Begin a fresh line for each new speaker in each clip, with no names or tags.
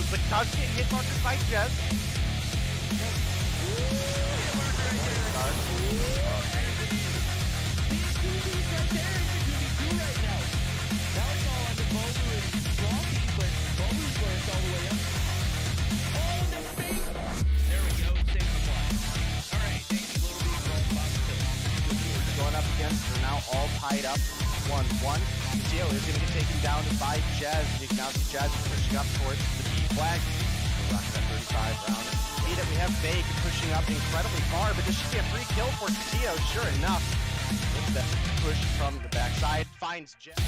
moves, but does get hit markers by Jez. Going up against, they're now all tied up. 1-1. Gio is going to get taken down by Jazz. You can now see Jazz pushing up towards the B flag. We'll rock that 35 round. See that we have Vague pushing up incredibly far, but this should be a free kill for Gio. Sure enough, with that push from the backside, finds Jazz.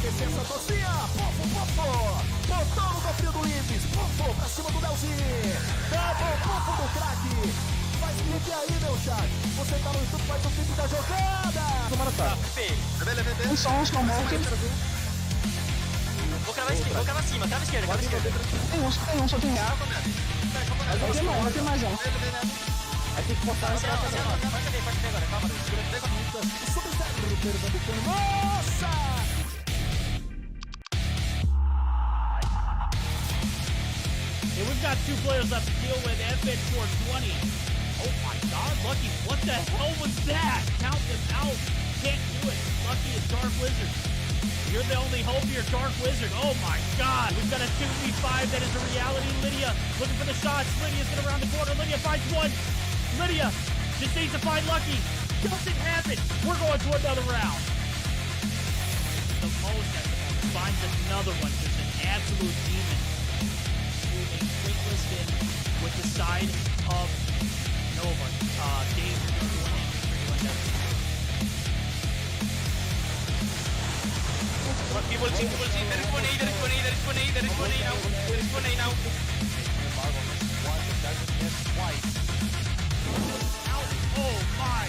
Licença, torcia! Pofo! Botão no cofre do Ibis! Pofo pra cima do Leozinho! Double pofo do craque! Faz clipe aí, meu chat! Você tá no YouTube, faz o clipe da jogada! Tomara tá!
Um som, smoke.
Vou cravar cima, crava esquerda, crava esquerda.
Tem um, só tem ar. Vai ter mais um.
Aí tem que botar essa
Pode ver agora, calma.
Nossa!
Yeah, we've got two players left to deal with. FN 420. Oh my god, Lucky, what the hell was that? Count them out. Can't do it. Lucky is Dark Wizard. You're the only hope here, Dark Wizard. Oh my god. We've got a 2v5 that is a reality. Lydia looking for the shots. Lydia's gonna round the corner. Lydia finds one. Lydia just needs to find Lucky. Doesn't happen. We're going to another round. The most at the moment. Finds another one. Just an absolute demon. Moving quick in with the side of Nova. Dave, you're doing it.
People see, there is one A now.
Marvel misses one, but doesn't miss twice.
Out. Oh my.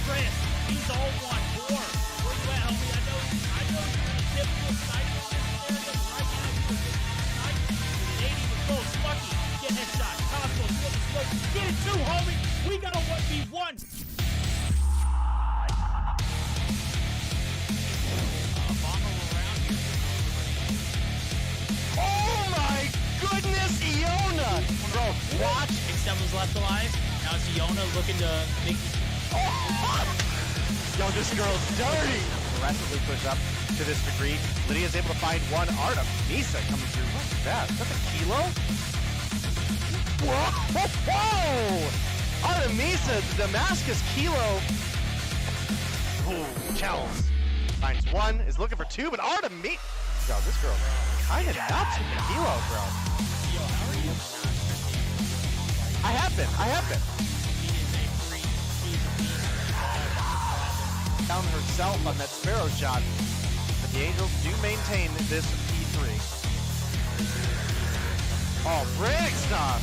Chris, he's all one. Four. Where you at, homie? I know you're a typical sniper in this area, but right now you're a sniper. It ain't even close. Lucky. Get headshot. Cosmo, flip the smoke. Get it too, homie. We got a 1v1.
Oh my goodness, Iona! Bro, watch.
X7 was left alive. Now it's Iona looking to make this.
Yo, this girl's dirty! Aggressively push up to this degree. Lydia's able to find one. Artem, Misa coming through. What's that? Is that a kilo? Whoa! Artemisa, the Damascus kilo. Ooh, Chels finds one, is looking for two, but Artemisa. Yo, this girl kinda nuts with the kilo, bro.
Yo, how are you?
I have been. Down herself on that Sparrow shot, but the Angels do maintain this P3. Oh, break stop!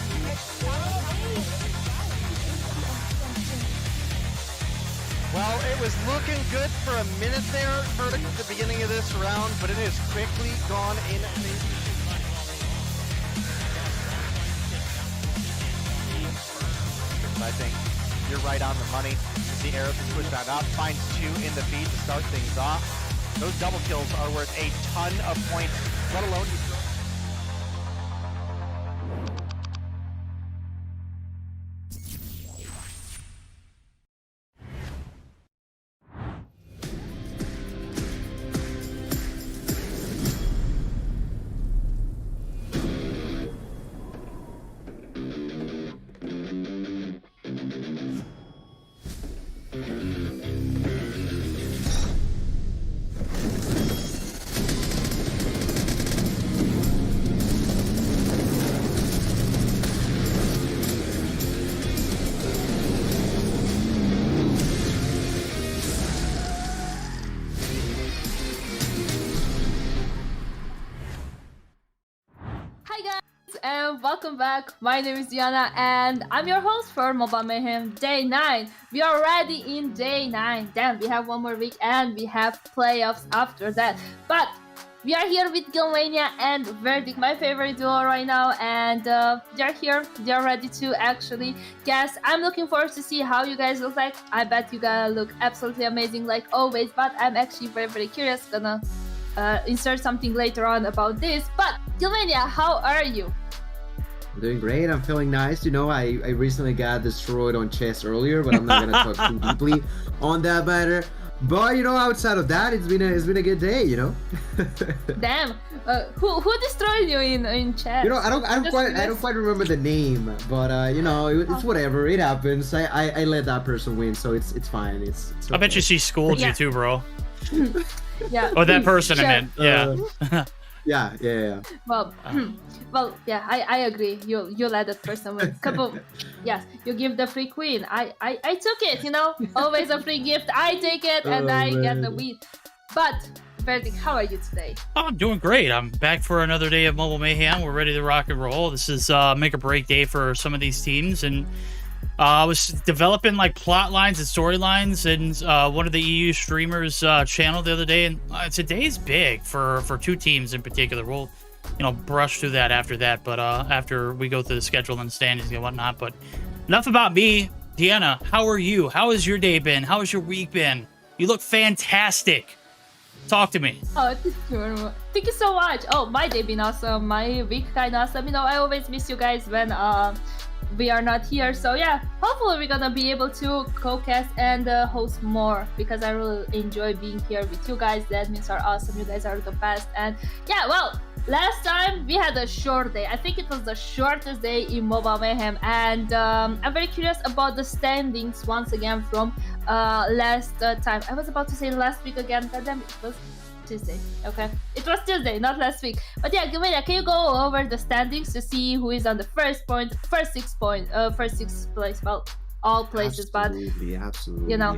Well, it was looking good for a minute there at the beginning of this round, but it is quickly gone in. I think you're right on the money. The arrow can push that up, finds two in the feed to start things off. Those double kills are worth a ton of points, let alone
and welcome back. My name is Diana and I'm your host for Mobile Mayhem Day 9. We are already in Day 9. Then we have one more week and we have playoffs after that. But we are here with Gilmania and Verdict, my favorite duo right now, and they're here. They're ready to actually guess. I'm looking forward to see how you guys look like. I bet you guys look absolutely amazing like always, but I'm actually very curious. Gonna insert something later on about this. But Gilmania, how are you?
I'm doing great. I'm feeling nice. You know, I recently got destroyed on chess earlier, but I'm not gonna talk too deeply on that matter. But you know, outside of that, it's been a good day. You know.
Damn. Who destroyed you in chat?
You know, I don't quite remember the name, but you know, it's whatever. It happens. I let that person win, so it's fine. It's okay.
I bet you she schooled you too, bro.
Yeah.
Oh, that person,
Sure.
I meant. Yeah.
Yeah.
Well, yeah, I agree. You let that person win. Yes, you give the free queen. I took it. You know, always a free gift. I take it and I get the win. But Verdict, how are you today?
Oh, I'm doing great. I'm back for another day of Mobile Mayhem. We're ready to rock and roll. This is make or break day for some of these teams, and I was developing like plot lines and storylines in one of the EU streamers channel the other day, and today's big for two teams in particular. We'll brush through that after that, but after we go through the schedule and standings and whatnot. But enough about me. Deanna, how are you? How has your day been? How has your week been? You look fantastic. Talk to me.
Oh, thank you so much. Oh, my day been awesome. My week kind of awesome. You know, I always miss you guys when we are not here. So yeah, hopefully we're gonna be able to co-cast and host more, because I really enjoy being here with you guys. The admins are awesome. You guys are the best. And yeah, well, last time we had a short day. I think it was the shortest day in Mobile Mayhem, and I'm very curious about the standings once again from last time. I was about to say last week again, but then it was Tuesday. Okay, it was Tuesday, not last week. But yeah, Gilmania, can you go over the standings to see who is on the first six place? Well, all places,
absolutely,
you know.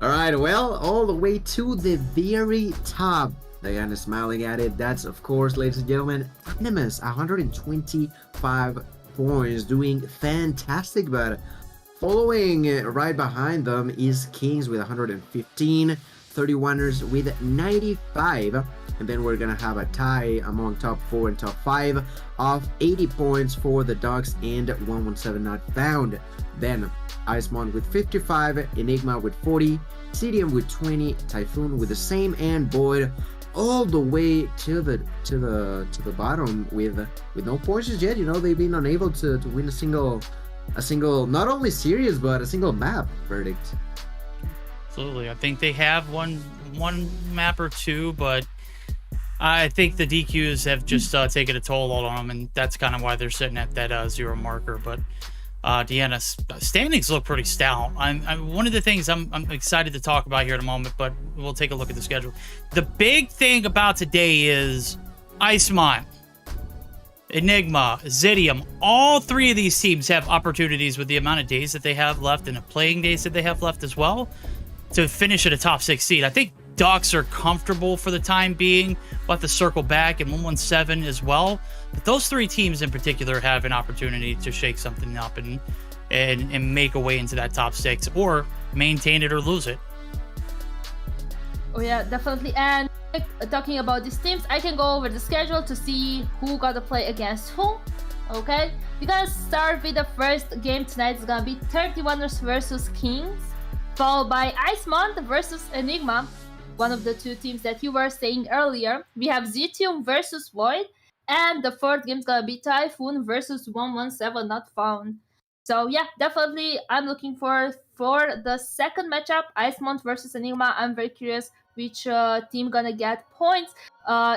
All right, well, all the way to the very top. Diana smiling at it. That's, of course, ladies and gentlemen, Animus, 125 points, doing fantastic. But following right behind them is Kings with 115, 31ers with 95, and then we're gonna have a tie among top 4 and top 5 of 80 points for the Ducks and 117 not found. Then Icemon with 55, Enigma with 40, CODM with 20, Typhoon with the same, and Boyd all the way to the bottom with no points yet. You know, they've been unable to win a single not only series but a single map. Verdict.
Absolutely. I think they have one map or two, but I think the DQs have just taken a toll on them, and that's kind of why they're sitting at that 0 marker. But Deanna's standings look pretty stout. I'm one of the things I'm excited to talk about here in a moment, but we'll take a look at the schedule. The big thing about today is Icemon, Enigma, Zidium. All three of these teams have opportunities with the amount of days that they have left and the playing days that they have left as well to finish at a top 6 seed. I think Ducks are comfortable for the time being. We'll have to circle back, and 117 as well. But those three teams in particular have an opportunity to shake something up and make a way into that top 6, or maintain it or lose it.
Oh yeah, definitely. And talking about these teams, I can go over the schedule to see who gotta play against who. Okay, we're gonna start with the first game tonight. It's gonna be 31ers versus Kings, followed by Icemon versus Enigma, one of the two teams that you were saying earlier. We have Zitium versus Void, and the fourth game is gonna be Typhoon versus 117 not found. So yeah, definitely I'm looking for the second matchup, Icemon versus Enigma. I'm very curious which team gonna get points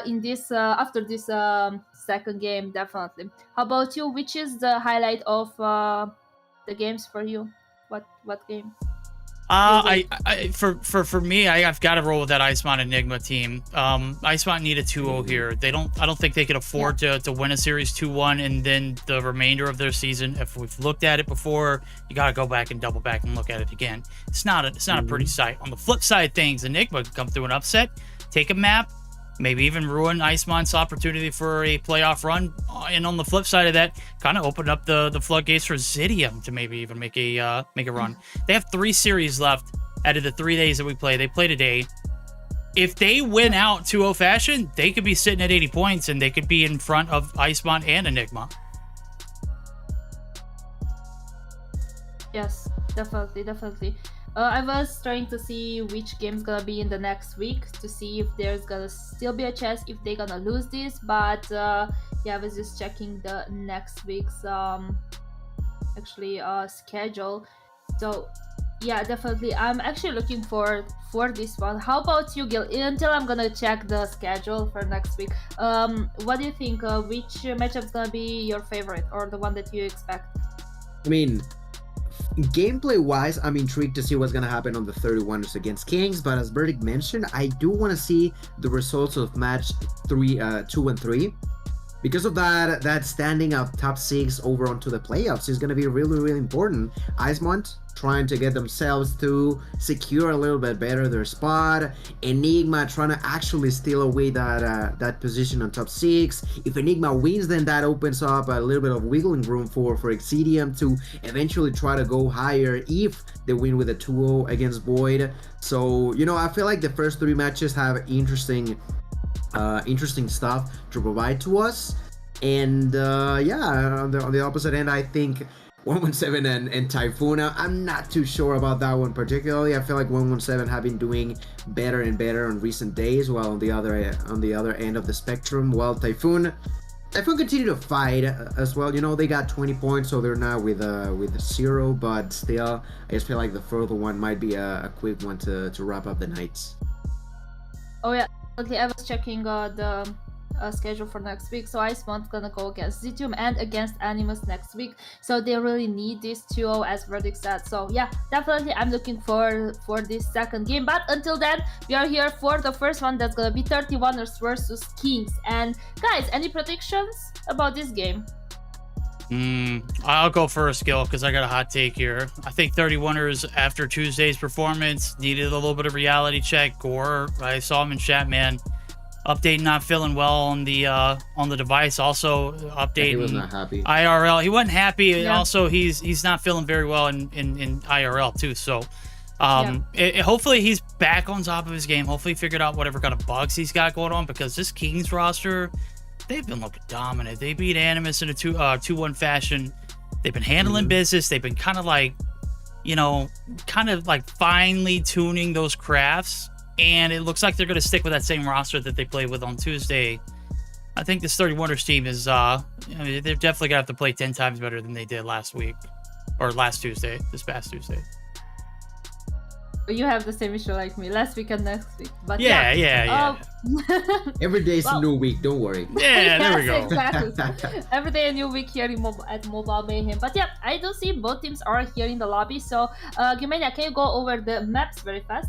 in this after this second game. Definitely. How about you? Which is the highlight of the games for you? What game?
For me, I've got to roll with that Icemon Enigma team. Icemon need a 2-0 here. I don't think they can afford to win a series 2-1 and then the remainder of their season. If we've looked at it before, you got to go back and double back and look at it again. It's not a pretty sight. On the flip side of things, Enigma can come through an upset, take a map, maybe even ruin Icemont's opportunity for a playoff run. And on the flip side of that, kind of open up the floodgates for Zidium to maybe even make a run. They have 3 series left out of the 3 days that we play. They play today. If they win out 2-0 fashion, they could be sitting at 80 points, and they could be in front of Icemont and Enigma.
Yes, definitely. I was trying to see which game's gonna be in the next week to see if there's gonna still be a chance if they're gonna lose this. But yeah, I was just checking the next week's schedule. So yeah, definitely. I'm actually looking forward for this one. How about you, Gil? Until I'm gonna check the schedule for next week. What do you think? Which matchup's gonna be your favorite or the one that you expect?
I mean, gameplay wise, I'm intrigued to see what's gonna happen on the 31ers against Kings, but as Burdick mentioned, I do want to see the results of match 2 and 3. Because of that standing up top 6 over onto the playoffs is going to be really important. Icemont trying to get themselves to secure a little bit better their spot. Enigma trying to actually steal away that position on top 6. If Enigma wins, then that opens up a little bit of wiggling room for CODM to eventually try to go higher if they win with a 2-0 against Void. So, you know, I feel like the first 3 matches have interesting stuff to provide to us. And yeah, on the opposite end, I think 117 and Typhoon, I'm not too sure about that one particularly. I feel like 117 have been doing better and better on recent days, while on the other end of the spectrum, while Typhoon continue to fight as well. You know, they got 20 points, so they're not with 0, but still, I just feel like the further one might be a quick one to wrap up the nights.
Oh yeah. Okay, I was checking the schedule for next week. So Icemont's gonna go against Zitium and against Animus next week. So they really need this 2-0 as Verdict said. So yeah, definitely I'm looking for this second game. But until then, we are here for the first one. That's gonna be 31ers versus Kings. And guys, any predictions about this game?
I'll go first, Gil, because I got a hot take here. I think 31ers, after Tuesday's performance, needed a little bit of reality check. Gore, I saw him in chat, man. Update not feeling well on the device. Also, update.
He was not happy.
IRL, he wasn't happy.
Yeah.
And also, he's not feeling very well in IRL too. So, hopefully he's back on top of his game. Hopefully, he figured out whatever kind of bugs he's got going on, because this Kings roster, they've been looking dominant. They beat Animus in a 2-1 fashion. They've been handling business. They've been kind of like finely tuning those crafts. And it looks like they're going to stick with that same roster that they played with on Tuesday. I think this 31ers team is, they're definitely going to have to play 10 times better than they did last week. Or this past Tuesday.
You have the same issue like me, last week and next week. But
yeah.
Every day's a new week, don't worry.
Yeah, there we go.
Exactly. Every day a new week here at Mobile Mayhem. But yeah, I do see both teams are here in the lobby. So, Gimenia, can you go over the maps very fast?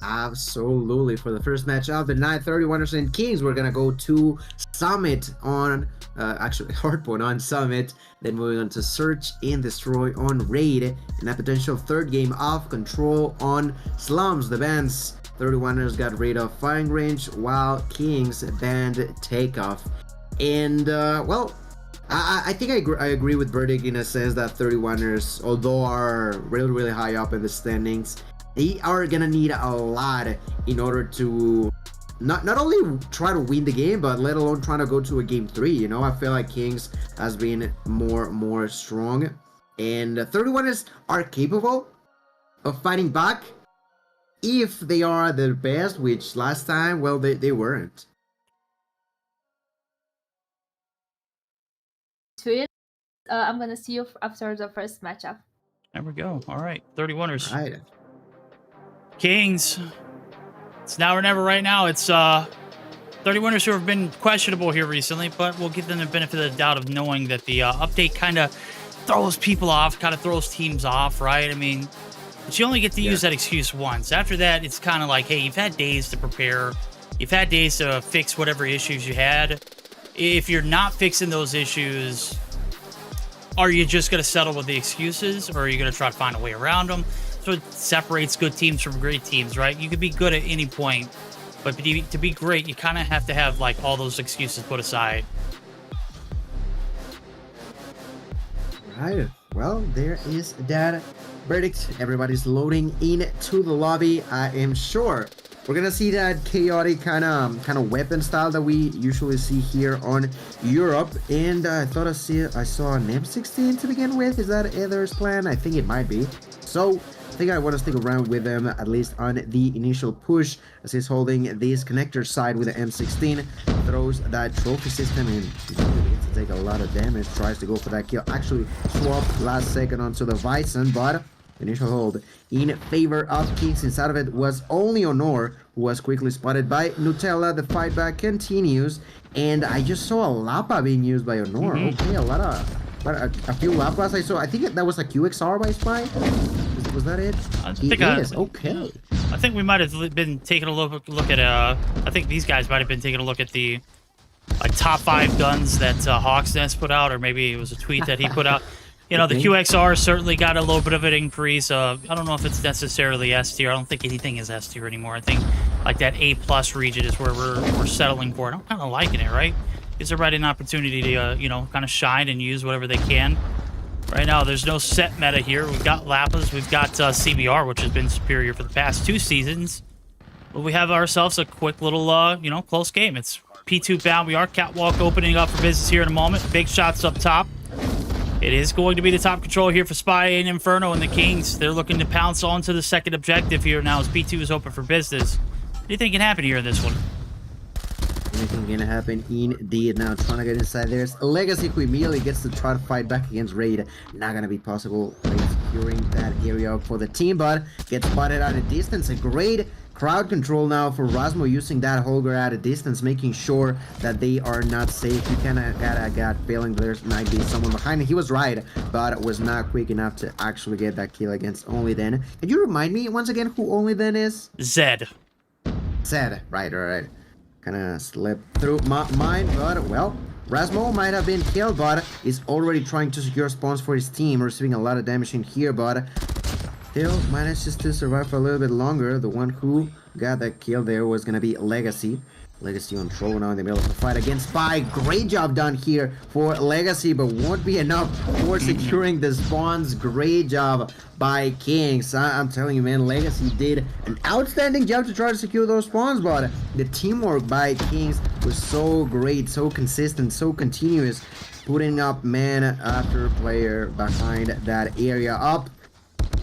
Absolutely. For the first match of the night, 31ers and Kings, we're gonna go to Summit on Hardpoint on Summit, then moving on to Search and Destroy on Raid, and a potential third game of Control on Slums. The bands 31ers got rid of Firing Range, while Kings banned Takeoff. And well, I think I agree with Verdict in a sense that 31ers, although are really high up in the standings, they are gonna need a lot in order to not only try to win the game, but let alone trying to go to a game 3. You know, I feel like Kings has been more strong, and 31ers are capable of fighting back if they are their best, which last time, well, they weren't.
I'm gonna see you after the first matchup.
There we go. All right, 31ers.
Right.
Kings. It's now or never right now. It's 31ers who have been questionable here recently, but we'll give them the benefit of the doubt of knowing that the update kind of throws people off, kind of throws teams off, right? I mean, but you only get to use that excuse once. After that, it's kind of like, hey, you've had days to prepare. You've had days to fix whatever issues you had. If you're not fixing those issues, are you just going to settle with the excuses, or are you going to try to find a way around them? So it separates good teams from great teams, right? You could be good at any point, But to be great, you kind of have to have like all those excuses put aside.
Right. Well, there is that verdict. Everybody's loading into the lobby. I am sure we're gonna see that chaotic kind of weapon style that we usually see here on Europe. And I thought I saw an M16 to begin with. Is that Ether's plan? I think it might be. So I think I want to stick around with them at least on the initial push, as he's holding this connector side with the M16, throws that trophy system and gets to take a lot of damage, tries to go for that kill, actually swapped last second onto the Bison, but initial hold in favor of Kings. Inside of it was only Honor, who was quickly spotted by Nutella. The fight back continues, and I just saw a Lapa being used by Honor. Okay, a few Lapas I saw. I think that was a QXR by Spy. Was that it? Okay.
I think we might have been taking a look at I think these guys might have been taking a look at the like top 5 guns that Hawk's Nest put out, or maybe it was a tweet that he put out. You know, the QXR certainly got a little bit of an increase. I don't know if it's necessarily S tier. I don't think anything is S tier anymore. I think like that A+ region is where we're settling for it. I'm kind of liking it, right? Gives everybody an opportunity to you know, kind of shine and use whatever they can. Right now, there's no set meta here. We've got Lapas, we've got CBR, which has been superior for the past 2 seasons. But we have ourselves a quick little, you know, close game. It's P2 bound. We are catwalk opening up for business here in a moment. Big shots up top. It is going to be the top control here for Spy and Inferno and the Kings. They're looking to pounce onto the second objective here now as P2 is open for business. What do you think can happen here in this one?
Anything gonna happen indeed. Now trying to get inside. There's Legacy who immediately gets to try to fight back against Raid. Not gonna be possible. Raid securing that area for the team, but gets spotted at a distance. A great crowd control now for Rasmo, using that Holger at a distance, making sure that they are not safe. You kind of got feeling there might be someone behind him. He was right, but was not quick enough to actually get that kill against Only Then. Can you remind me once again who Only Then is?
Zed.
Zed. Right. Kind of slipped through my mind, but well, Rasmo might have been killed, but is already trying to secure spawns for his team, receiving a lot of damage in here, but still manages to survive for a little bit longer. The one who got that kill there was gonna be Legacy. Legacy on troll now in the middle of the fight against Spy. Great job done here for Legacy, but won't be enough for securing the spawns. Great job by Kings. I'm telling you, man, Legacy did an outstanding job to try to secure those spawns, but the teamwork by Kings was so great, so consistent, so continuous, putting up man after player behind that area. Up,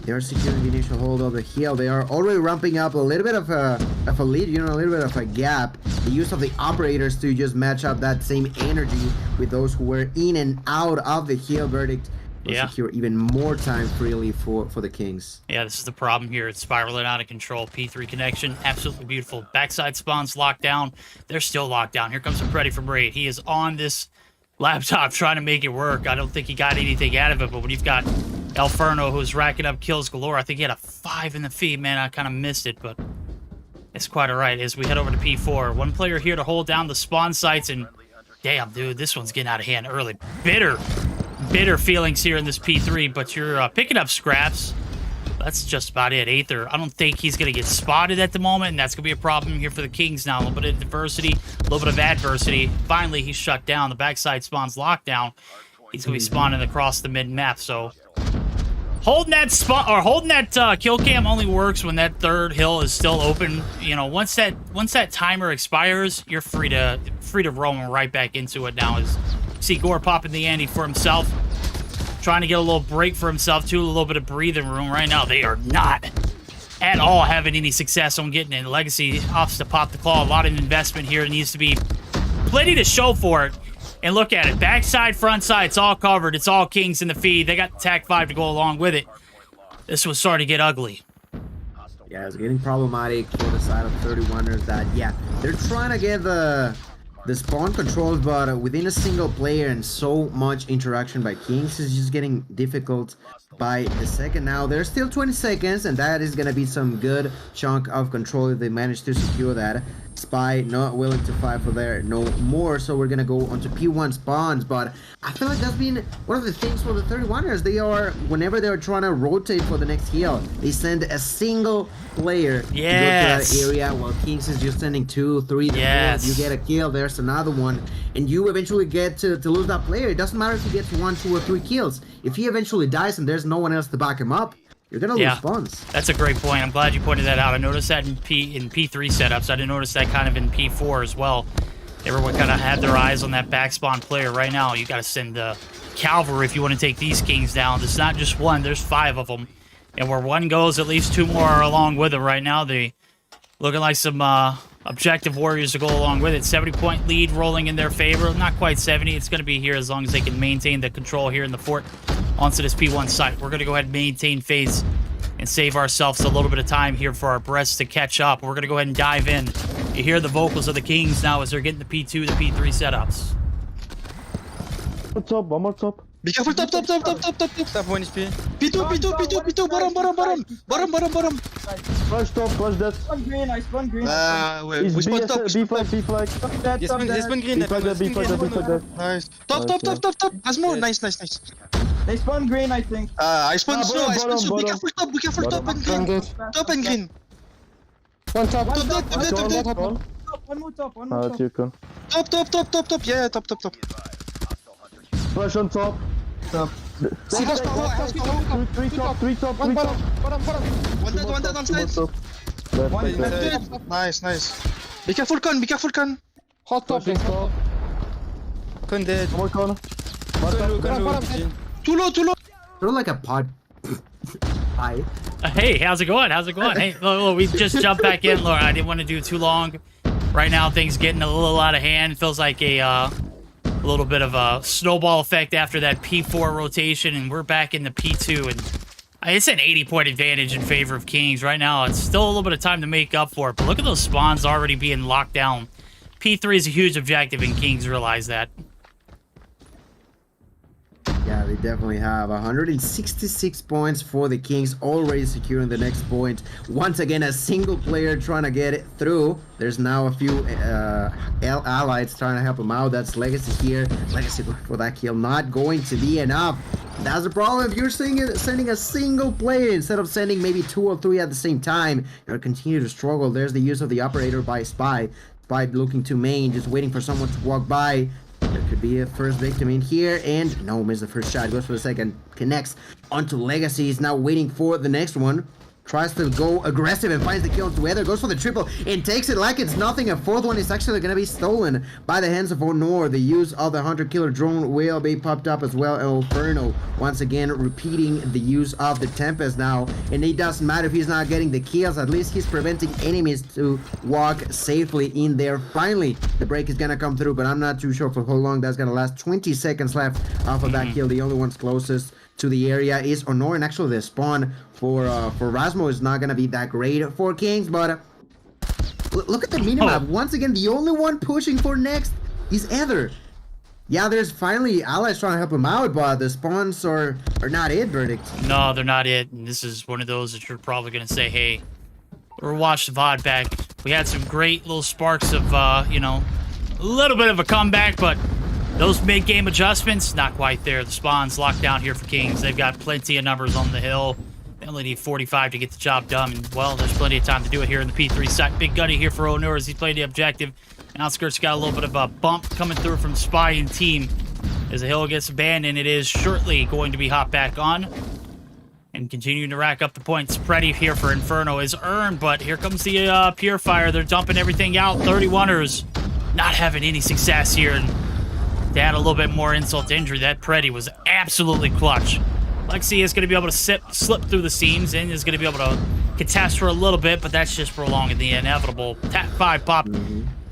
they're securing the initial hold of the hill. They are already ramping up a little bit of a lead, you know, a little bit of a gap. The use of the operators to just match up that same energy with those who were in and out of the hill. Verdict will secure even more time freely for the Kings.
Yeah, this is the problem here. It's spiraling out of control. P3 connection, absolutely beautiful. Backside spawns locked down. They're still locked down. Here comes a Freddy from Raid. He is on this laptop trying to make it work. I don't think he got anything out of it, but when you've got Inferno, who's racking up kills galore. I think he had a 5 in the feed, man. I kind of missed it, but it's quite all right as we head over to P4. One player here to hold down the spawn sites, and damn, dude, this one's getting out of hand early. Bitter feelings here in this P3, but you're picking up scraps. That's just about it. Aether, I don't think he's going to get spotted at the moment, and that's going to be a problem here for the Kings now. A little bit of diversity, a little bit of adversity. Finally, he's shut down. The backside spawn's locked down. He's going to be spawning across the mid-map, so holding that spot or holding that kill cam only works when that third hill is still open. You know, once that timer expires, you're free to roam right back into it now. As you see Gore popping the ante for himself, trying to get a little break for himself too, a little bit of breathing room. Right now, they are not at all having any success on getting in. Legacy opts to pop the claw. A lot of investment here. It needs to be plenty to show for it. And look at it. Backside, front side, it's all covered. It's all Kings in the feed. They got the TAC 5 to go along with it. This was starting to get ugly.
Yeah, it's getting problematic for the side of 31ers that, yeah, they're trying to get the the spawn controls, but within a single player and so much interaction by Kings is just getting difficult by the second. Now there's still 20 seconds, and that is gonna be some good chunk of control if they manage to secure that. Spy not willing to fight for there no more, so we're gonna go onto P1 spawns. But I feel like that's been one of the things for the 31ers. They are, whenever they're trying to rotate for the next heal, they send a single player to go to that area, while Kings is just sending 2, 3, 4. You get a kill, there's another one, and you eventually get to lose that player. It doesn't matter if he gets 1, 2, or 3 kills. If he eventually dies and there's no one else to back him up, you're gonna lose spawns.
That's a great point. I'm glad you pointed that out. I noticed that in P3 setups. I didn't notice that kind of in P4 as well. Everyone kind of had their eyes on that back spawn player. Right now, you got to send the cavalry if you want to take these Kings down. There's not just one. There's 5 of them. And where one goes, at least 2 more are along with it right now. They looking like some objective warriors to go along with it. 70-point lead rolling in their favor. Not quite 70. It's going to be here as long as they can maintain the control here in the fort onto this P1 site. We're going to go ahead and maintain phase and save ourselves a little bit of time here for our breasts to catch up. We're going to go ahead and dive in. You hear the vocals of the Kings now as they're getting the P2, the P3 setups.
What's up? One more top.
Be careful, top. Top 1 HP. P2, bottom.
Flash top, flash that.
Spawn green, I spawn green.
He's
We spawn top.
B flag.
They spawn green.
B flag that.
Nice. Top. Has more. Nice.
They spawn green, I think.
I spawn snow. Be
bottom.
careful, top and green. Top and green.
One top.
Top.
One more top.
That's you can.
Top. Yeah, top.
Flash on top.
See those power.
3 top.
One dead on side.
Left.
Nice. Be careful, con.
Hot top.
Con dead.
One more corner.
Too low.
Throw like a pod. Hi.
Hey, how's it going? Hey, look, we just jumped back in. Look, I didn't want to do too long. Right now, things getting a little out of hand. It feels like a little bit of a snowball effect after that P4 rotation, and we're back in the P2, and it's an 80-point advantage in favor of Kings. Right now, it's still a little bit of time to make up for it, but look at those spawns already being locked down. P3 is a huge objective, and Kings realize that.
Yeah, they definitely have 166 points for the Kings, already securing the next point. Once again, a single player trying to get it through. There's now a few allies trying to help him out. That's Legacy here. Legacy for that kill, not going to be enough. That's the problem. If you're sending a single player instead of sending maybe 2 or 3 at the same time, you'll continue to struggle. There's the use of the operator by Spy. Spy looking to main, just waiting for someone to walk by. There could be a first victim in here, and no, misses the first shot, goes for the second, connects onto Legacy. He's now waiting for the next one. Tries to go aggressive and finds the kill on Weather, goes for the triple and takes it like it's nothing. A 4th one is actually going to be stolen by the hands of Honor. The use of the Hunter Killer drone will be popped up as well. And Inferno once again repeating the use of the Tempest now, and it doesn't matter if he's not getting the kills, at least he's preventing enemies to walk safely in there. Finally, the break is going to come through, but I'm not too sure for how long that's going to last. 20 seconds left off of that kill. The only ones closest to the area is Honor, and actually the spawn for Rasmo is not gonna be that great for Kings, but look at the minimap. Once again, the only one pushing for next is Ether. Yeah, there's finally allies trying to help him out, but the spawns are not it, Verdict.
No, they're not it, and this is one of those that you're probably gonna say, hey, or watch the VOD back. We had some great little sparks of, you know, a little bit of a comeback, but those mid-game adjustments, not quite there. The spawn's locked down here for Kings. They've got plenty of numbers on the hill. They only need 45 to get the job done. And, well, there's plenty of time to do it here in the P3 site. Big Gunny here for Honor as he played the objective. Outskirts got a little bit of a bump coming through from Spy and team. As the hill gets abandoned, it is shortly going to be hopped back on. And continuing to rack up the points. Pretty here for Inferno is earned, but here comes the Purifier. They're dumping everything out. 31ers not having any success here. And to add a little bit more insult to injury, that Preddy was absolutely clutch. Lexi is going to be able to slip through the seams and is going to be able to contest for a little bit, but that's just prolonging the inevitable Tap 5 pop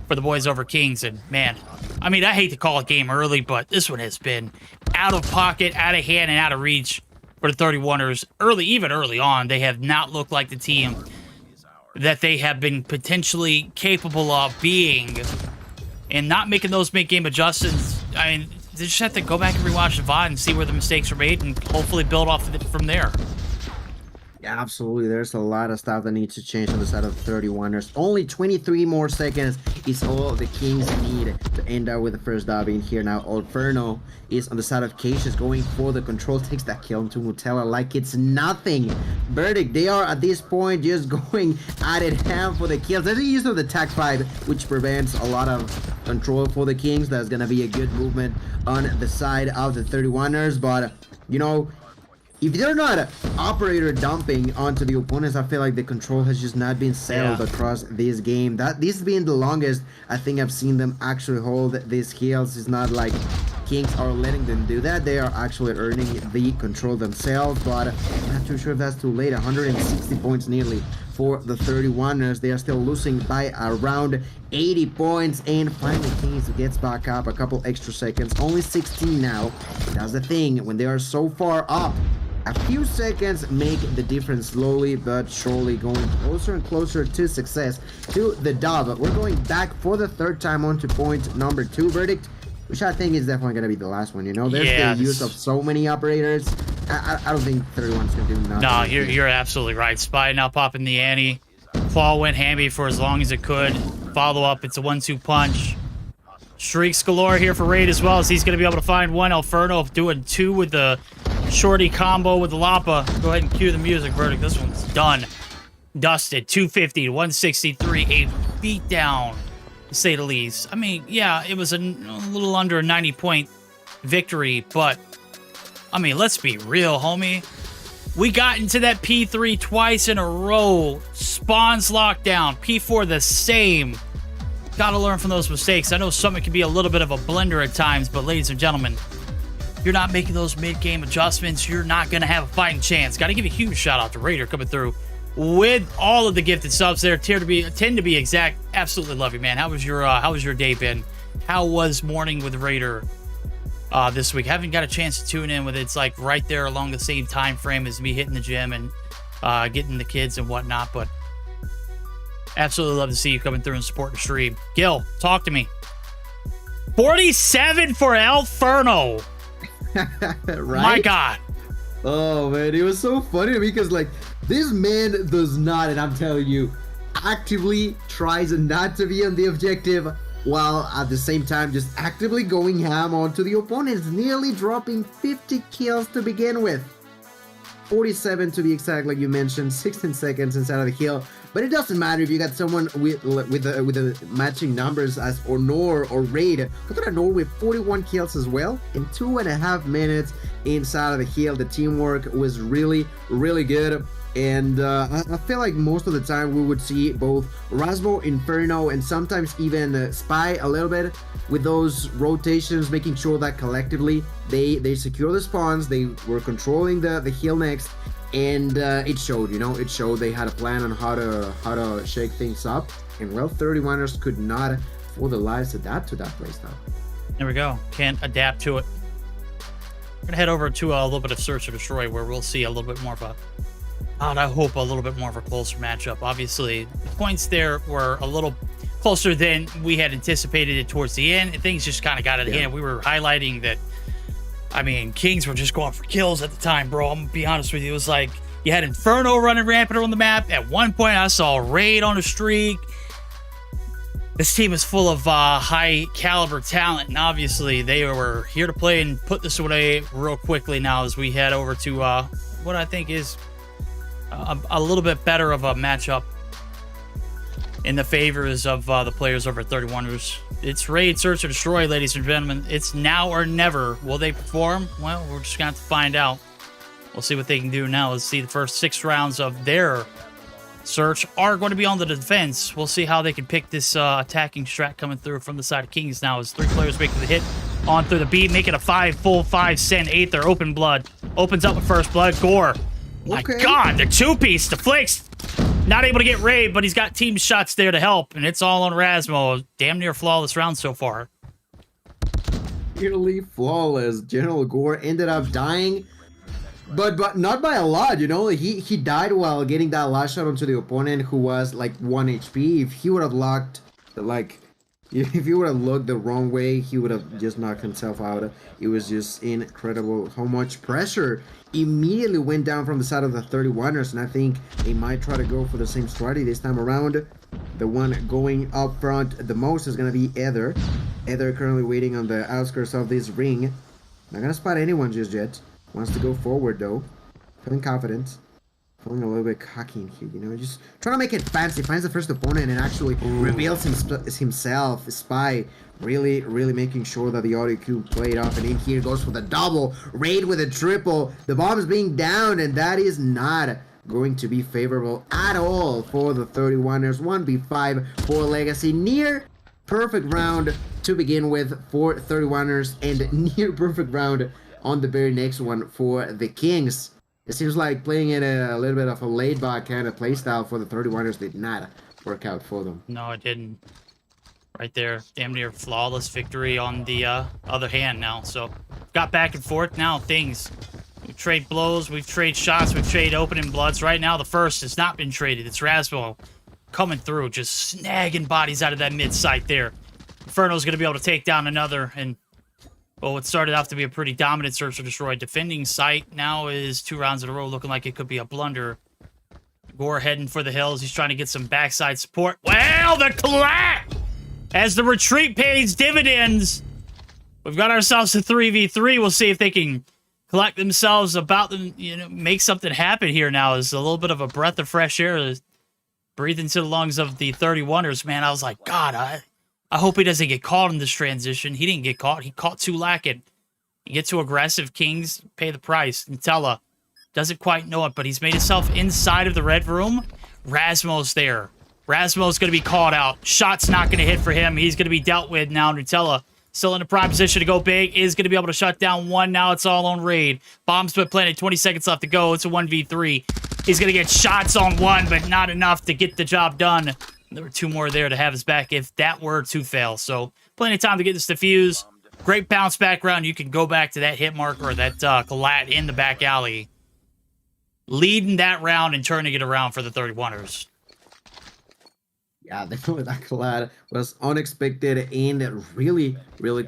for the boys over Kings. And, man, I mean, I hate to call it game early, but this one has been out of pocket, out of hand, and out of reach for the 31ers. Even early on, they have not looked like the team that they have been potentially capable of being and not making those mid-game adjustments. I mean, they just have to go back and rewatch the VOD and see where the mistakes were made and hopefully build off of it from there.
Yeah, absolutely. There's a lot of stuff that needs to change on the side of the 31ers. Only 23 more seconds is all the Kings need to end up with the first dub in here. Now, Inferno is on the side of Cassius going for the control. Takes that kill into Mutella like it's nothing. Verdict, they are at this point just going at it ham for the kills. There's the use of the Tag 5, which prevents a lot of control for the Kings. That's going to be a good movement on the side of the 31ers. But, you know, if they're not operator dumping onto the opponents, I feel like the control has just not been settled across this game. This has been the longest I think I've seen them actually hold these kills. It's not like Kings are letting them do that. They are actually earning the control themselves, but I'm not too sure if that's too late. 160 points nearly for the 31ers. They are still losing by around 80 points, and finally Kings gets back up a couple extra seconds. Only 16 now. That's the thing, when they are so far up, a few seconds make the difference, slowly but surely going closer and closer to success, to the dub. We're going back for the third time onto point number 2, Verdict, which I think is definitely going to be the last one, you know? There's the use of so many operators. I don't think 31's going to do nothing.
No, you're absolutely right. Spy now popping the ante. Claw went hammy for as long as it could. Follow up, it's a 1-2 punch. Streaks galore here for Raid as well, as he's going to be able to find one. Inferno doing 2 with the shorty combo with the Lapa. Go ahead and cue the music, Verdict. This one's done. Dusted. 250 to 163. A beatdown, to say the least. I mean, yeah, it was a little under a 90-point victory, but, I mean, let's be real, homie. We got into that P3 twice in a row. Spawns locked down. P4 the same. Gotta learn from those mistakes. I know Summit can be a little bit of a blender at times, but ladies and gentlemen, you're not making those mid-game adjustments, you're not going to have a fighting chance. Got to give a huge shout-out to Raider coming through with all of the gifted subs there. 10 to be exact. Absolutely love you, man. How was your day been? How was morning with Raider this week? Haven't got a chance to tune in with it. It's like right there along the same time frame as me hitting the gym and getting the kids and whatnot, but absolutely love to see you coming through and supporting the stream. Gil, talk to me. 47 for Inferno.
Right?
My God.
Oh man, it was so funny because like this man does not, and I'm telling you, actively tries not to be on the objective while at the same time just actively going ham onto the opponents, nearly dropping 50 kills to begin with. 47 to be exact, like you mentioned, 16 seconds inside of the kill. But it doesn't matter if you got someone with the matching numbers as Honor or Raid. Look at Honor with 41 kills as well in 2.5 minutes inside of the kill. The teamwork was really, really good. And I feel like most of the time we would see both Rasmo, Inferno, and sometimes even Spy a little bit with those rotations, making sure that collectively they secure the spawns, they were controlling the heal next, and it showed, you know, it showed they had a plan on how to shake things up, and well, 31ers could not for their lives adapt to that playstyle.
There we go. Can't adapt to it. We're gonna head over to a little bit of Search or Destroy, where we'll see a little bit more of a, I hope a little bit more of a closer matchup. Obviously, the points there were a little closer than we had anticipated it towards the end. Things just kind of got out of hand. We were highlighting that, I mean, Kings were just going for kills at the time, bro. I'm gonna be honest with you. It was like you had Inferno running rampant on the map. At one point, I saw Raid on a streak. This team is full of high caliber talent, and obviously they were here to play and put this away real quickly now as we head over to what I think is a little bit better of a matchup in the favors of the players over at 31ers. It's Raid, Search, or Destroy, ladies and gentlemen. It's now or never. Will they perform? Well, we're just going to have to find out. We'll see what they can do now. Let's see the first 6 rounds of their Search are going to be on the defense. We'll see how they can pick this attacking strat coming through from the side of Kings now as 3 players making the hit on through the beat, making a 5 cent 8th. Open blood. Opens up with first blood. Gore. My God, the 2-piece, the Flicks, not able to get Raid, but he's got team shots there to help, and it's all on Rasmo. Damn near flawless round so far.
Nearly flawless. General Gore ended up dying, but not by a lot, you know. He died while getting that last shot onto the opponent who was like 1 HP. If he would have locked like If he would have looked the wrong way, he would have just knocked himself out. It was just incredible how much pressure immediately went down from the side of the 31ers, and I think they might try to go for the same strategy this time around. The one going up front the most is going to be Ether. Ether currently waiting on the outskirts of this ring. Not going to spot anyone just yet. Wants to go forward though. Feeling confident. Feeling a little bit cocky in here, you know, just trying to make it fancy. Finds the first opponent and actually reveals himself. Spy really making sure that the audio cue played off, and in here goes for the double. Raid with a triple. The bomb is being downed, and that is not going to be favorable at all for the 31ers. 1v5 for Legacy. Near perfect round to begin with for 31ers, and near perfect round on the very next one for the Kings. It seems like playing in a little bit of a laid-back kind of playstyle for the 31ers did not work out for them.
No, it didn't. Right there, damn near flawless victory on the other hand now. So, got back and forth now. Things. We trade blows, we've traded shots, we've traded opening bloods. Right now, the first has not been traded. It's Rasmo coming through, just snagging bodies out of that mid site there. Inferno's going to be able to take down another, and well, it started off to be a pretty dominant search or destroy. Defending site now is 2 rounds in a row looking like it could be a blunder. Gore heading for the hills. He's trying to get some backside support. Well, the collapse! As the retreat pays dividends, we've got ourselves a 3v3. We'll see if they can collect themselves about them, you know, make something happen here now. Is a little bit of a breath of fresh air. Breathe into the lungs of the 31ers, man. I was like, God, I hope he doesn't get caught in this transition. He didn't get caught. He caught too lacking. You get too aggressive, Kings pay the price. Nutella doesn't quite know it, but he's made himself inside of the red room. Rasmo's there. Rasmo's going to be called out. Shot's not going to hit for him. He's going to be dealt with now. Nutella still in a prime position to go big. Is going to be able to shut down one. Now it's all on raid. Bomb's been planted. 20 seconds left to go. It's a 1v3. He's going to get shots on one, but not enough to get the job done. There were 2 more there to have his back if that were to fail. So plenty of time to get this defused. Great bounce back round. You can go back to that hit marker or that collat in the back alley. Leading that round and turning it around for the 31ers.
Yeah, definitely that collab was unexpected and really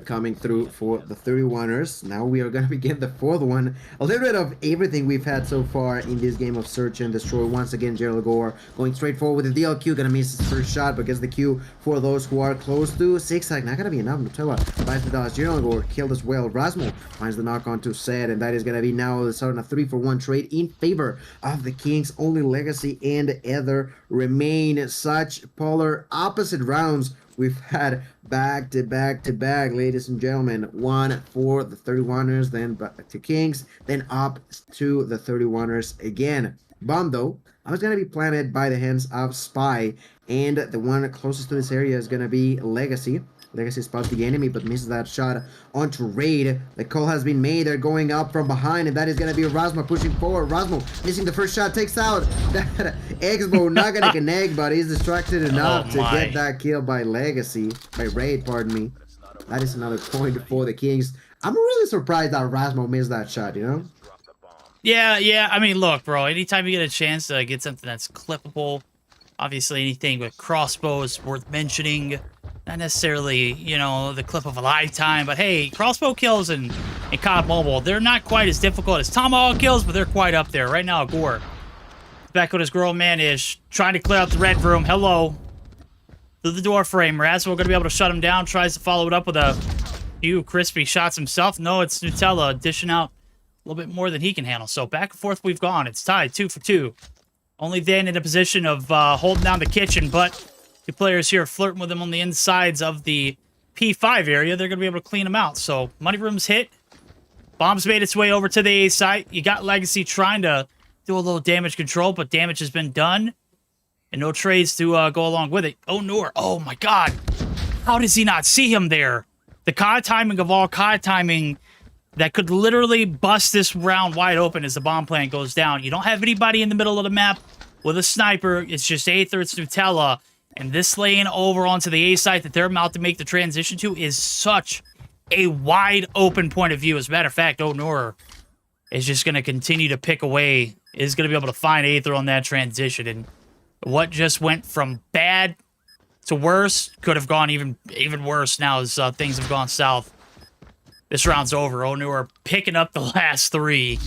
coming through for the 31ers. Now we are going to begin the 4th one. A little bit of everything we've had so far in this game of Search and Destroy. Once again, Gerald Gore going straight forward with the DLQ. Going to miss his first shot, but gets the Q for those who are close to. Zigzag, not going to be enough. Nutella buys the dodge. Gerald Gore killed as well. Rasmo finds the knock on to Zed, and that is going to be now starting a 3-for-1 trade in favor of the Kings. Only Legacy and Ether remain. Such polar opposite rounds we've had back to back, ladies and gentlemen. One for the 31ers, then back to Kings, then up to the 31ers again. Bomb though, I was gonna be planted by the hands of Spy, and the one closest to this area is gonna be Legacy. Legacy spots the enemy but misses that shot onto Raid. The call has been made. They're going up from behind, and that is going to be Rasmo pushing forward. Rasmo missing the first shot, takes out that Expo. Not going to connect, but he's distracted enough to get that kill by Legacy. By Raid, pardon me. That is another point for the Kings. I'm really surprised that Rasmo missed that shot, you know?
Yeah. I mean, look, bro. Anytime you get a chance to get something that's clippable, obviously anything with crossbow is worth mentioning. Not necessarily, you know, the clip of a lifetime, but hey, crossbow kills in COD Mobile, they're not quite as difficult as tomahawk kills, but they're quite up there. Right now, Gore, back with his girl man-ish, trying to clear out the red room. Hello. Through the door frame. Rasmo going to be able to shut him down, tries to follow it up with a few crispy shots himself. No, it's Nutella dishing out a little bit more than he can handle. So back and forth we've gone. It's tied 2 for 2. Only then in a position of holding down the kitchen, but 2 players here flirting with him on the insides of the P5 area. They're going to be able to clean him out. So, money room's hit. Bomb's made its way over to the A site. You got Legacy trying to do a little damage control, but damage has been done. And no trades to go along with it. Oh, Noor. Oh, my God. How does he not see him there? The COD timing of all COD timing that could literally bust this round wide open as the bomb plant goes down. You don't have anybody in the middle of the map with a sniper. It's just Aether, it's Nutella. And this lane over onto the A site that they're about to make the transition to is such a wide open point of view. As a matter of fact, Onur is just going to continue to pick away. Is going to be able to find Aether on that transition. And what just went from bad to worse. Could have gone even worse now as things have gone south. This round's over. Onur picking up the last 3.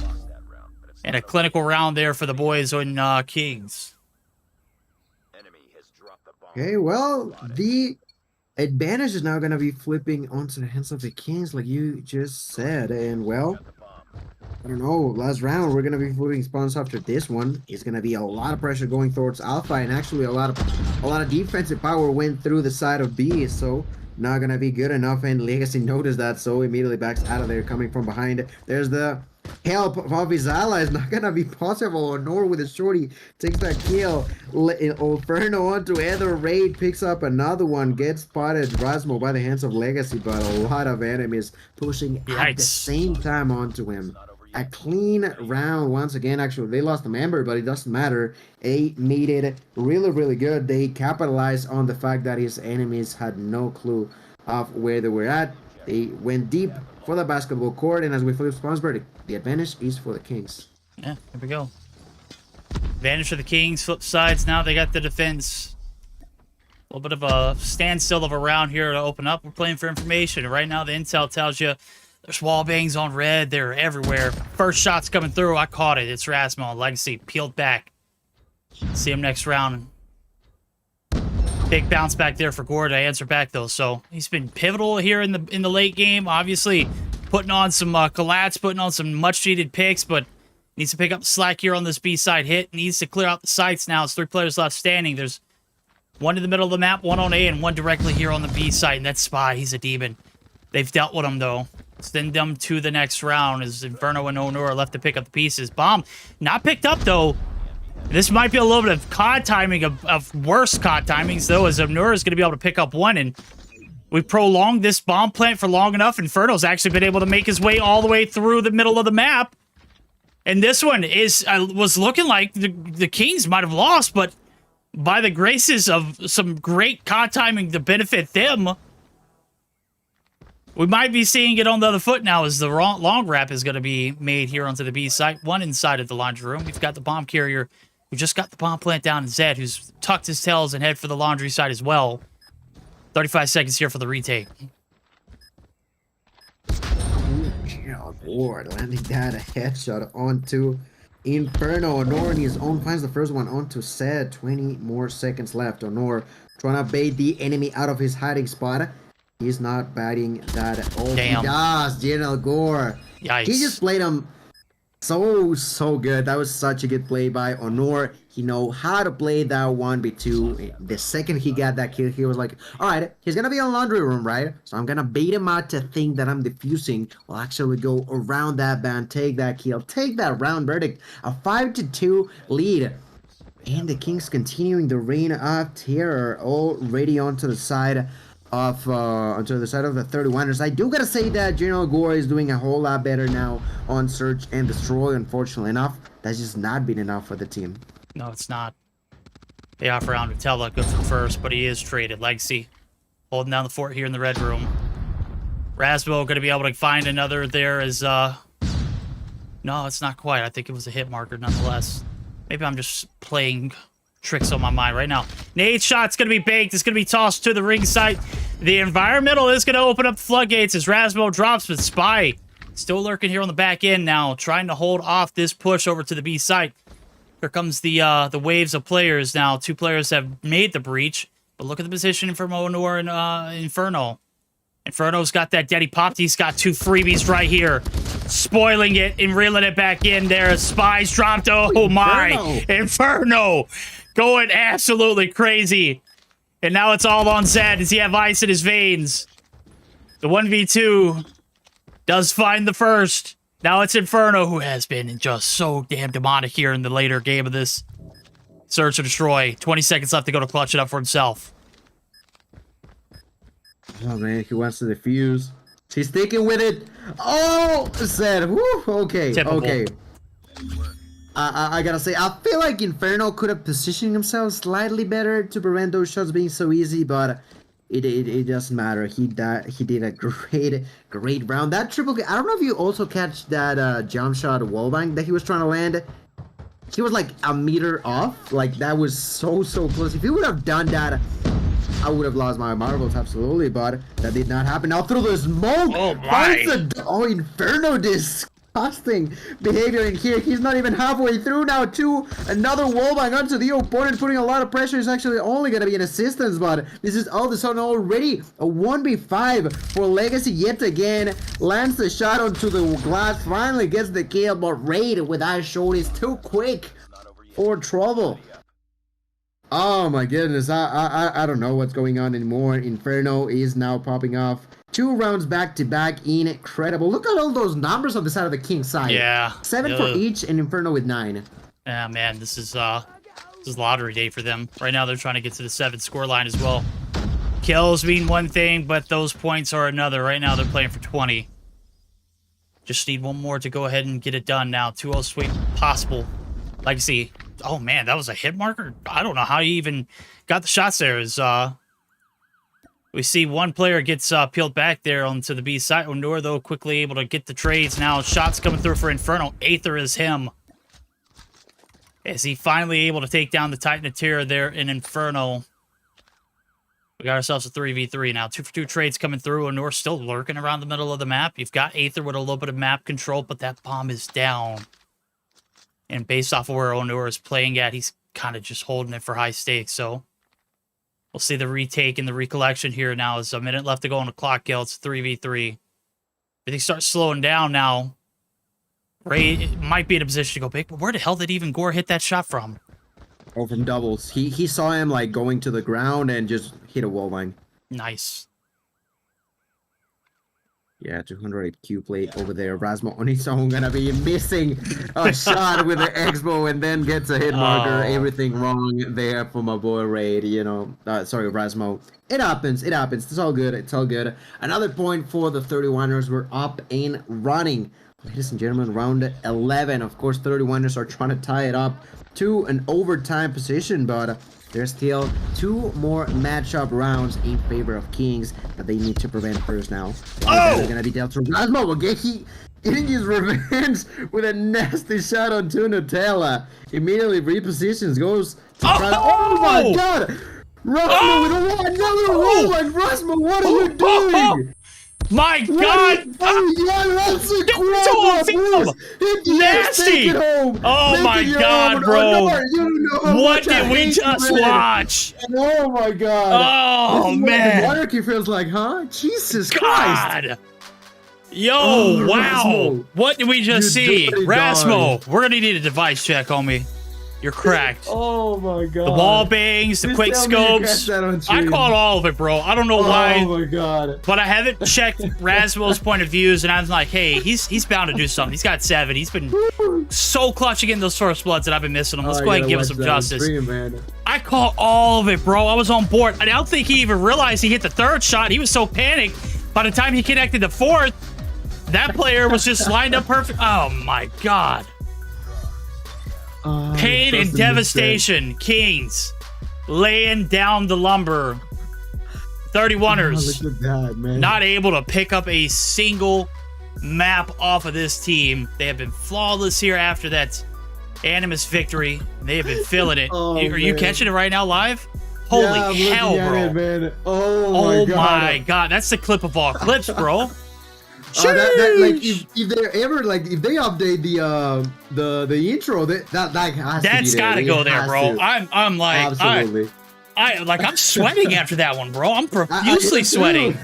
And a clinical round there for the boys on Kings.
Okay, well, the advantage is now going to be flipping onto the hands of the Kings, like you just said. And, well, I don't know. Last round, we're going to be flipping spawns after this one. It's going to be a lot of pressure going towards Alpha, and actually a lot of defensive power went through the side of B, so not going to be good enough. And Legacy noticed that, so immediately backs out of there, coming from behind. There's the help of his allies, not gonna be possible. Nor with a shorty takes that kill. Inferno onto Ether Raid, picks up another one, gets spotted Rasmo by the hands of Legacy, but a lot of enemies pushing at the same time onto him. A clean round once again. Actually, they lost a member, but it doesn't matter. A made it really good. They capitalized on the fact that his enemies had no clue of where they were at. They went deep for the basketball court, and as we flip spawns verdict, the advantage is for the Kings.
Yeah, here we go. Advantage for the Kings. Flip sides. Now they got the defense. A little bit of a standstill of a round here to open up. We're playing for information. Right now, the intel tells you there's wall bangs on red. They're everywhere. First shot's coming through. I caught it. It's Rasmo. Legacy peeled back. See him next round. Big bounce back there for Gore to answer back, though. So he's been pivotal here in the late game. Obviously, putting on some collats, putting on some much-needed picks, but needs to pick up slack here on this B-side hit. Needs to clear out the sites now. It's 3 players left standing. There's one in the middle of the map, one on A, and one directly here on the B side. And that's Spy. He's a demon. They've dealt with him, though. Send them to the next round as Inferno and Onur are left to pick up the pieces. Bomb not picked up, though. This might be a little bit of COD timing, of worse COD timings, though, as Onur is going to be able to pick up one. And we prolonged this bomb plant for long enough. Inferno's actually been able to make his way all the way through the middle of the map. And this one was looking like the Kings might have lost, but by the graces of some great COD timing to benefit them, we might be seeing it on the other foot now as the long wrap is going to be made here onto the B site. One inside of the laundry room. We've got the bomb carrier who just got the bomb plant down, and Zed, who's tucked his tails and head for the laundry side as well. 35 seconds here for the retake.
Oh, Lord, landing that headshot onto Inferno. Honor on his own finds the first one onto Zed. 20 more seconds left. Honor trying to bait the enemy out of his hiding spot. He's not batting that at all.
Damn.
He does, General Gore.
Yikes.
He just played him so good. That was such a good play by Honor. He know how to play that 1v2. The second he got that kill, he was like, alright, he's gonna be on laundry room, right? So I'm gonna bait him out to think that I'm defusing. We'll actually go around that band, take that kill, take that round verdict. A 5-2 lead. And the Kings continuing the reign of terror already onto the side of the 31ers. I do gotta say that General Gore is doing a whole lot better now on search and destroy. Unfortunately enough, that's just not been enough for the team.
No, it's not. They offer around Nutella, good for first, but he is traded. Legacy holding down the fort here in the red room. Rasmo going to be able to find another there as, no, it's not quite. I think it was a hit marker nonetheless. Maybe I'm just playing tricks on my mind right now. Nade shot's going to be baked. It's going to be tossed to the ring site. The environmental is going to open up the floodgates as Rasmo drops, but Spy still lurking here on the back end now, trying to hold off this push over to the B site. Here comes the waves of players now. 2 players have made the breach, but look at the position for Onur and Inferno. Inferno's got that Daddy Popped. He's got 2 freebies right here. Spoiling it and reeling it back in there. Spy's dropped. Oh my. Inferno going absolutely crazy. And now it's all on Zed. Does he have ice in his veins? The 1v2 does find the first. Now it's Inferno who has been just so damn demonic here in the later game of this. Search and destroy. 20 seconds left to go to clutch it up for himself.
Oh man, he wants to defuse. He's sticking with it. Oh, Zed. Woo, okay,
Typical.
okay. I gotta say, I feel like Inferno could have positioned himself slightly better to prevent those shots being so easy, but it doesn't matter. He did a great round. That triple kill, I don't know if you also catch that jump shot wallbang that he was trying to land. He was like a meter off. Like that was so close. If he would have done that I would have lost my marbles, absolutely, but that did not happen. Now through the smoke,
Oh my!
Inferno, disgusting behavior in here. He's not even halfway through now, too. Another wallbang onto the opponent, putting a lot of pressure. Is actually only going to be an assistance, but this is all of a sudden already a 1v5 for Legacy yet again. Lands the shot onto the glass, finally gets the kill, but Raid with eyes showed is too quick for trouble. Oh my goodness, I don't know what's going on anymore. Inferno is now popping off 2 rounds back to back. Incredible. Look at all those numbers on the side of the King side.
Yeah.
7 for each, and Inferno with 9.
Yeah, man, this is lottery day for them. Right now they're trying to get to the 7 score line as well. Kills mean one thing, but those points are another. Right now they're playing for 20. Just need one more to go ahead and get it done now. 2-0 sweep possible. Legacy. Oh man, that was a hit marker? I don't know how you even got the shots there. We see one player gets peeled back there onto the B side. Onur, though, quickly able to get the trades now. Shots coming through for Inferno. Aether is him. Is he finally able to take down the Titan of Terror there in Inferno? We got ourselves a 3v3 now. 2 for 2 trades coming through. Onur still lurking around the middle of the map. You've got Aether with a little bit of map control, but that bomb is down. And based off of where Onur is playing at, he's kind of just holding it for high stakes. So we'll see the retake and the recollection here now. There's a minute left to go on the clock, Gil. It's 3v3. Everything starts slowing down now. Ray might be in a position to go big, but where the hell did even Gore hit that shot from?
Oh, from doubles. He saw him like going to the ground and just hit a wall line.
Nice.
Yeah, 208 Q plate over there. Rasmo on his own gonna be missing a shot with the Expo and then gets a hit marker. Everything wrong there for my boy Raid, you know. Sorry, Rasmo. It happens. It happens. It's all good. It's all good. Another point for the 31ers. We're up and running. Ladies and gentlemen, round 11. Of course, 31ers are trying to tie it up to an overtime position, but there's still 2 more matchup rounds in favor of Kings that they need to prevent first now. They're gonna be dealt to Rasmo again. He getting his revenge with a nasty shot on Nutella. Immediately repositions, goes to try to. Oh my god! Rasmo with another roll, and Rasmo, what are you doing?
My God!
Oh, yeah, that's incredible!
Nasty! Oh my God, bro! What did we just watch?
Oh my God!
Oh man!
Monarchy feels like, huh? Jesus Christ!
God! Yo, wow! What did we just see? Rasmo, we're gonna need a device check, homie. You're cracked.
Oh my God.
The wall bangs, the quick scopes. I caught all of it, bro. I don't know why.
Oh my God.
But I haven't checked Rasmo's point of views, and I was like, hey, he's bound to do something. He's got 7. He's been so clutch against those first bloods that I've been missing him. Let's go ahead and give him some justice. I caught all of it, bro. I was on board. I don't think he even realized he hit the 3rd shot. He was so panicked. By the time he connected the 4th, that player was just lined up perfect. Oh my God. Pain and devastation. Kings laying down the lumber. 31ers
look at that, man.
not able to pick up a single map off of this team. They have been flawless here after that Animus victory. They have been feeling it. Are you catching it right now live? Holy hell, bro.
Man. Oh
my God. That's the clip of all clips, bro.
Like if they're ever like if they update the intro, that has
that's gotta go there, bro. I'm like
absolutely.
I'm sweating after that one, bro. I'm profusely sweating.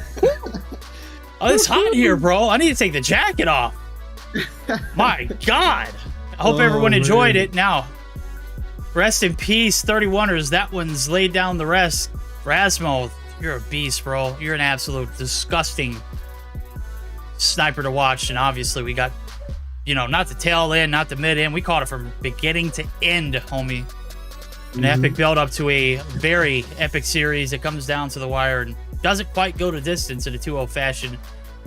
Oh, it's hot here, bro. I need to take the jacket off. My God. I hope everyone enjoyed it. Now, rest in peace, 31ers. That one's laid down the rest. Rasmo, you're a beast, bro. You're an absolute disgusting sniper to watch, and obviously we got, not the tail end, not the mid end. We caught it from beginning to end, homie. An epic build up to a very epic series. It comes down to the wire and doesn't quite go to distance in a 2-0 fashion.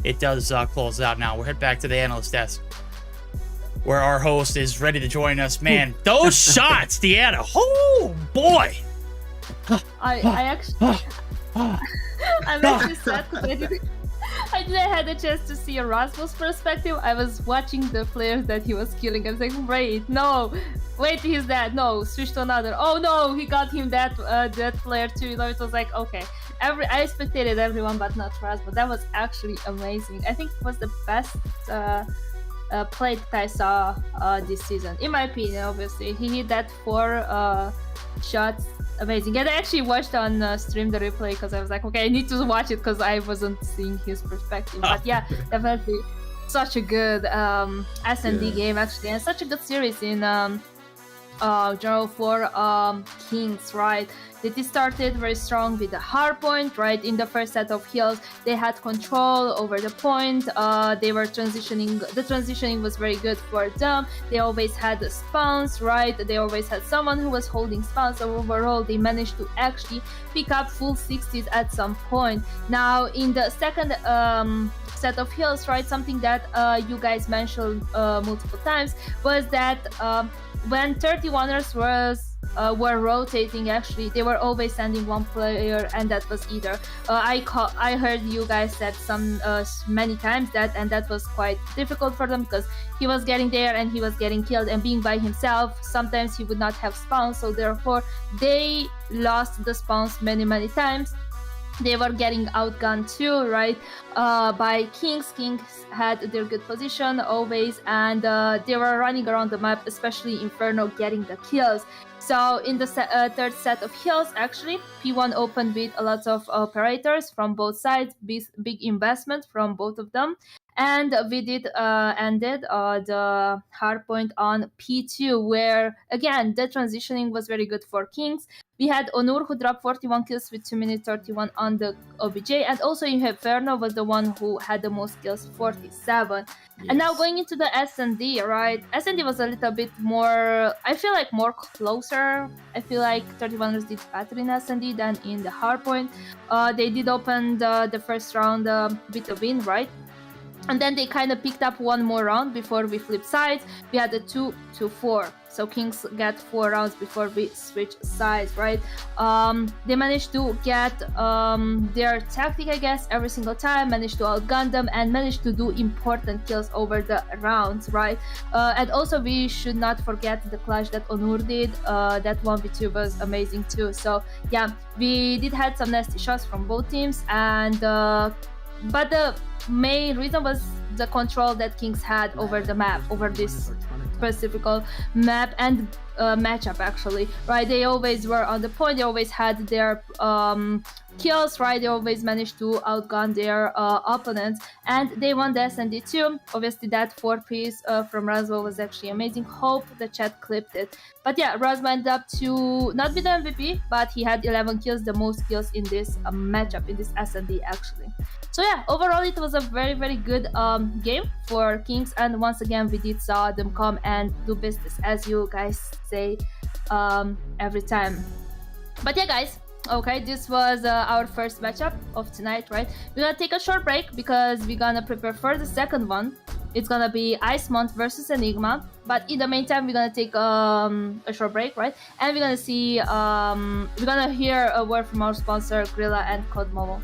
It does close out now. We're heading back to the analyst desk where our host is ready to join us. Man, those shots, Deanna. Oh boy.
I'm actually sad because I didn't have the chance to see Erasmus' perspective. I was watching the players that he was killing. I was like, wait, no, wait, he's dead. No, switch to another. Oh no, he got him that player too. You know, it was like, okay. I spectated everyone, but not Raz. But that was actually amazing. I think it was the best play that I saw this season, in my opinion. Obviously, he hit that 4 shots. Amazing. And I actually watched on stream the replay because I was like, okay, I need to watch it because I wasn't seeing his perspective. But yeah, definitely such a good S&D game actually, and such a good series in general for Kings, right? They started very strong with the hard point, right? In the first set of heals, they had control over the point. They were transitioning. The transitioning was very good for them. They always had the spawns, right? They always had someone who was holding spawns. So overall, they managed to actually pick up full 60s at some point. Now, in the second set of heals, right? Something that you guys mentioned multiple times was that when 31ers were rotating, actually they were always sending one player, and that was either I heard you guys said some many times that, and that was quite difficult for them because he was getting there and he was getting killed, and being by himself, sometimes he would not have spawns, so therefore they lost the spawns many times. They were getting outgunned too, right? By Kings. Kings had their good position always, and they were running around the map, especially Inferno, getting the kills. So in the third set of heals, actually, P1 opened with a lot of operators from both sides, big investment from both of them. And we did ended the hard point on P2, where again the transitioning was very good for Kings. We had Onur, who dropped 41 kills with 2 minutes 31 on the OBJ, and also Inferno was the one who had the most kills, 47. Yes. And now going into the S&D, right? S&D was a little bit more, I feel like more closer. I feel like 31ers did better in S&D than in the hardpoint. They did open the first round with a win, right? And then they kind of picked up one more round before we flipped sides. We had a 2-4. So Kings get 4 rounds before we switch sides, right? They managed to get their tactic, I guess, every single time, managed to outgun them, and managed to do important kills over the rounds, right? And also we should not forget the clutch that Onur did. That 1v2 was amazing too. So yeah, we did had some nasty shots from both teams, and but the main reason was the control that Kings had over the map, over this specific map and matchup, actually, right? They always were on the point. They always had their kills, right? They always managed to outgun their opponents, and they won the S&D too. Obviously, that 4-piece from Razvo was actually amazing. Hope the chat clipped it. But yeah, Razvo ended up to not be the MVP, but he had 11 kills, the most kills in this matchup, in this S&D, actually. So yeah, overall it was a very good game for Kings, and once again we did saw them come and do business, as you guys say every time. But yeah, guys, okay, this was our first matchup of tonight, right? We're gonna take a short break because we're gonna prepare for the second one. It's gonna be Icemont versus Enigma, but in the meantime we're gonna take a short break, right? And we're gonna see we're gonna hear a word from our sponsor Grilla and CODM.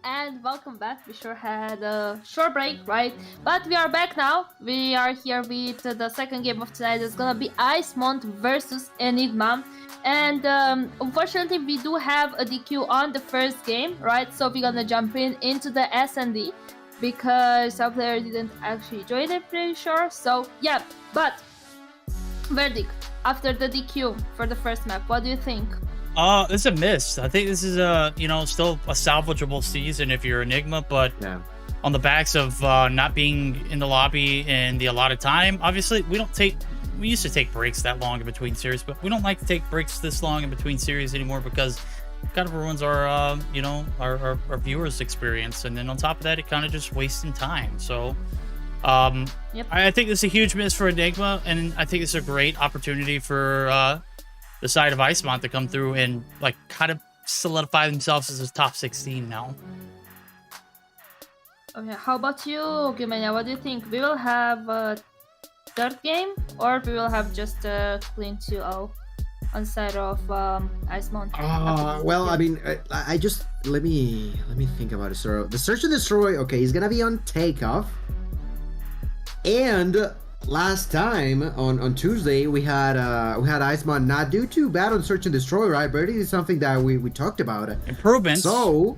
And welcome back. We sure had a short break, right? But we are back now. We are here with the second game of tonight. It's gonna be Icemont versus Enigma. And unfortunately, we do have a DQ on the first game, right? So we're gonna jump into the S&D because our player didn't actually join, I'm pretty sure. So yeah, but verdict after the DQ for the first map, what do you think?
It's a miss. I think this is still a salvageable season if you're Enigma, but
Yeah.
on the backs of not being in the lobby in the allotted time, obviously we used to take breaks that long in between series, but we don't like to take breaks this long in between series anymore because it kind of ruins our our viewers' experience, and then on top of that, it kind of just wasting time. So
Yep.
I think this is a huge miss for Enigma, and I think it's a great opportunity for the side of Icemont to come through and like kind of solidify themselves as a top 16 now.
Okay, how about you, Gumenya? What do you think? We will have a third game, or we will have just a clean 2-0 on the side of Icemont?
Well, I mean, I just let me think about it. So the search and destroy. Okay, he's gonna be on takeoff, and last time on Tuesday we had Iceman not do too bad on Search and Destroy, right? But it is something that we talked about.
Improvements.
So,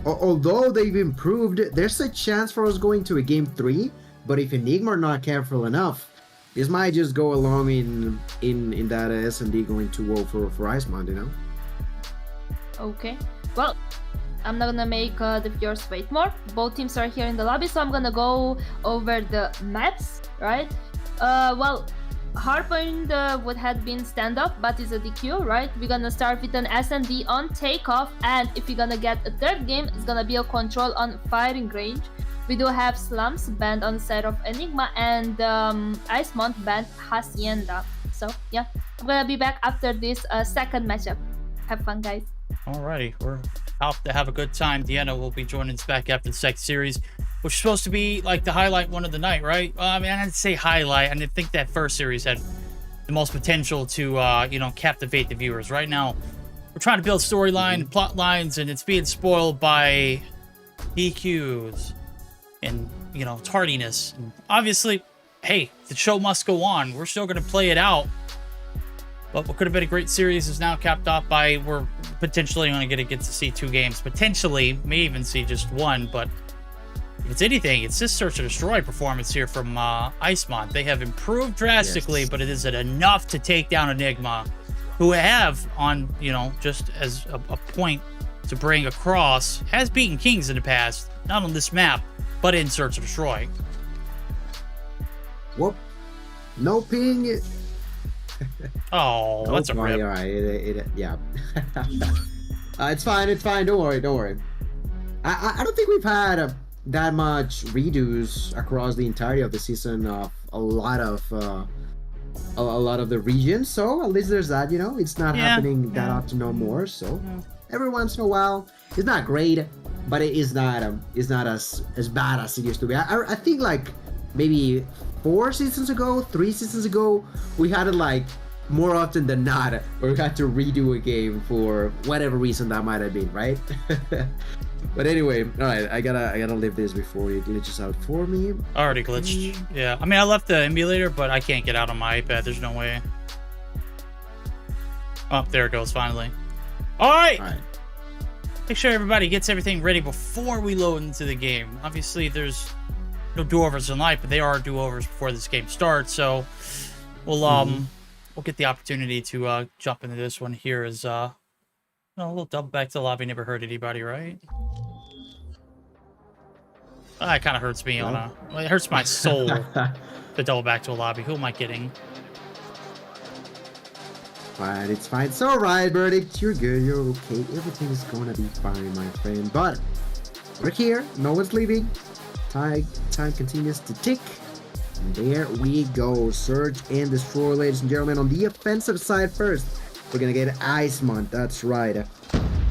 although they've improved, there's a chance for us going to a game 3. But if Enigma are not careful enough, this might just go along in that S&D going 2-0 for Iceman, you know?
Okay. Well, I'm not gonna make the viewers wait more. Both teams are here in the lobby, so I'm gonna go over the maps, right? Well, Hardpoint would have been standoff, but it's a DQ, right? We're gonna start with an S&D on takeoff, and if we're gonna get a third game, it's gonna be a control on firing range. We do have Slums banned on the side of Enigma, and Icemont banned Hacienda. So yeah, I'm gonna be back after this second matchup. Have fun, guys.
Alrighty, we're out to have a good time. Deanna will be joining us back after the second series, which is supposed to be like the highlight one of the night, right? I mean, I didn't say highlight. I didn't think that first series had the most potential to, you know, captivate the viewers. Right now, we're trying to build storyline and plot lines, and it's being spoiled by DQs and, you know, tardiness. And obviously, hey, the show must go on. We're still going to play it out. But what could have been a great series is now capped off by we're potentially only going to get to see 2 games. Potentially, may even see just 1. But if it's anything, it's this Search and Destroy performance here from Icemont. They have improved drastically, yes, but it isn't enough to take down Enigma, who have on, you know, just as a point to bring across, has beaten Kings in the past. Not on this map, but in Search and Destroy.
Whoop. No ping.
Oh, that's a rip.
All right. Yeah. It's fine. It's fine. Don't worry. I don't think we've had that much redos across the entirety of the season of a lot of the regions. So at least there's that. You know, it's not happening that often no more. So every once in a while, it's not great, but it is not as bad as it used to be. I think like maybe 3 seasons ago, we had it like more often than not, where we had to redo a game for whatever reason that might have been, right? But anyway, all right, I gotta leave this before it glitches out for me.
Already glitched. Yeah, I mean, I left the emulator, but I can't get out on my iPad. There's no way. Oh, there it goes, finally. All right. Make sure everybody gets everything ready before we load into the game. Obviously, there's no do-overs in life, but they are do-overs before this game starts. So we'll get the opportunity to jump into this one here as a little double back to the lobby. Never hurt anybody, right? It kind of hurts me it hurts my soul to double back to a lobby. Who am I kidding?
Fine, it's fine. It's all right, Verdict. You're good. You're okay. Everything is gonna be fine, my friend. But we're here. No one's leaving. Time continues to tick. And there we go. Search and Destroy, ladies and gentlemen. On the offensive side first, we're gonna get Icemont. That's right. The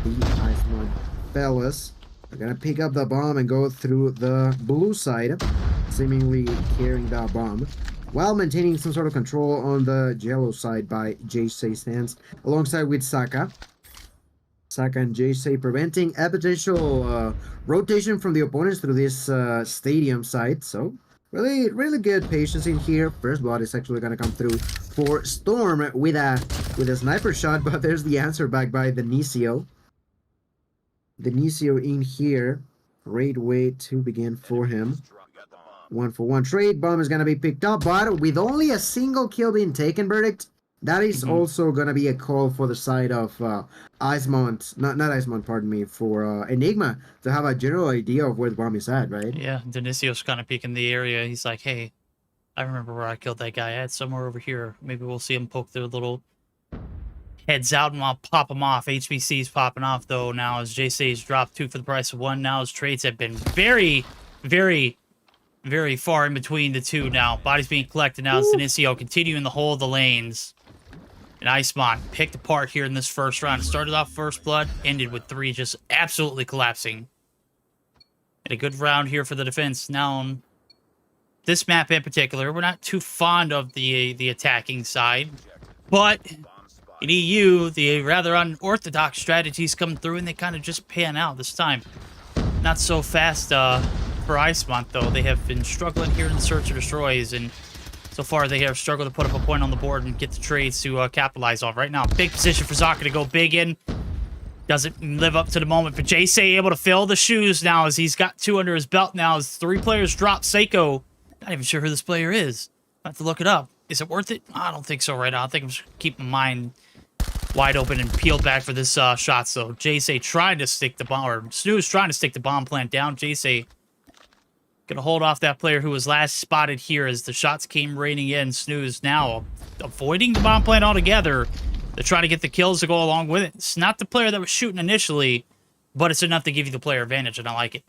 Icemont fellas are gonna pick up the bomb and go through the blue side, seemingly carrying that bomb, while maintaining some sort of control on the yellow side by JC stands alongside with Saka. Saka and JC preventing a potential rotation from the opponents through this stadium side. So really good patience in here. First blood is actually gonna come through for Storm with a sniper shot, but there's the answer back by the Nisio. The Nisio in here. Great way to begin for him. 1-for-1 trade. Bomb is gonna be picked up, but with only a single kill being taken, Verdict, that is also gonna be a call for the side of Icemont, not Icemont, pardon me, for Enigma to have a general idea of where the bomb is at, right?
Yeah, Denisio's kind of peeking the area. He's like, hey, I remember where I killed that guy at, somewhere over here. Maybe we'll see him poke their little heads out and I'll pop them off. HBC's popping off though now as JC's dropped 2 for the price of 1. Now his trades have been very, very, very far in between the 2 now. Bodies being collected now. It's Denisio continuing the whole of the lanes. And Icemont picked apart here in this first round. It started off first blood, ended with 3 just absolutely collapsing. And a good round here for the defense. Now, on this map in particular, we're not too fond of the attacking side. But in EU, the rather unorthodox strategies come through and they kind of just pan out this time. Not so fast for Icemont, though. They have been struggling here in the Search and Destroys, and So far, they have struggled to put up a point on the board and get the trades to capitalize off. Right now, big position for Zaka to go big in. Doesn't live up to the moment, but Jay able to fill the shoes now as he's got 2 under his belt now as 3 players drop. Seiko, not even sure who this player is. I have to look it up. Is it worth it? I don't think so right now. I think I'm just keeping my mind wide open and peeled back for this shot. So Jay trying to stick the bomb, or Snooze trying to stick the bomb plant down. Jay gonna hold off that player who was last spotted here as the shots came raining in. Snooze now avoiding the bomb plant altogether to try to get the kills to go along with it. It's not the player that was shooting initially, but it's enough to give you the player advantage, and I like it.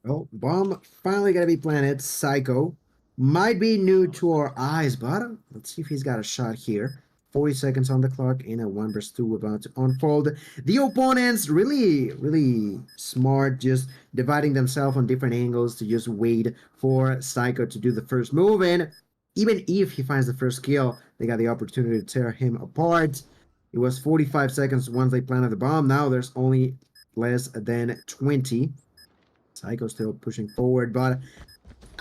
Well, bomb finally gonna be planted. Psycho might be new to our eyes, but let's see if he's got a shot here. 40 seconds on the clock in a 1 vs 2 about to unfold. The opponents really smart, just dividing themselves on different angles to just wait for Psycho to do the first move. And even if he finds the first kill, they got the opportunity to tear him apart. It was 45 seconds once they planted the bomb. Now there's only less than 20. Psycho still pushing forward, but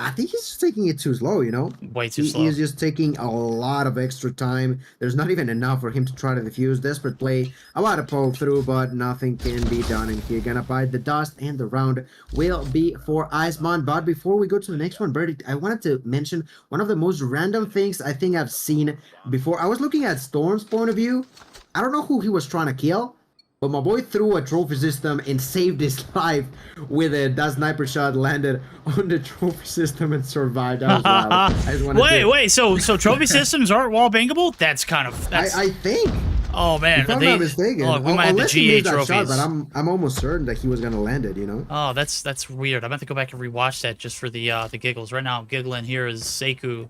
I think he's just taking it too slow, you know?
Way too slow.
He's just taking a lot of extra time. There's not even enough for him to try to defuse. Desperate play, about to pull through, but nothing can be done. And here gonna bite the dust, and the round will be for Iceman. But before we go to the next one, Verdict, I wanted to mention one of the most random things I think I've seen before. I was looking at Storm's point of view. I don't know who he was trying to kill, but my boy threw a trophy system and saved his life with it. That sniper shot landed on the trophy system and survived. That was wild. I just wanted
wait, so trophy systems aren't wall bangable? That's kind of...
I think.
Oh, man.
If I'm not mistaken.
Oh, we might have the GA trophies.
Shot, but I'm almost certain that he was going to land it, you know?
Oh, that's weird. I'm going to go back and rewatch that just for the giggles. Right now, I'm giggling here is Sekou.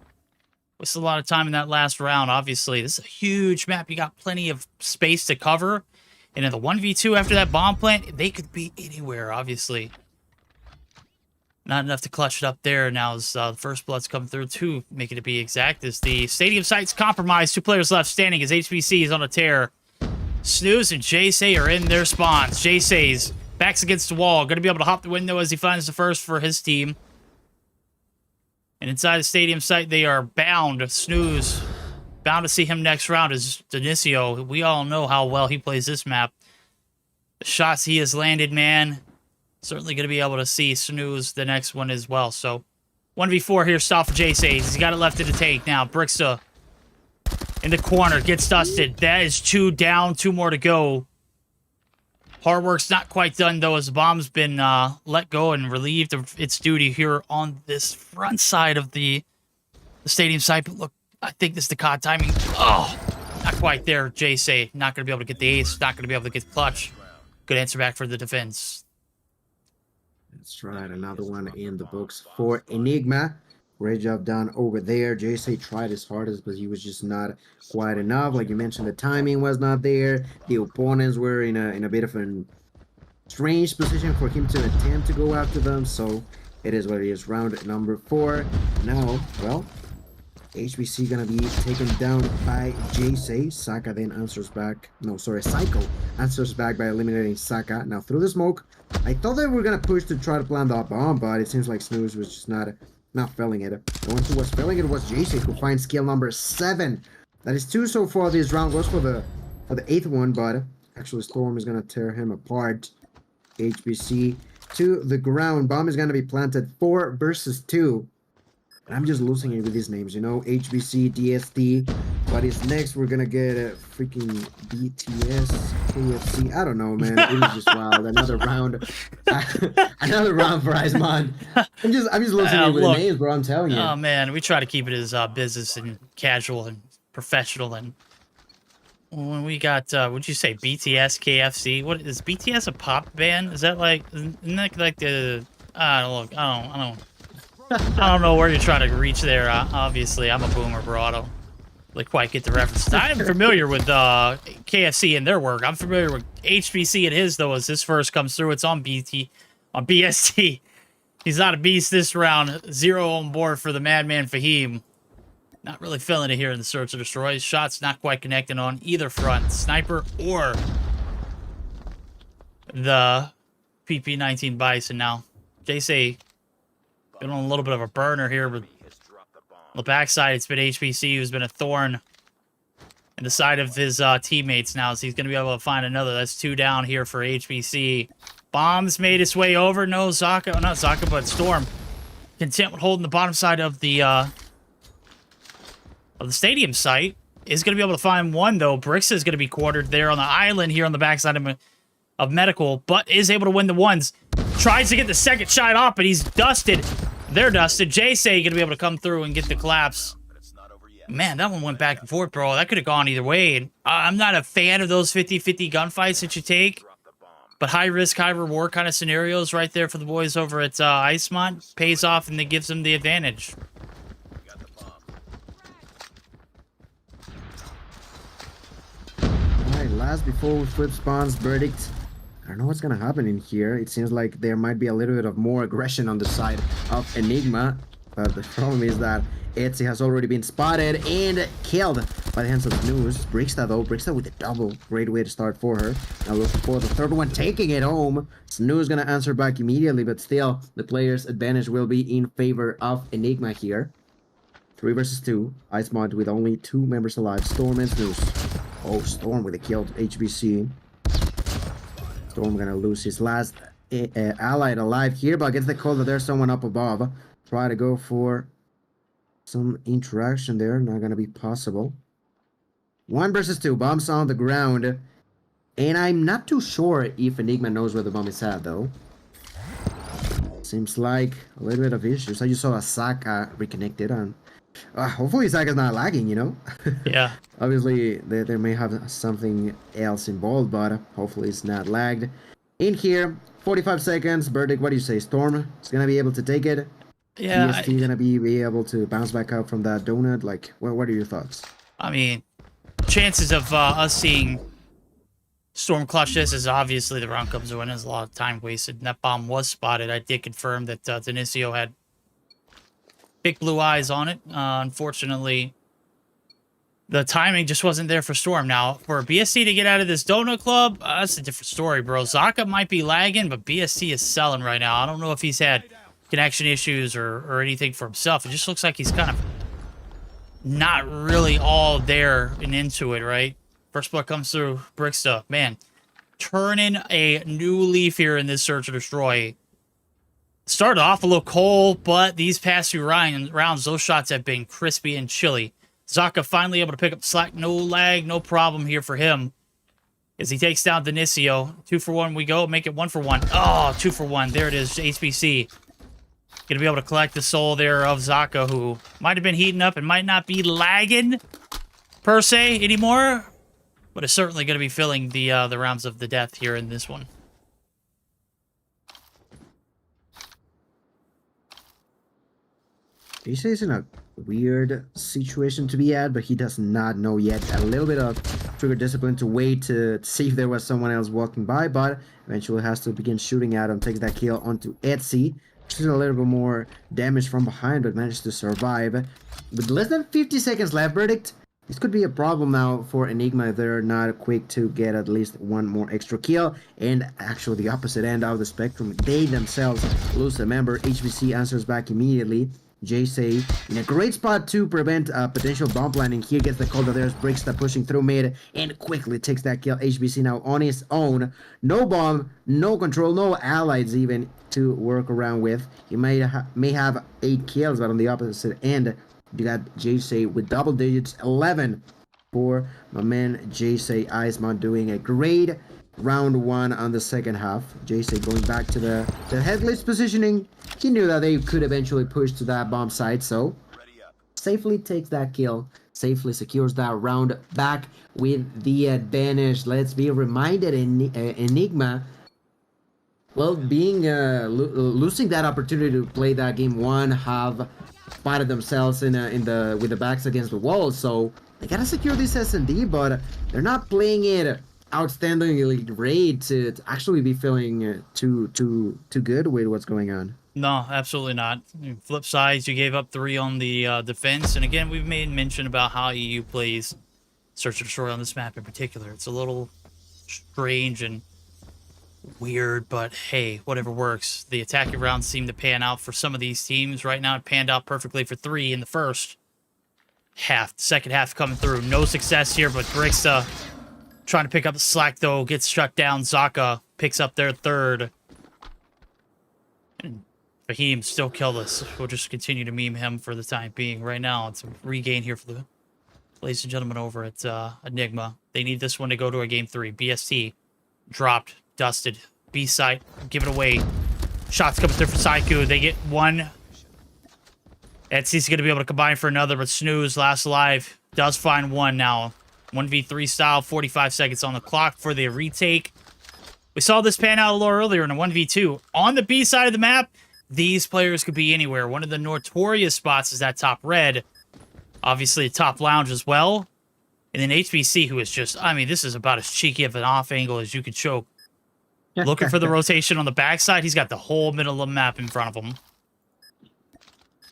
Wasted a lot of time in that last round, obviously. This is a huge map. You got plenty of space to cover. And in the 1v2 after that bomb plant, they could be anywhere, obviously. Not enough to clutch it up there. Now as the first blood's come through, too, making it be exact, as the stadium site's compromised. 2 players left standing as HBC is on a tear. Snooze and Jay are in their spawns. Jay's back's against the wall. Going to be able to hop the window as he finds the first for his team. And inside the stadium site, they are bound. Snooze bound to see him next round is Denicio. We all know how well he plays this map. The shots he has landed, man. Certainly going to be able to see Snooze the next one as well. So, 1v4 here, stop for Jay. He's got it left in the tank now. Bricksta in the corner, gets dusted. That is 2 down, 2 more to go. Hard work's not quite done, though, as the bomb's been let go and relieved of its duty here on this front side of the stadium site. But look, I think this is the COD timing. Oh, not quite there, Jay. Not going to be able to get the ace. Not going to be able to get the clutch. Good answer back for the defense.
That's right. Another one in the books for Enigma. Great job done over there. Jay tried his hardest, but he was just not quite enough. Like you mentioned, the timing was not there. The opponents were in a bit of a strange position for him to attempt to go after them. So it is what it is. Round number 4. Now, well, HBC gonna be taken down by Jay. Saka then answers back. No, sorry, Psycho answers back by eliminating Saka. Now through the smoke, I thought they were gonna push to try to plant that bomb, but it seems like Snooze was just not filling it. The one who was filling it was Jay, who finds kill number 7. That is 2 so far this round. Goes for the 8th one, but actually Storm is gonna tear him apart. HBC to the ground. Bomb is gonna be planted. 4 versus 2. And I'm just losing it with these names, you know, HBC, DST. But it's next, we're gonna get a freaking BTS, KFC. I don't know, man. It was just wild. Another round, another round for Iceman. I'm just losing it with the names, bro. I'm telling you.
Oh man, we try to keep it as business and casual and professional. And when we got, what'd you say, BTS, KFC? What is BTS a pop band? Is that like, isn't that like the? I don't know where you're trying to reach there. Obviously, I'm a boomer, bro. I don't really quite get the reference. I am familiar with KFC and their work. I'm familiar with HBC and his, though, as this first comes through. It's on BST. He's not a beast this round. 0 on board for the Madman Fahim. Not really feeling it here in the Search and Destroy. His shots not quite connecting on either front. Sniper or the PP-19 Bison now. Jay Been on a little bit of a burner here, but on the backside, it's been HBC who's been a thorn in the side of his teammates now, so he's going to be able to find another. That's 2 down here for HBC. Bombs made its way over. No, Zaka. Oh, not Zaka, but Storm. Content with holding the bottom side of the stadium site. Is going to be able to find one, though. Brix is going to be quartered there on the island here on the backside of Medical, but is able to win the ones. Tries to get the second shot off, but he's dusted. They're dusted. J-Say going to be able to come through and get the collapse. Man, that one went back and forth, bro. That could have gone either way. And I'm not a fan of those 50-50 gunfights that you take, but high risk, high reward kind of scenarios right there for the boys over at Icemont pays off and it gives them the advantage.
Alright, last before we flip spawns, verdict. I don't know what's gonna happen in here. It seems like there might be a little bit of more aggression on the side of Enigma. But the problem is that Etsy has already been spotted and killed by the hands of Snooze. Brixta though, Brixta with a double. Great way to start for her. Now looking for the third one, taking it home. Snooze gonna answer back immediately, but still, the player's advantage will be in favor of Enigma here. 3 versus 2. Icemont with only 2 members alive. Storm and Snooze. Oh, Storm with a killed HBC. Storm gonna lose his last allied alive here, but gets the call that there's someone up above. Try to go for some interaction there. Not gonna be possible. 1 versus 2. Bombs on the ground. And I'm not too sure if Enigma knows where the bomb is at, though. Seems like a little bit of issues. I just saw a Saka reconnected on. Hopefully Saka's not lagging, you know?
Yeah.
Obviously, there may have something else involved, but hopefully it's not lagged. In here, 45 seconds. Verdict, what do you say? Storm is going to be able to take it?
Yeah.
PST going to be able to bounce back up from that donut? Like, what are your thoughts?
I mean, chances of us seeing Storm clutch this is obviously the round comes to win. There's a lot of time wasted. And that bomb was spotted. I did confirm that Denisio had big blue eyes on it. Unfortunately, the timing just wasn't there for Storm. Now, for BSC to get out of this donut club, that's a different story, bro. Zaka might be lagging, but BSC is selling right now. I don't know if he's had connection issues or anything for himself. It just looks like he's kind of not really all there and into it, right? First blood comes through Brixta. Man, turning a new leaf here in this Search and Destroy. Started off a little cold, but these past few rounds, those shots have been crispy and chilly. Zaka finally able to pick up slack. No lag, no problem here for him. As he takes down Denisio. 2 for 1 we go. Make it 1 for 1. Oh, 2 for 1. There it is. HBC. Gonna be able to collect the soul there of Zaka, who might have been heating up and might not be lagging, per se, anymore. But is certainly going to be filling the rounds of the death here in this one.
He's in a weird situation to be at, but he does not know yet. A little bit of trigger discipline to wait to see if there was someone else walking by, but eventually has to begin shooting at him. Takes that kill onto Etsy. She's a little bit more damage from behind, but managed to survive. With less than 50 seconds left, Verdict, this could be a problem now for Enigma if they're not quick to get at least one more extra kill. And actually the opposite end of the spectrum, they themselves lose a member. HBC answers back immediately. J-Say in a great spot to prevent a potential bomb landing. Here gets the call that there's Brixta pushing through mid and quickly takes that kill. HBC now on his own. No bomb, no control, no allies even to work around with. He may have 8 kills, but on the opposite end, you got J-Say with double digits, 11 for my man J-Say Icemont doing a great round 1 on the second half. J-Say going back to the headless positioning. He knew that they could eventually push to that bomb site, so safely takes that kill, safely secures that round back with the advantage. Let's be reminded, Enigma, well, being losing that opportunity to play that game 1, have spotted themselves with the backs against the wall, so they gotta secure this S&D, but they're not playing it outstandingly great to actually be feeling too good with what's going on.
No, absolutely not. Flip sides, you gave up 3 on the defense, and again, we've made mention about how EU plays Search and Destroy on this map in particular. It's a little strange and Weird, but hey, whatever works. The attacking rounds seem to pan out for some of these teams. Right now, it panned out perfectly for 3 in the first half. The second half coming through. No success here, but Brixa trying to pick up the slack, though. Gets shut down. Zaka picks up their third. And Fahim still killless. We'll just continue to meme him for the time being. Right now, it's a regain here for the ladies and gentlemen over at Enigma. They need this one to go to a game 3. BST dropped, dusted. B-side, give it away. Shots coming through for Saiku. They get one. Etsy's going to be able to combine for another, but Snooze, last alive, does find one now. 1v3 style, 45 seconds on the clock for the retake. We saw this pan out a little earlier in a 1v2. On the B side of the map, these players could be anywhere. One of the notorious spots is that top red. Obviously, a top lounge as well. And then HBC, who is just, I mean, this is about as cheeky of an off angle as you could choke. Looking for the rotation on the backside. He's got the whole middle of the map in front of him.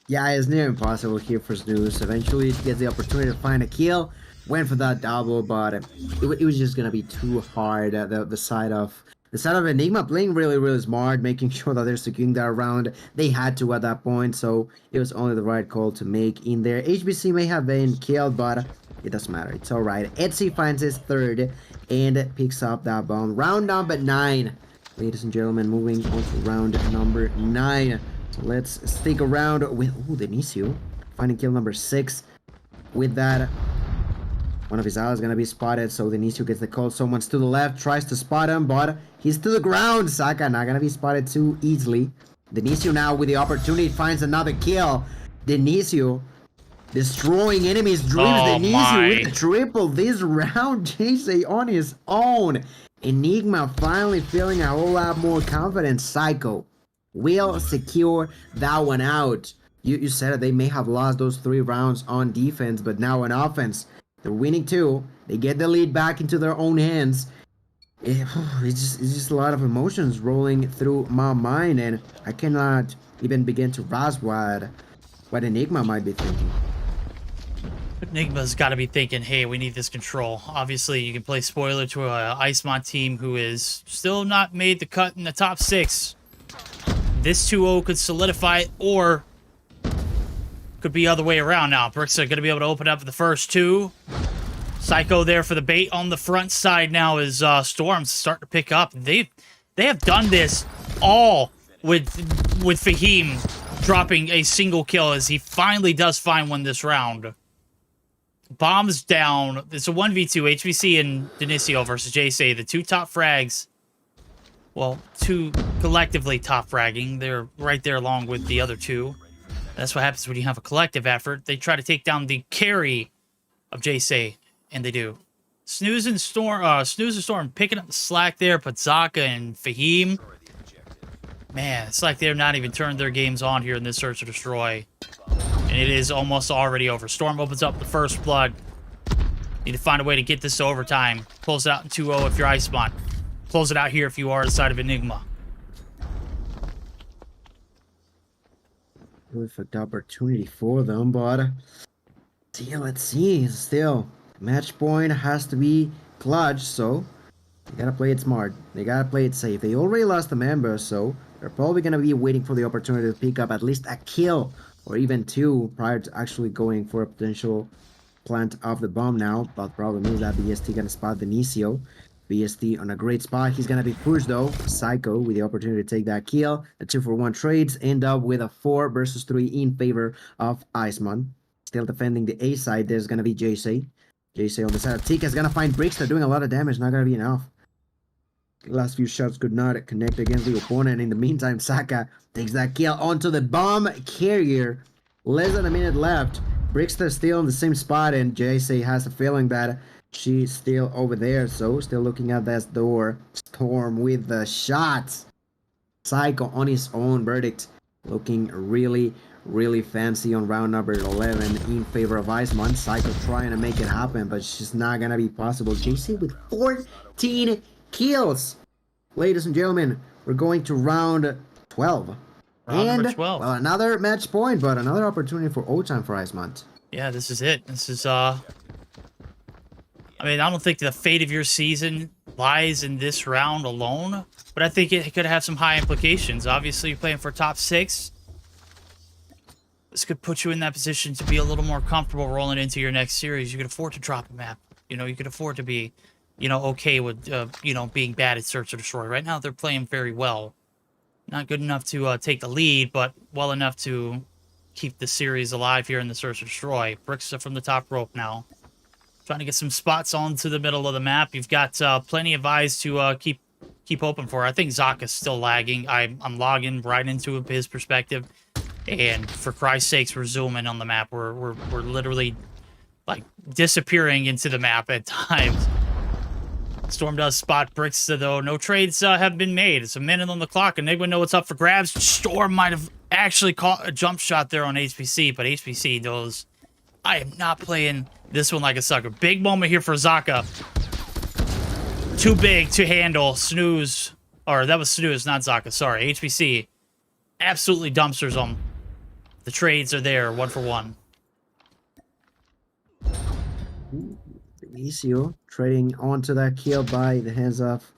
Yeah, it's near impossible here for Snooze. Eventually, he gets the opportunity to find a kill. Went for that double, but it was just gonna be too hard. The side of Enigma playing really smart, making sure that they're securing that round. They had to at that point, so it was only the right call to make in there. HBC may have been killed, but it doesn't matter. It's all right. Etsy finds his third and picks up that bomb. Round number 9, ladies and gentlemen, moving on to round number 9. So let's stick around with Denisio finding kill number 6. With that, one of his allies is going to be spotted, so Denisio gets the call. Someone's to the left, tries to spot him, but he's to the ground. Saka not going to be spotted too easily. Denisio now with the opportunity finds another kill. Denisio destroying enemies' dreams. Denisio with the triple this round. JC on his own. Enigma finally feeling a whole lot more confident. Psycho will secure that one out. You said it, they may have lost those 3 rounds on defense, but now on offense, they're winning 2. They get the lead back into their own hands. It's just a lot of emotions rolling through my mind, and I cannot even begin to grasp what Enigma might be thinking.
Enigma's got to be thinking, hey, we need this control. Obviously, you can play spoiler to a Icemont team who is still not made the cut in the top 6. This 2-0 could solidify it, or could be other way around now. Bricks are going to be able to open up the first 2. Psycho there for the bait on the front side now is Storm's starting to pick up. They have done this all with Fahim dropping a single kill as he finally does find one this round. Bombs down. It's a 1v2. HBC and Denisio versus JC. The 2 top frags. Well, 2 collectively top fragging. They're right there along with the other 2. That's what happens when you have a collective effort. They try to take down the carry of JC, and they do. Snooze and Storm picking up the slack there, but Zaka and Fahim, man, it's like they're not even turned their games on here in this Search or Destroy. And it is almost already over. Storm opens up the first blood. Need to find a way to get this to overtime. Close it out in 2-0 if you're Icemont. Close it out here if you are the side of Enigma.
Perfect opportunity for them, but let's see. Still, match point has to be clutch, so they gotta play it smart. They gotta play it safe. They already lost a member, so they're probably gonna be waiting for the opportunity to pick up at least a kill or even 2 prior to actually going for a potential plant of the bomb now. But the problem is that BST gonna spot Denisio. BST on a great spot. He's gonna be pushed though. Psycho with the opportunity to take that kill. The 2-for-1 trades end up with a 4 versus 3 in favor of Icemont. Still defending the A side, there's gonna be JC. JC on the side of Tika is gonna find bricks. They're doing a lot of damage, not gonna be enough. Last few shots could not connect against the opponent. In the meantime, Saka takes that kill onto the bomb carrier. Less than a minute left. Brickster still in the same spot, and JC has a feeling that she's still over there, so still looking at that door. Storm with the shots. Psycho on his own. Verdict looking really fancy on round number 11 in favor of Icemont. Psycho trying to make it happen, but it's just not gonna be possible. JC with 14 kills. Ladies and gentlemen, we're going to round 12.
Round number 12.
Well, another match point, but another opportunity for overtime for Icemont.
Yeah, this is it. This is I mean, I don't think the fate of your season lies in this round alone, but I think it could have some high implications. Obviously, you're playing for top 6. This could put you in that position to be a little more comfortable rolling into your next series. You could afford to drop a map. You know, you could afford to be, you know, okay with, you know, being bad at Search or Destroy. Right now, they're playing very well. Not good enough to take the lead, but well enough to keep the series alive here in the Search or Destroy. Bricks are from the top rope now. Trying to get some spots onto the middle of the map. You've got plenty of eyes to keep open for. I think Zaka's still lagging. I'm logging right into his perspective. And for Christ's sakes, we're zooming on the map. We're literally like disappearing into the map at times. Storm does spot Bricks though. No trades have been made. It's a minute on the clock. Enigma know what's up for grabs. Storm might have actually caught a jump shot there on HPC, but HPC knows I am not playing this one like a sucker. Big moment here for Zaka. Too big to handle. Snooze. Or that was Snooze, not Zaka. Sorry. HPC absolutely dumpsters them. The trades are there, 1 for 1.
Benicio trading onto that kill by the hands of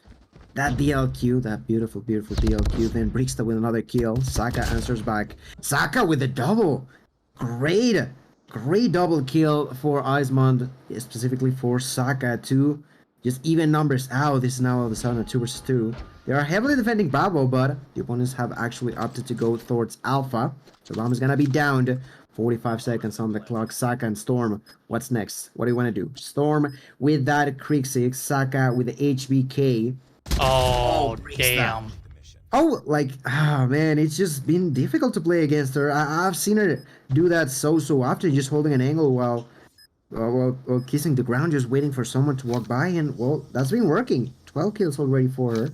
that DLQ, that beautiful, beautiful DLQ. Then Brixta with another kill. Saka answers back. Saka with a double. Great double kill for Eismond, specifically for Saka to just even numbers out. This is now all of a sudden a 2 versus 2. They are heavily defending Bravo, but the opponents have actually opted to go towards Alpha. So Ram is gonna be downed. 45 seconds on the clock. Saka and Storm. What's next? What do you want to do? Storm with that Creek 6. Saka with the HBK.
Oh damn.
Oh, like, man, it's just been difficult to play against her. I've seen her do that so often, just holding an angle while kissing the ground, just waiting for someone to walk by, and, well, that's been working. 12 kills already for her.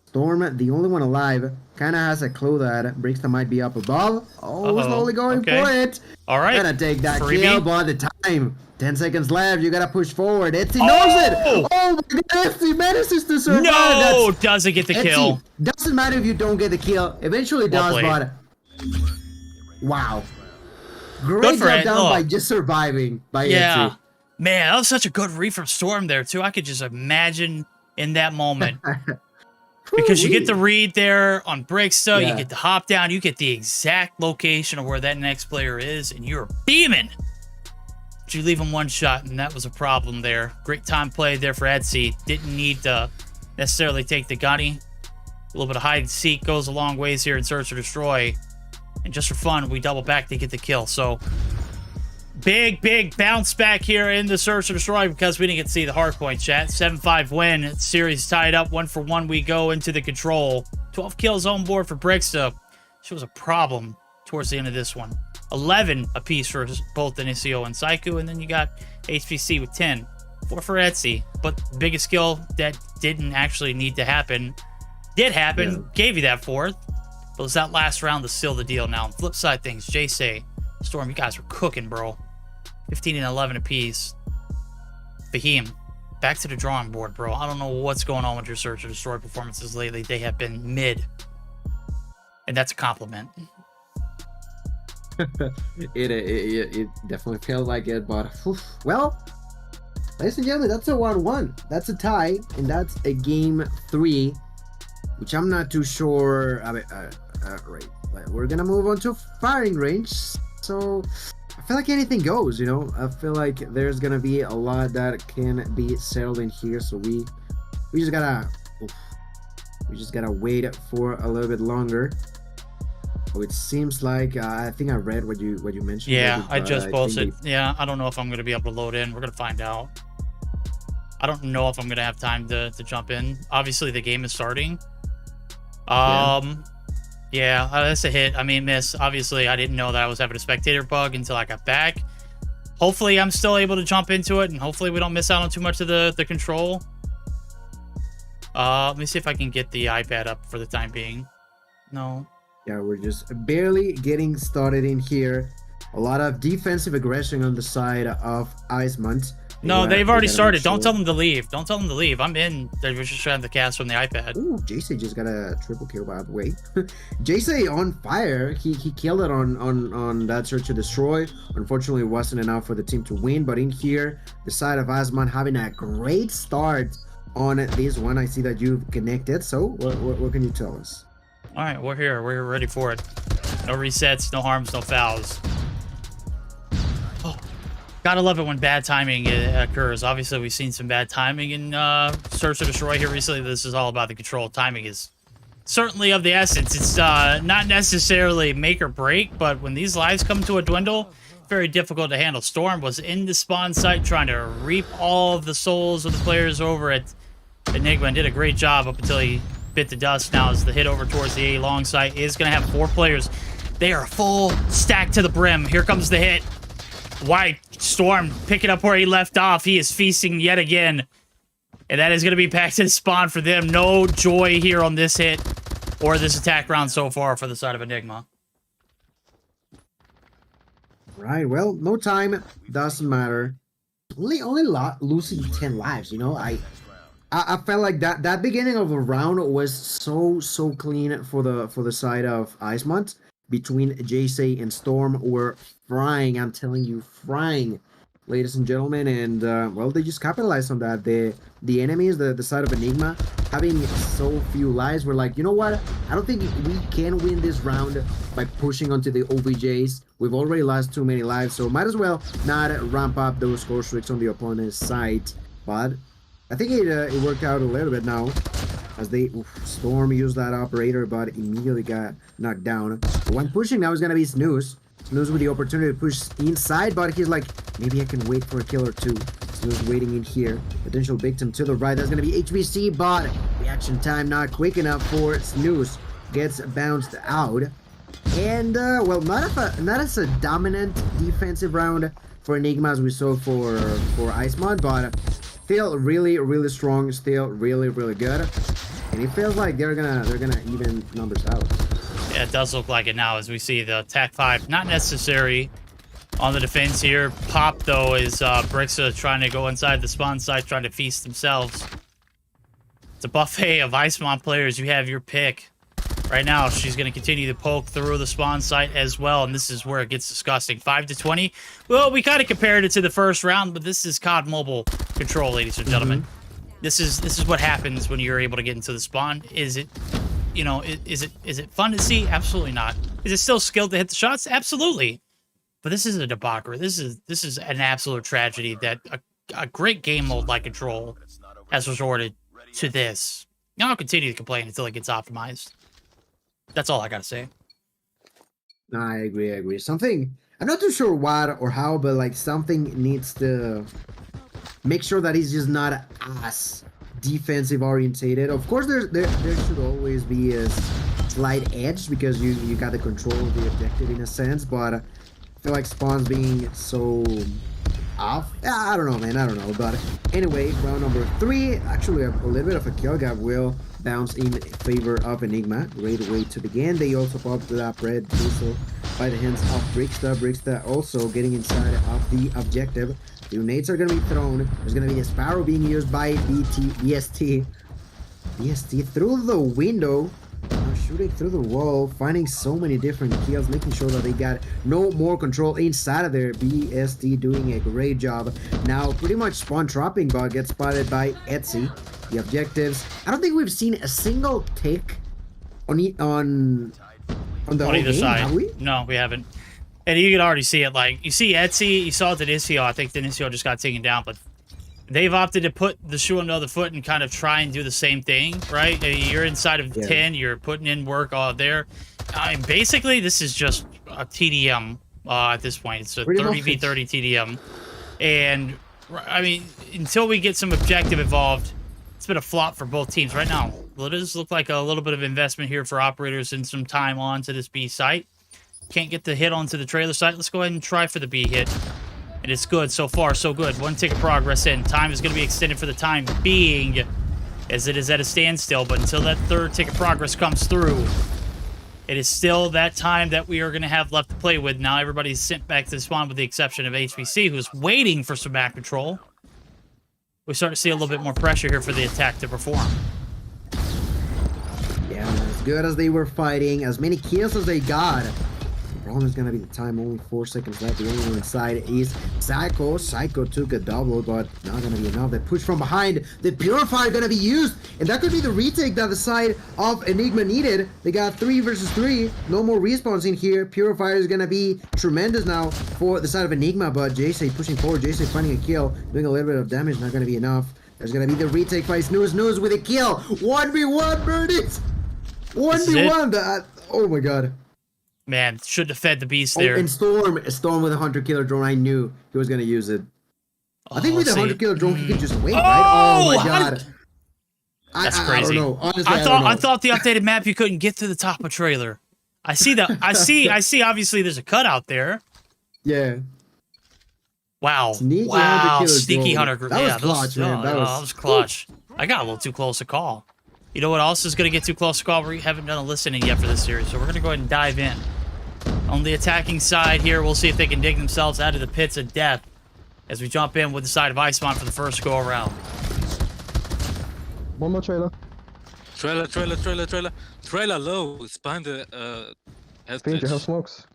Storm, the only one alive, kind of has a clue that Brixton might be up above. Oh, slowly going for it.
All right.
Gotta take that
Freebie.
kill, but the time. 10 seconds left. You gotta push forward. Etsy knows it. Oh my god, Etsy manages to survive.
No, doesn't get the kill.
Doesn't matter if you don't get the kill. Eventually does, but wow. Great job down by just surviving by Etsy.
Man, that was such a good read from Storm there, too. I could just imagine in that moment. Because you get the read there on Bricksta, you get the hop down, you get the exact location of where that next player is, and you're beaming. But you leave him one shot, and that was a problem there. Great time play there for Etsy. Didn't need to necessarily take the gunny. A little bit of hide and seek goes a long ways here in Search or Destroy. And just for fun, we double back to get the kill. So, big bounce back here in the Search or Destroy because we didn't get to see the hard point, chat. 7-5 win. Series tied up. 1 for 1 we go into the control. 12 kills on board for Bricksta. She was a problem towards the end of this one. 11 apiece for both Inicio and Saiku. And then you got HPC with 10. 4 for Etsy. But the biggest kill that didn't actually need to happen did happen. Gave you that 4th. But it was that last round to seal the deal. Now, on the flip side things, Jay Storm, you guys were cooking, bro. 15 and 11 apiece. Fahim, back to the drawing board, bro. I don't know what's going on with your Search or Destroy performances lately. They have been mid. And that's a compliment.
It definitely felt like it, but well, ladies and gentlemen, that's a 1-1. That's a tie, and that's a game 3, which I'm not too sure. I mean, right, we're gonna move on to firing range. So I feel like anything goes, you know. I feel like there's gonna be a lot that can be settled in here. So we just gotta wait for a little bit longer. Oh, it seems like I think I read what you mentioned.
Yeah, I just posted. Yeah, I don't know if I'm gonna be able to load in. We're gonna find out. I don't know if I'm gonna have time to jump in. Obviously, the game is starting. Yeah, that's a hit. I mean, miss. Obviously, I didn't know that I was having a spectator bug until I got back. Hopefully, I'm still able to jump into it, and hopefully we don't miss out on too much of the control. Let me see if I can get the iPad up for the time being. No.
Yeah, we're just barely getting started in here. A lot of defensive aggression on the side of Icemont.
No, they've already
gotta
started.
make
Don't
sure.
tell them to leave. Don't tell them to leave. I'm in. They're just trying to cast from the iPad.
Ooh, JC just got a triple kill, by the way. JC on fire. He killed it on that search to destroy. Unfortunately, it wasn't enough for the team to win. But in here, the side of Asman having a great start on this one. I see that you've connected. So what can you tell us?
All right, we're here. We're ready for it. No resets, no harms, no fouls. Oh, gotta love it when bad timing occurs. Obviously, we've seen some bad timing in Search to Destroy here recently. This is all about the control. Timing is certainly of the essence. It's not necessarily make or break, but when these lives come to a dwindle, very difficult to handle. Storm was in the spawn site trying to reap all of the souls of the players over at Enigma and did a great job up until he bit the dust. Now as the hit over towards the A long site is going to have 4 players. They are full stack to the brim. Here comes the hit. White Storm picking up where he left off. He is feasting yet again. And that is going to be back to the spawn for them. No joy here on this hit or this attack round so far for the side of Enigma.
Right, well, no time. Doesn't matter. Only losing 10 lives, you know? I felt like that beginning of the round was so clean for the side of Icemont. Between JC and Storm were frying, I'm telling you, frying, ladies and gentlemen, and well, they just capitalized on that. The enemies, the side of Enigma, having so few lives, were like, you know what? I don't think we can win this round by pushing onto the OBJs. We've already lost too many lives, so might as well not ramp up those score streaks on the opponent's side. But I think it worked out a little bit now, as Storm used that operator, but immediately got knocked down. When pushing now is gonna be Snooze. Snooze with the opportunity to push inside, but he's like, maybe I can wait for a kill or two. Snooze waiting in here. Potential victim to the right. That's gonna be HBC, but reaction time not quick enough for Snooze. Gets bounced out. And well, not as a dominant defensive round for Enigma as we saw for Icemod, but still really strong, still really good, and it feels like they're gonna even numbers out.
Yeah, it does look like it now as we see the attack 5 not necessary on the defense here. Pop though is Brixa trying to go inside the spawn site, trying to feast themselves. It's a buffet of Icemon players. You have your pick. Right now, she's going to continue to poke through the spawn site as well, and this is where it gets disgusting. 5-20. Well, we kind of compared it to the first round, but this is COD Mobile control, ladies and gentlemen. This is what happens when you're able to get into the spawn. Is it, you know, is it fun to see? Absolutely not. Is it still skilled to hit the shots? Absolutely. But this is a debauchery. This is an absolute tragedy that a great game mode like Control has resorted to this. Now I'll continue to complain until it gets optimized. That's all I gotta say.
No, I agree. Something, I'm not too sure what or how, but like something needs to make sure that he's just not as defensive orientated. Of course, there should always be a slight edge because you got the control of the objective in a sense, but I feel like spawns being so off. I don't know, man. I don't know. But anyway, round number 3, actually a little bit of a kill gap will bounce in favor of Enigma. Great way to begin. They also popped that red whistle by the hands of Brixa. Brixa also getting inside of the objective. The nades are going to be thrown. There's going to be a Sparrow being used by BST. BST through the window. Shooting through the wall, finding so many different kills, making sure that they got no more control inside of there. BST doing a great job. Now pretty much spawn trapping, but gets spotted by Etsy. The objectives, I don't think we've seen a single tick on the
On
whole
either
game,
side.
have we?
No, we haven't. And you can already see it. Like, you see Etsy, you saw it at Denisio. I think Denisio just got taken down, but they've opted to put the shoe on the other foot and kind of try and do the same thing, right? You're inside of 10, you're putting in work all there. Basically, this is just a TDM at this point. It's a 30v30 TDM. And, I mean, until we get some objective involved, it's been a flop for both teams. Right now, it does look like a little bit of investment here for operators and some time on to this B site. Can't get the hit onto the trailer site. Let's go ahead and try for the B hit. And it's good. So far, so good. 1 tick of progress in. Time is going to be extended for the time being, as it is at a standstill. But until that 3rd tick of progress comes through, it is still that time that we are going to have left to play with. Now everybody's sent back to the spawn with the exception of HBC, who's waiting for some back control. we start to see a little bit more pressure here for the attack to perform.
Yeah, as good as they were fighting, as many kills as they got. The problem is gonna be the time. Only 4 seconds left. The only one inside is Psycho. Psycho took a double, but not gonna be enough. They push from behind. The Purifier gonna be used, and that could be the retake that the side of Enigma needed. They got 3 versus 3. No more respawns in here. Purifier is gonna be tremendous now for the side of Enigma, but JC pushing forward. JC finding a kill, doing a little bit of damage. Not gonna be enough. There's gonna be the retake by Snooze with a kill. 1v1 birdies. 1v1. Oh my god.
Man, should have fed the beast there.
Oh, and Storm with a 100-killer drone. I knew he was gonna use it. I think with a 100-killer drone, he could just wait, right? Oh my god.
That's crazy.
I don't know. Honestly,
I thought the updated map you couldn't get to the top of trailer. I see that. I see. Obviously, there's a cutout there.
Yeah.
Wow.
Sneaky
wow.
100-killer
Sneaky
drone.
hunter.
That was
Yeah,
clutch, man. That
was clutch. I got a little too close to call. You know what else is going to get too close to call? We haven't done a listening yet for this series, so we're going to go ahead and dive in. On the attacking side here, we'll see if they can dig themselves out of the pits of death as we jump in with the side of Iceman for the first go around.
One more trailer.
Trailer low. It's behind the
Fiend, you have smokes.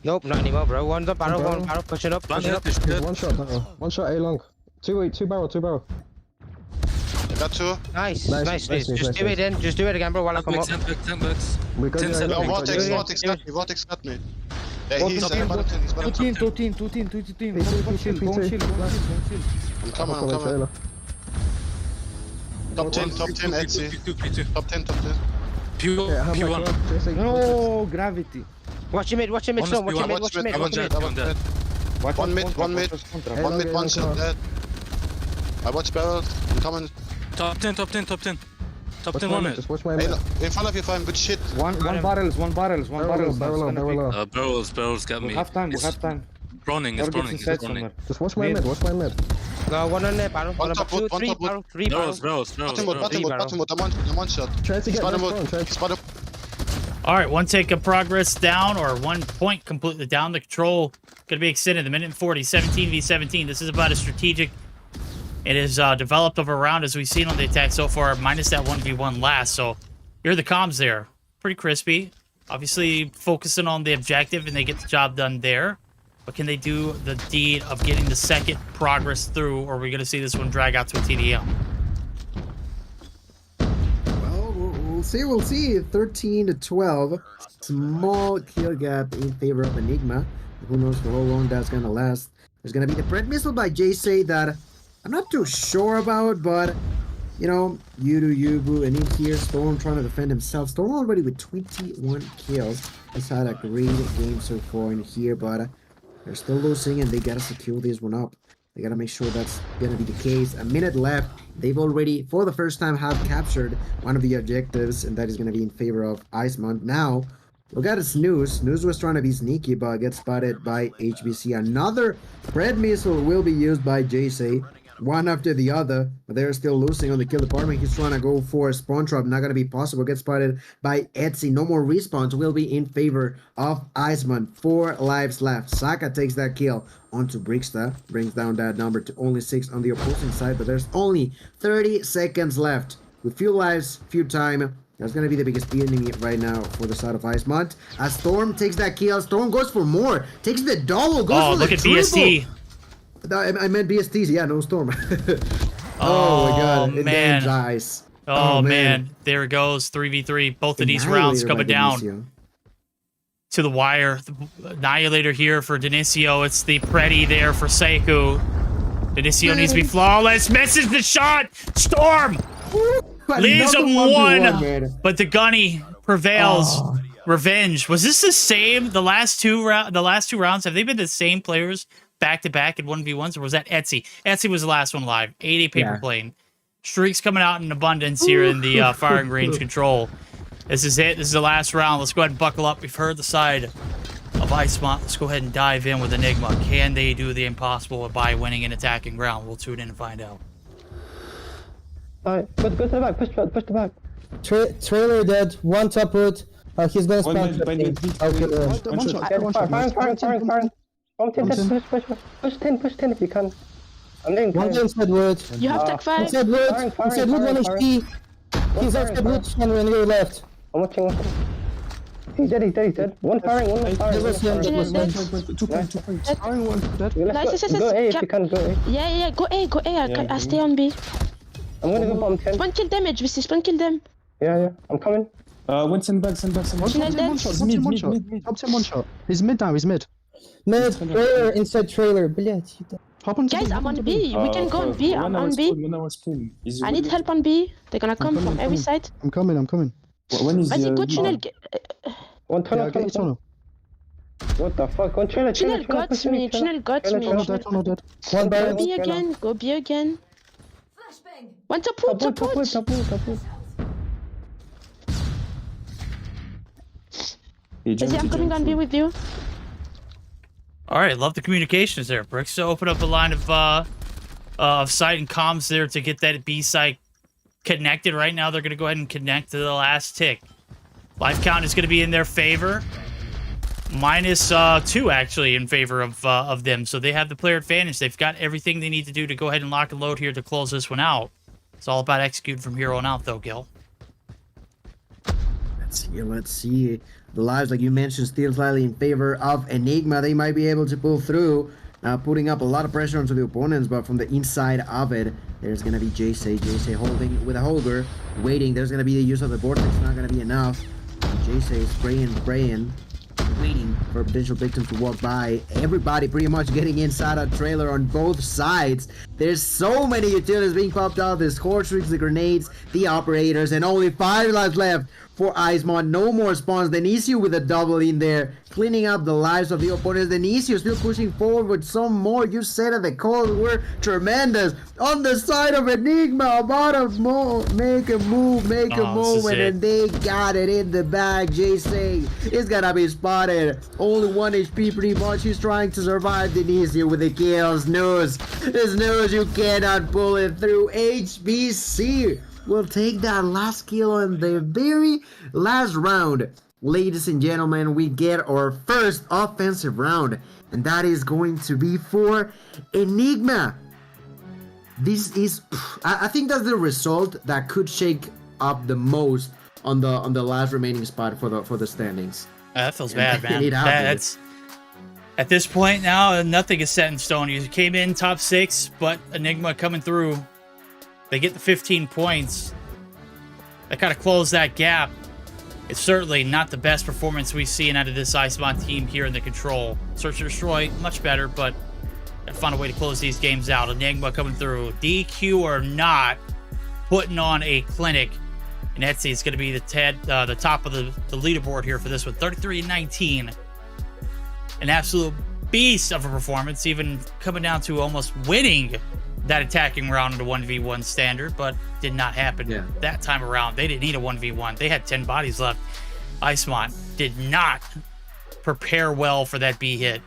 Nope, not anymore, bro. One's up, barrel, one barrel, pushing up, pushing up.
One shot, one shot A long. Two barrel.
Got 2.
Nice. Just do it then. Just do it again, bro, while I come up.
10 bucks.
We got
Ten
the
seconds.
Vortex got me. Yeah, he's
Two team.
I'm coming. Top 10, Etsy. Top 10.
P1.
No, gravity.
Watch your mid, Stone. Watch your mid.
One mid, one shot dead. I watch barrels. I'm coming.
Top 10. Top 10 1 minute.
Just watch my
Hey,
mid.
in front of you, fine. Good shit.
One barrels.
Barrel.
Barrels got me.
We have time.
Spawning.
Just watch my mid.
No, one on there, barrel. One
top
about
wood,
2, 3 barrel, 3 barrel.
Barrels.
Bottom wood. I'm one shot.
Try to get
Spot him
next
wood.
one.
Spot him.
All right, one take of progress down, or 1 point completely down. The control going to be extended. The minute and 40, 17v17. This is about as strategic. It is developed over a round as we've seen on the attack so far, minus that 1v1 last. So here are the comms there. Pretty crispy. Obviously focusing on the objective, and they get the job done there. But can they do the deed of getting the second progress through, or are we going to see this one drag out to a TDM?
Well, we'll see. 13-12. Small kill gap in favor of Enigma. Who knows for how long that's going to last. There's going to be the Bread Missile by JC that I'm not too sure about, but, you know, Yubu, and in here, Storm trying to defend himself. Storm already with 21 kills. He's had a great game so far in here, but they're still losing, and they gotta secure this one up. They gotta make sure that's gonna be the case. A minute left. They've already, for the first time, have captured one of the objectives, and that is gonna be in favor of Iceman. Now, look at Snooze. Snooze was trying to be sneaky, but gets spotted by HBC. Another Bread Missile will be used by JC. One after the other, but they're still losing on the kill department. He's trying to go for a spawn trap. Not going to be possible. Gets spotted by Etsy. No more respawns. Will be in favor of Iceman. 4 lives left. Saka takes that kill onto Bricksta. Brings down that number to only 6 on the opposing side, but there's only 30 seconds left. With few lives, few time. That's going to be the biggest enemy right now for the side of Iceman. As Storm takes that kill. Storm goes for more. Takes the double. Goes for
look
the
at
triple.
BST.
I meant BSTs, yeah, no Storm. Oh my god, it
man.
Ice.
Oh man, there it goes. 3v3. Both of these rounds coming down to the wire. The Annihilator here for Denisio. It's the Pretty there for Seiko. Denisio needs to be flawless. Misses the shot. Storm leaves him one, but the Gunny prevails. Revenge. Was this the same? The last two rounds, have they been the same players back to back in 1v1s, or was that Etsy? Etsy was the last one live. 80 paper plane. Streaks coming out in abundance here in the firing range control. This is it. This is the last round. Let's go ahead and buckle up. We've heard the side of Iceman. Let's go ahead and dive in with Enigma. Can they do the impossible by winning and attacking ground? We'll tune in and find out.
Alright, go to the back. Push the back. Trailer dead. One top root. He's gonna spawn.
One shot.
Fire. Push 10 if you can.
I'm doing
One guy inside wood.
You have tech 5.
Inside wood.
Firing,
Inside wood, one
firing.
HP. He's outside wood, and on your left.
I'm watching. He's dead, he's dead. One firing, one more firing.
That was him, that was him.
2 points.
Firing
one. Let's
Nice,
go A if you can go A.
Yeah, go A. I stay on B.
I'm gonna go bomb 10.
Spawn kill damage, VC, spawn kill them.
Yeah, I'm coming.
Send back.
One shot.
One shot. He's mid now, he's mid.
Mid, trailer, inside trailer. Блять.
Guys, I'm on B. We can go on B. I'm on B. I need help on B. They're gonna come from every side.
I'm coming. When is
Vas-y, go tunnel.
One tunnel. What the fuck? One trailer.
Tunnel got me.
One barrel.
Go B again. One top wood. Vas-y, I'm coming on B with you.
All right, love the communications there, Bricks. So open up a line of sight and comms there to get that B site connected. Right now, they're going to go ahead and connect to the last tick. Life count is going to be in their favor. -2, actually, in favor of them. So they have the player advantage. They've got everything they need to do to go ahead and lock and load here to close this one out. It's all about executing from here on out, though, Gil.
Let's see. The lives, like you mentioned, still slightly in favor of Enigma. They might be able to pull through, putting up a lot of pressure onto the opponents, but from the inside of it, there's going to be JC holding with a holder, waiting. There's going to be the use of the vortex, not going to be enough. JC spraying, waiting for potential victims to walk by. Everybody pretty much getting inside a trailer on both sides. There's so many utilities being popped out. The score streaks, the grenades, the operators, and only 5 lives left for Icemon. No more spawns. Denisio with a double in there, cleaning up the lives of the opponents. Denisio still pushing forward with some more. You said that the calls were tremendous. On the side of Enigma, about to make a move, and they got it in the bag. JC is gonna be spotted. Only 1 HP pretty much. He's trying to survive. Denisio with the kills. Snooze, you cannot pull it through. HBC will take that last kill on the very last round. Ladies and gentlemen, we get our first offensive round, and that is going to be for Enigma. This is, I think that's the result that could shake up the most on the last remaining spot for the standings.
That feels bad, man. That's at this point now, nothing is set in stone. You came in top 6, but Enigma coming through. They get the 15 points. They kind of close that gap. It's certainly not the best performance we've seen out of this Icemon team here in the Control. Search and Destroy, much better, but gotta find a way to close these games out. Enigma coming through. DQ or not, putting on a clinic. And Etsy is going to be the top of the leaderboard here for this one. 33-19. An absolute beast of a performance, even coming down to almost winning that attacking round in the 1v1 standard, but did not happen that time around. They didn't need a 1v1. They had 10 bodies left. Icemon did not prepare well for that B hit.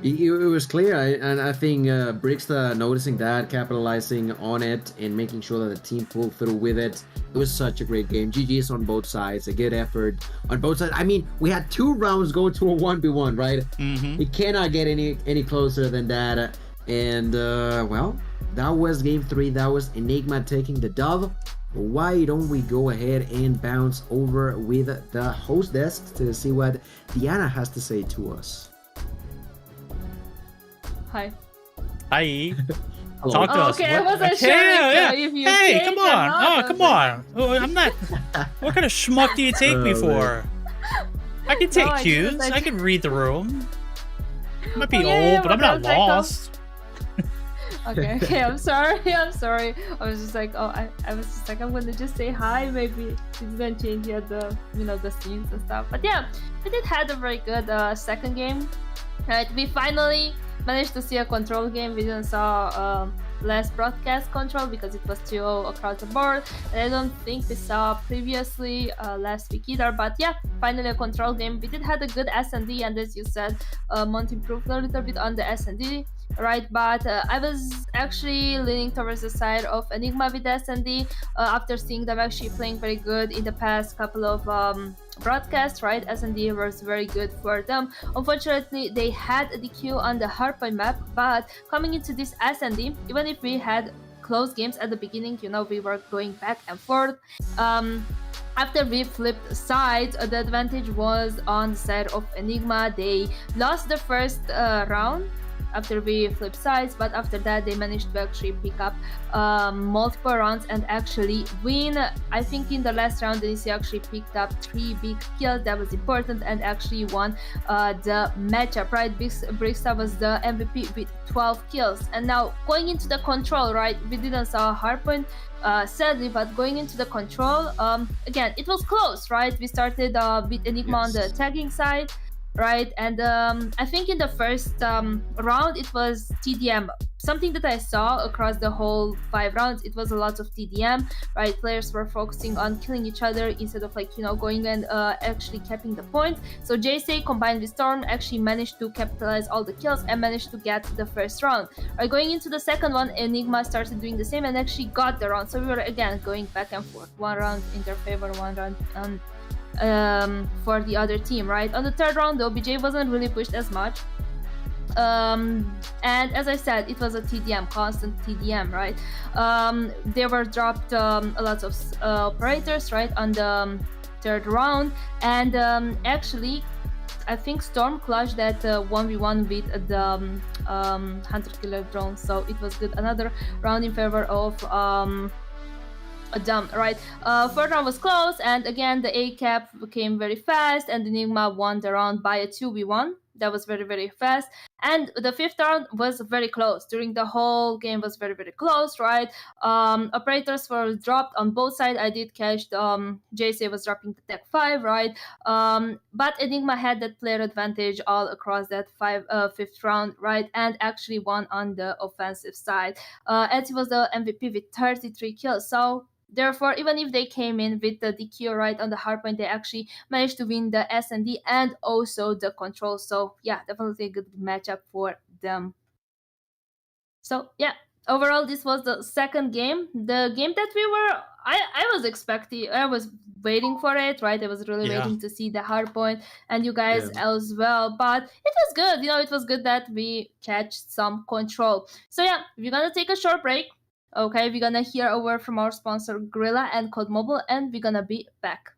It was clear, and I think Brixta noticing that, capitalizing on it, and making sure that the team pulled through with it. It was such a great game. GG's on both sides, a good effort on both sides. I mean, we had 2 rounds go to a 1v1, right?
Mm-hmm.
It cannot get any closer than that. And, well, that was game 3. That was Enigma taking the dub. Why don't we go ahead and bounce over with the host desk to see what Diana has to say to us.
Hi.
Hi. Talk to us.
Okay, I wasn't sure if you
Hey,
changed
come
or
on.
not.
Oh, come on. Oh, I'm not. What kind of schmuck do you take me for? I can take cues. I can read the room. I might be old, but I'm not lost.
Okay, I'm sorry. I was just like, I was just like, I'm gonna just say hi. Maybe it's gonna change the the scenes and stuff. But yeah, we did had a very good second game. Right, we finally managed to see a control game. We didn't saw less broadcast control because it was 2-0 across the board, and I don't think we saw previously last week either. But yeah, finally a control game. We did had a good S&D, and as you said, Monty improved a little bit on the S&D, right? But I was actually leaning towards the side of Enigma with S&D after seeing them actually playing very good in the past couple of broadcast, right? S&D was very good for them. Unfortunately, they had a DQ on the hardpoint map, but coming into this S&D, even if we had close games at the beginning, you know, we were going back and forth. After we flipped sides, the advantage was on the side of Enigma. They lost the first round after we flipped sides, but after that they managed to actually pick up multiple rounds and actually win. I think in the last round they actually picked up 3 big kills. That was important, and actually won the matchup, right? Brixta was the MVP with 12 kills. And now going into the control, right, we didn't saw hardpoint sadly, but going into the control, again, it was close, right? We started with Enigma on the tagging side, right? And I think in the first round it was TDM. Something that I saw across the whole 5 rounds, it was a lot of TDM, right? Players were focusing on killing each other instead of, like, you know, going and actually capping the point. So JC combined with Storm actually managed to capitalize all the kills and managed to get the first round. Right, going into the second one, Enigma started doing the same and actually got the round. So we were again going back and forth, 1 round in their favor, 1 round for the other team, right? On the third round though, BJ wasn't really pushed as much, and as I said, it was a TDM, constant TDM, right? There were dropped a lot of operators, right, on the third round, and actually I think Storm clutched that 1v1 with the Hunter Killer drone, so it was good. Another round in favor of a dump, right? Third round was close, and again the A cap came very fast, and Enigma won the round by a 2v1. That was very, very fast. And the fifth round was very close. During the whole game was very, very close, right? Operators were dropped on both sides. I did catch JC was dropping the Tech 5, right? But Enigma had that player advantage all across that fifth round, right? And actually won on the offensive side. As he was the MVP with 33 kills. So therefore, even if they came in with the DQ right on the hardpoint, they actually managed to win the S&D and also the control. So yeah, definitely a good matchup for them. So yeah, overall, this was the second game. The game that we were, I was expecting, I was waiting for it, right? I was really waiting to see the hardpoint, and you guys as well. But it was good, you know, it was good that we catch some control. So yeah, we're gonna take a short break. Okay, we're gonna hear a word from our sponsor Gorilla and Code Mobile, and we're gonna be back.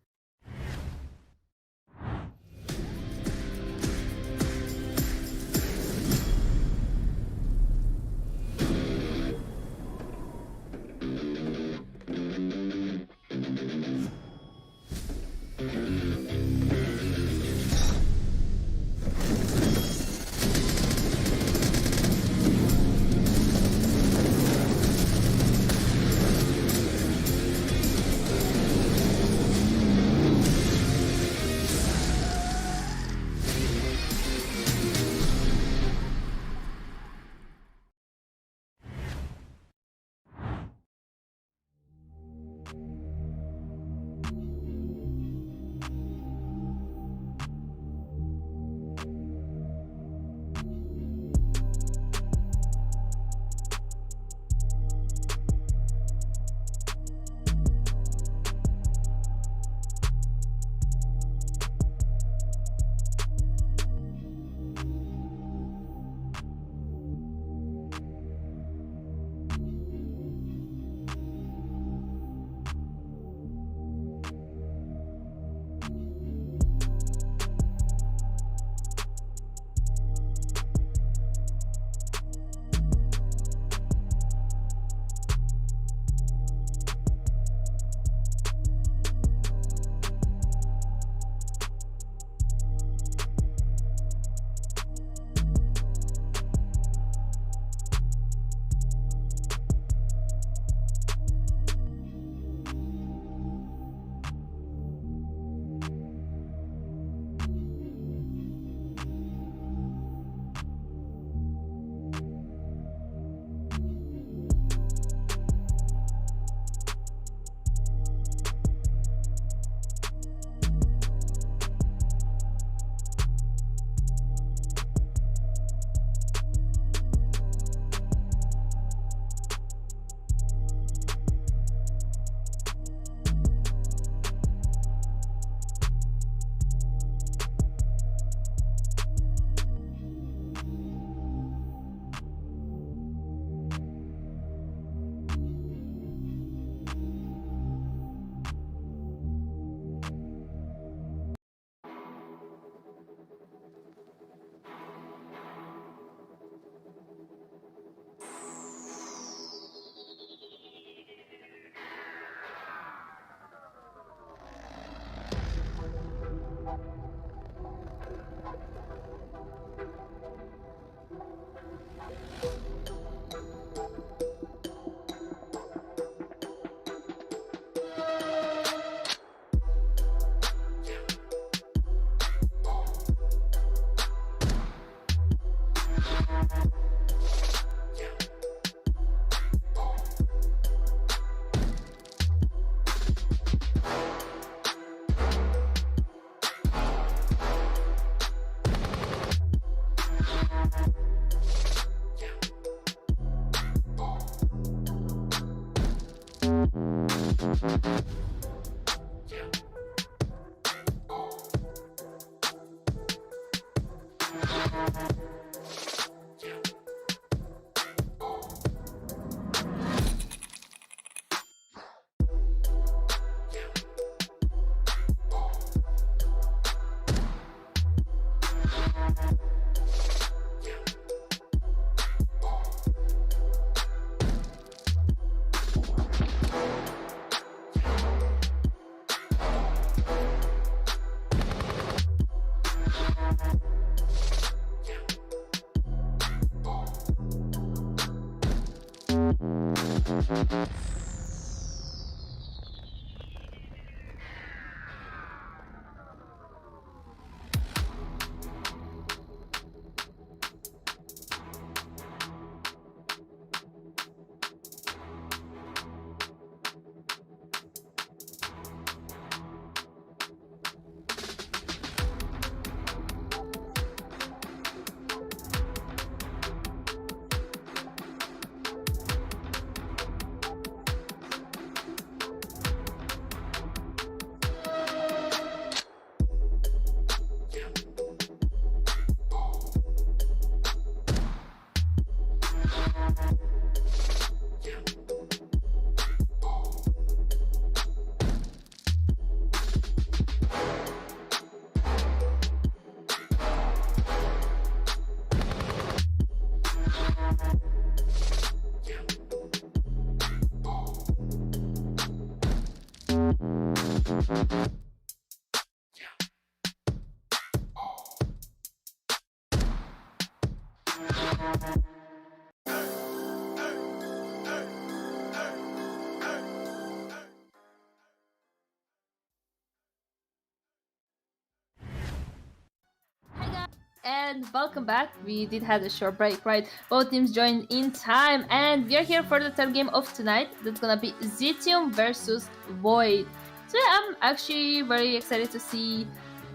And welcome back. We did have a short break, right? Both teams joined in time, and we are here for the third game of tonight. That's gonna be Zitium versus Void. So yeah, I'm actually very excited to see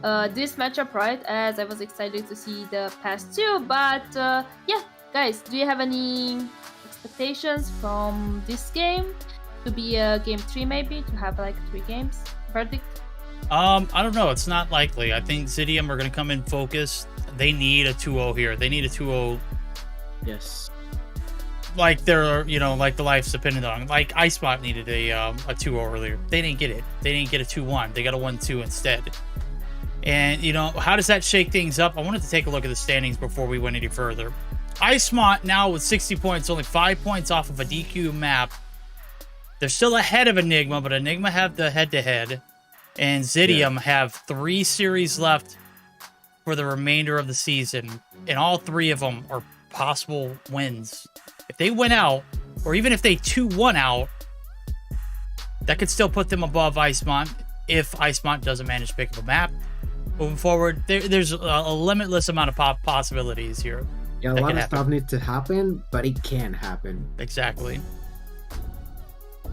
this matchup, right? As I was excited to see the past two. But yeah, guys, do you have any expectations from this game to be a game 3, maybe to have like 3 games? Verdict?
I don't know. It's not likely. I think Zidium are going to come in focused. They need a 2-0 here. They need a 2-0.
Yes.
Like they're, you know, like the life's dependent on. Like iSpot needed a 2-0 earlier. They didn't get it. They didn't get a 2-1. They got a 1-2 instead. And, you know, how does that shake things up? I wanted to take a look at the standings before we went any further. iSmot now with 60 points, only 5 points off of a DQ map. They're still ahead of Enigma, but Enigma have the head-to-head. And Zidium have 3 series left for the remainder of the season. And all 3 of them are possible wins. If they win out, or even if they 2-1 out, that could still put them above iSmot if iSmot doesn't manage to pick up a map. Moving forward, there's a limitless amount of possibilities here.
Yeah, a lot of stuff needs to happen, but it can happen.
Exactly.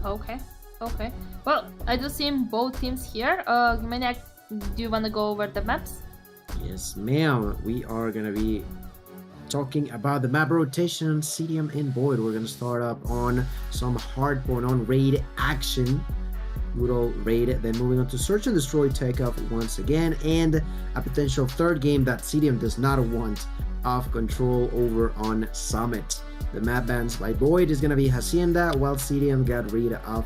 Okay. Okay. Well, I just seen both teams here. Maniac, do you want to go over the maps?
Yes, ma'am. We are going to be talking about the map rotation, CDM and Void. We're going to start up on some hardpoint on raid action. Good old raid. Then moving on to search and destroy takeoff once again. And a potential third game that CDM does not want of control over on Summit. The map bans by Void is going to be Hacienda, while CDM got rid of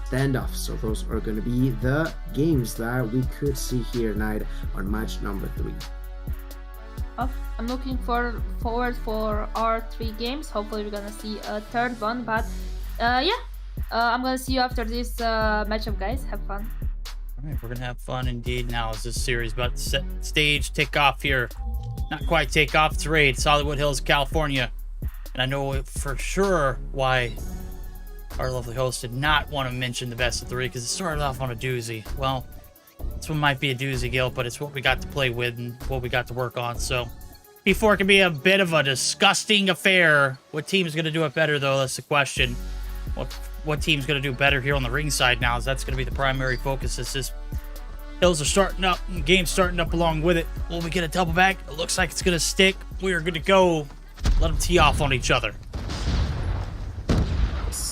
Standoff. So those are going to be the games that we could see here tonight on match number 3.
I'm looking forward for our 3 games. Hopefully we're gonna see a third one, but yeah, I'm gonna see you after this matchup, guys. Have fun.
All right, we're gonna have fun indeed now as this series about to set stage, take off here. Not quite take off, it's raid, Solidwood Hills, California. And I know for sure why our lovely host did not want to mention the best of 3 because it started off on a doozy. Well, this one might be a doozy, Gil, but it's what we got to play with and what we got to work on. So P4 can be a bit of a disgusting affair. What team's going to do it better, though? That's the question. What team's going to do better here on the ring side now? Is that's going to be the primary focus. As this hills are starting up, and the game's starting up along with it. Will we get a double back? It looks like it's going to stick. We are good to go. Let them tee off on each other.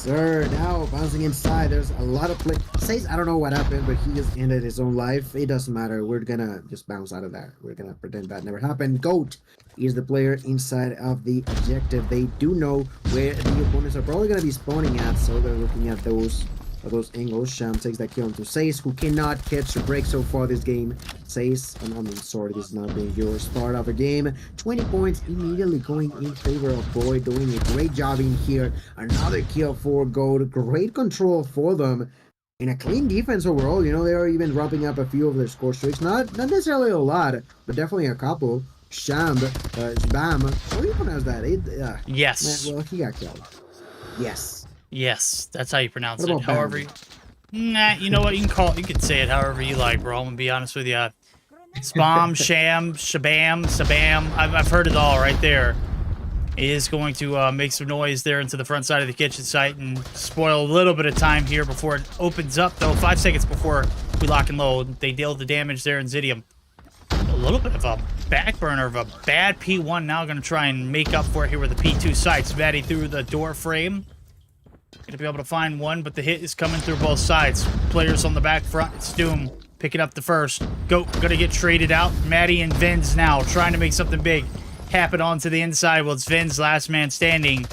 sir. Now bouncing inside. There's a lot of play. Says I don't know what happened, but he just ended his own life. It doesn't matter. We're gonna just bounce out of that. We're gonna pretend that never happened. Goat is the player inside of the objective. They do know where the opponents are probably gonna be spawning at, so they're looking at those angles. Sham takes that kill onto Sace, who cannot catch a break so far this game. Sace, I'm sorry, this is not being your start of a game. 20 points immediately going in favor of Boyd, doing a great job in here. Another kill for Gold. Great control for them. And a clean defense overall. You know, they are even wrapping up a few of their score streaks. Not necessarily a lot, but definitely a couple. Sham, Spam. How do you pronounce that?
Yes.
Well, he got killed. Yes.
Yes, that's how you pronounce
What
it.
about
However, nah, you know what? You can say it however you like, bro. I'm gonna be honest with you. Spam, Sham, Shabam, Sabam. I've heard it all right there. He is going to make some noise there into the front side of the kitchen site and spoil a little bit of time here before it opens up, though. 5 seconds before we lock and load. They deal the damage there in Zidium. A little bit of a back burner of a bad P1 now going to try and make up for it here with the P2 sights. Maddie through the door frame. Going to be able to find one, but the hit is coming through both sides. Players on the back front. It's Doom picking up the first. Goat going to get traded out. Maddie and Vin's now trying to make something big happen onto the inside. Well, it's Vin's last man standing.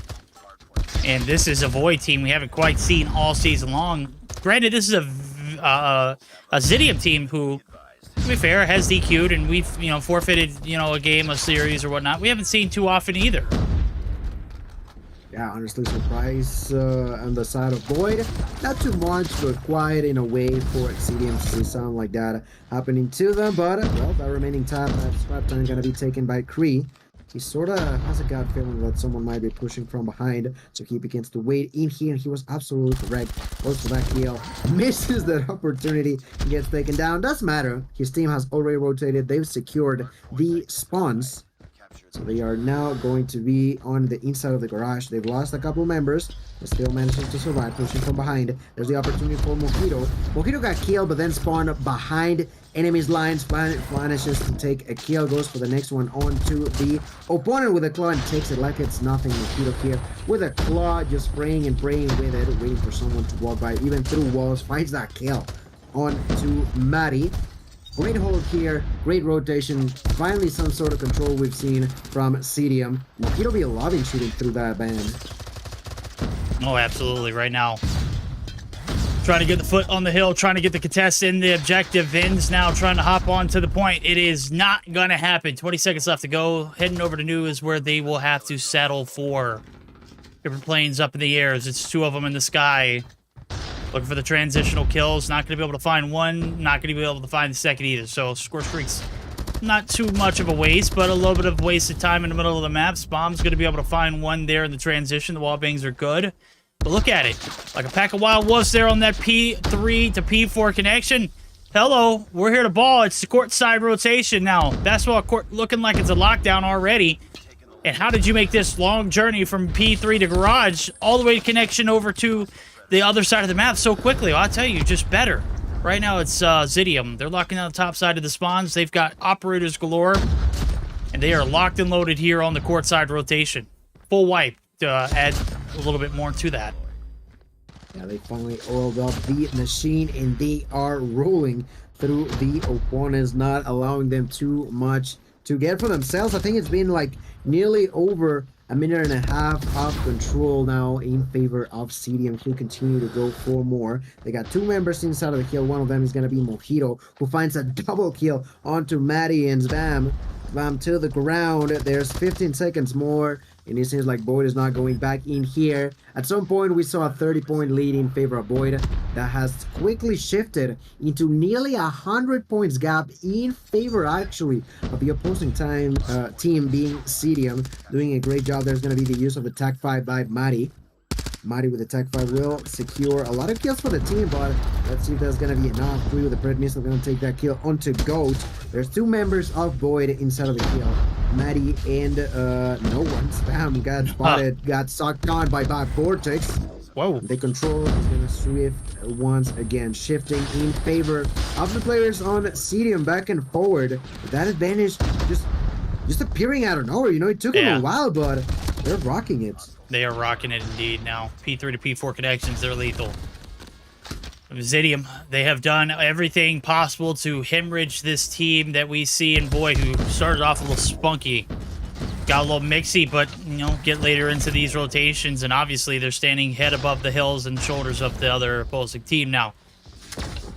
And this is a Void team we haven't quite seen all season long. Granted, this is a Zidium team who, to be fair, has DQ'd, and we've, forfeited, a game, a series, or whatnot. We haven't seen too often either.
Yeah, honestly, surprise on the side of Void. Not too much, but quiet in a way for Zidium to see something like that happening to them. But, well, that remaining time, that swap turn going to be taken by Kree. He sort of has a gut feeling that someone might be pushing from behind, so he begins to wait in here, and he was absolutely correct. Goes for that kill, misses that opportunity, and gets taken down. Doesn't matter. His team has already rotated. They've secured the spawns. So they are now going to be on the inside of the garage. They've lost a couple members, but still managing to survive, pushing from behind. There's the opportunity for Mojito. Mojito got killed, but then spawned behind enemy's lines. Manages to take a kill, goes for the next one onto the opponent with a claw and takes it like it's nothing. Mojito here with a claw, just spraying and praying with it, waiting for someone to walk by, even through walls, finds that kill onto Maddie. Great hold here, great rotation, finally some sort of control we've seen from Zidium. Mojito be loving shooting through that band.
Oh, absolutely, right now. Trying to get the foot on the hill, trying to get the contest in the objective. Vin's now trying to hop on to the point. It is not going to happen. 20 seconds left to go. Heading over to New is where they will have to settle for. Different planes up in the air. It's two of them in the sky. Looking for the transitional kills. Not going to be able to find one. Not going to be able to find the second either. So, score streaks, not too much of a waste, but a little bit of wasted time in the middle of the map. Spawn's going to be able to find one there in the transition. The wall bangs are good. But look at it. Like a pack of wild wolves there on that P3 to P4 connection. Hello. We're here to ball. It's the courtside rotation now. Basketball court looking like it's a lockdown already. And how did you make this long journey from P3 to garage all the way to connection over to the other side of the map so quickly? Well, I'll tell you, just better. Right now, it's Zidium. They're locking down the top side of the spawns. They've got operators galore, and they are locked and loaded here on the courtside rotation. Full wipe to add a little bit more to that.
Yeah, they finally oiled up the machine, and they are rolling through the opponents, not allowing them too much to get for themselves. I think it's been like nearly over a minute and a half of control now in favor of Zidium, who continue to go for more. They got two members inside of the kill. One of them is going to be Mojito, who finds a double kill onto Maddie and Spam. Spam to the ground. There's 15 seconds more, and it seems like Boyd is not going back in here. At some point, we saw a 30-point lead in favor of Boyd that has quickly shifted into nearly 100 points gap in favor, actually, of the opposing team being Zidium. Doing a great job. There's going to be the use of the Tech 5 by Maddie. Maddie with the Tech 5 will secure a lot of kills for the team, but let's see if there's going to be enough. Kree with the Pred Missile going to take that kill onto Goat. There's two members of Boyd inside of the kill. Maddie and no one. Spam got spotted, got sucked on by Back Vortex.
Whoa.
The control is going to swift once again, shifting in favor of the players on Zidium back and forward. That advantage just appearing out of nowhere. You know, it took him a while, but They're rocking it.
They are rocking it indeed now. P3 to P4 connections, they're lethal. Zidium, they have done everything possible to hemorrhage this team that we see in Void, who started off a little spunky. Got a little mixy, but, you know, get later into these rotations, and obviously they're standing head above the hills and shoulders of the other opposing team now.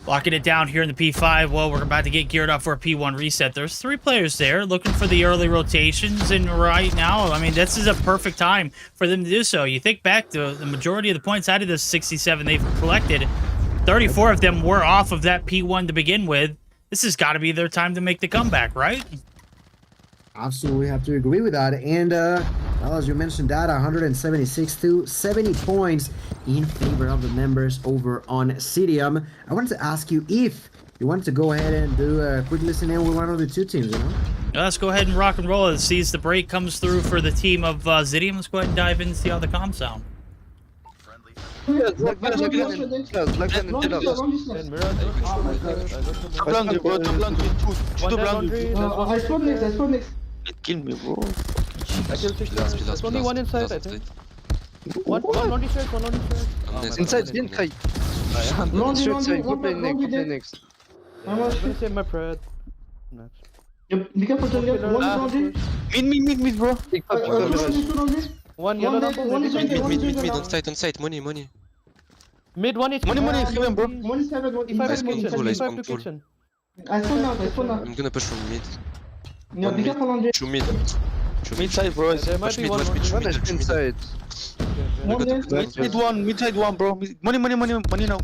Locking it down here in the P5. Well, we're about to get geared up for a P1 reset. There's 3 players there looking for the early rotations, and right now, I mean, this is a perfect time for them to do so. You think back to the majority of the points out of the 67 they've collected, 34 of them were off of that P1 to begin with. This has got to be their time to make the comeback, right?
Absolutely have to agree with that. And well, as you mentioned, that 176 to 70 points in favor of the members over on CODM. I wanted to ask you if you wanted to go ahead and do a quick listen in with one of the 2 teams, you know?
Let's go ahead and rock and roll as sees the break comes through for the team of Zidium. Let's go ahead and dive in and see how the comms sound.
Kill me, bro.
Only one inside, I think. One on the shirt, one on the shirt.
Inside.
Laundry next. I'm gonna save my bread. Be careful, laundry.
Mid, bro.
One yellow number.
Mid, on site, money.
Mid, one is
heaven, bro.
One is heaven, 55 to kitchen. I spawn now.
I'm gonna push from mid.
Yeah, be careful on the...
Two mid side, bro.
There might be one
inside. Mid side one, bro. Money now.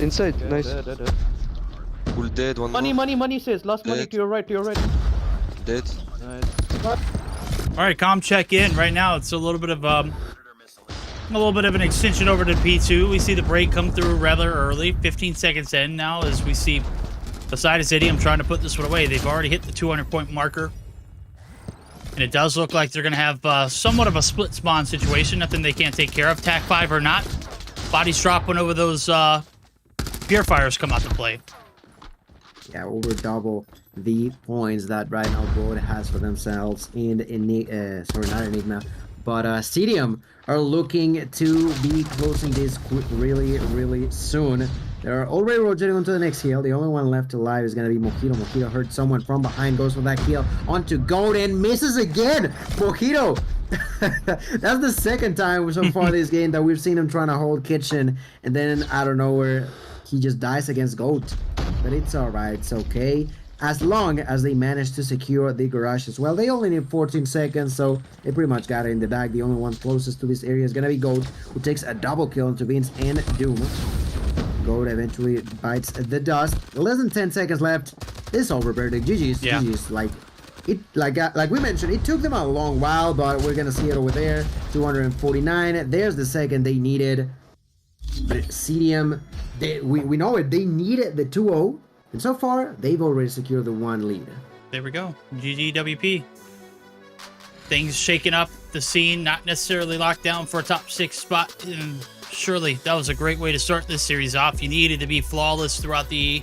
Inside, nice.
Full dead, one
Money says. Last money to your right.
Dead.
All right, comm check in. Right now, it's a little bit of an extension over to P2. We see the break come through rather early, 15 seconds in now, as we see beside Zidium trying to put this one away. They've already hit the 200-point marker, and it does look like they're going to have somewhat of a split spawn situation. Nothing they can't take care of. TAC 5 or not, bodies drop when over those purifiers come out to play.
Yeah, over double the points that right now Void has for themselves in sorry, not Enigma, but CODM are looking to be closing this really soon. They're already rotating onto the next kill. The only one left alive is going to be Mojito. Mojito heard someone from behind, goes for that kill onto Gold and misses again. Mojito. That's the second time so far this game that we've seen him trying to hold Kitchen, and then out of nowhere he just dies against Goat. But it's alright, it's okay. As long as they manage to secure the garage as well. They only need 14 seconds, so they pretty much got it in the bag. The only one closest to this area is going to be Goat, who takes a double kill into Vince and Doom. Goat eventually bites the dust. Less than 10 seconds left. It's over, verdict. GG's.
Yeah.
GG's. Like we mentioned, it took them a long while, but we're gonna see it over there. 249. There's the second they needed. But CODM, we know it. They needed the 2-0, and so far they've already secured the 1 lead.
There we go. GGWP. Things shaking up the scene, not necessarily locked down for a top 6 spot. Surely that was a great way to start this series off. You needed to be flawless throughout the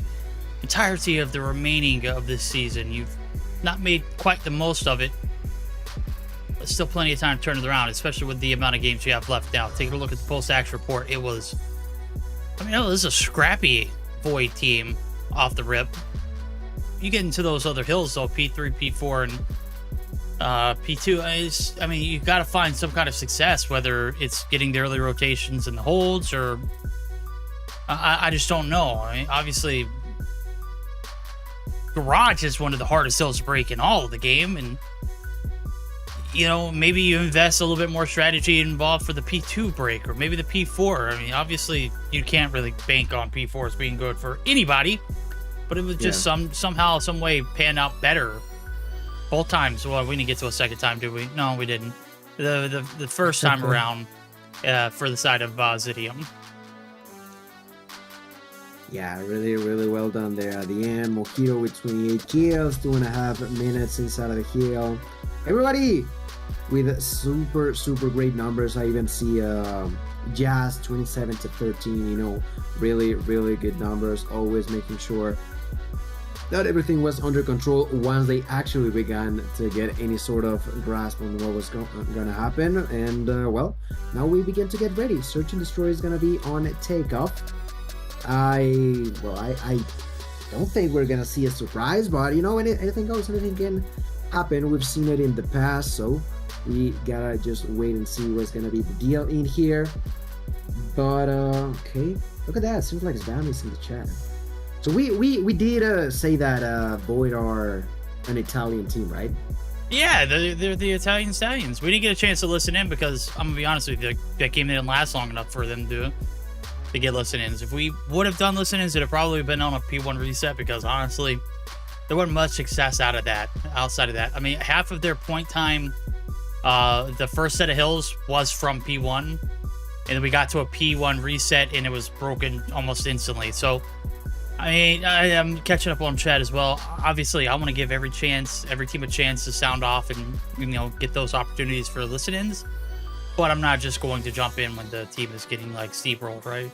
entirety of the remaining of this season. You've not made quite the most of it, but still plenty of time to turn it around, especially with the amount of games you have left now. Taking a look at the post-action report, it was, I mean, this is a scrappy Void team off the rip. You get into those other hills though, P3, P4, and P2, I mean, you've got to find some kind of success, whether it's getting the early rotations and the holds, or I just don't know. I mean, obviously, Garage is one of the hardest hills to break in all of the game, and you know, maybe you invest a little bit more strategy involved for the P2 break, or maybe the P4. I mean, obviously, you can't really bank on P4s being good for anybody, but it was just somehow, some way pan out better. Both times. Well, we didn't get to a second time, did we? No, we didn't. The first time around for the side of Zidium.
Yeah, really well done there at the end. Mojito with 28 kills, 2.5 minutes inside of the hill. Everybody with super great numbers. I even see Jazz 27 to 13. You know, really good numbers. Always making sure not everything was under control once they actually began to get any sort of grasp on what was gonna happen. And well, now we begin to get ready. Search and Destroy is gonna be on takeoff. I don't think we're gonna see a surprise, but you know, anything goes, anything can happen. We've seen it in the past, so we gotta just wait and see what's gonna be the deal in here. But okay, look at that. Seems like Spam is in the chat. So we did say that Void are an Italian team, right?
Yeah, they're the Italian Stallions. We didn't get a chance to listen in because I'm gonna be honest with you, that game didn't last long enough for them to get listen-ins. If we would have done listen-ins, it'd have probably been on a P1 reset because honestly, there wasn't much success outside of that. I mean, half of their point time, the first set of hills was from P1, and then we got to a P1 reset and it was broken almost instantly. So I mean, I'm catching up on chat as well. Obviously, I want to give every team a chance to sound off and, you know, get those opportunities for listen-ins. But I'm not just going to jump in when the team is getting like steamrolled, right?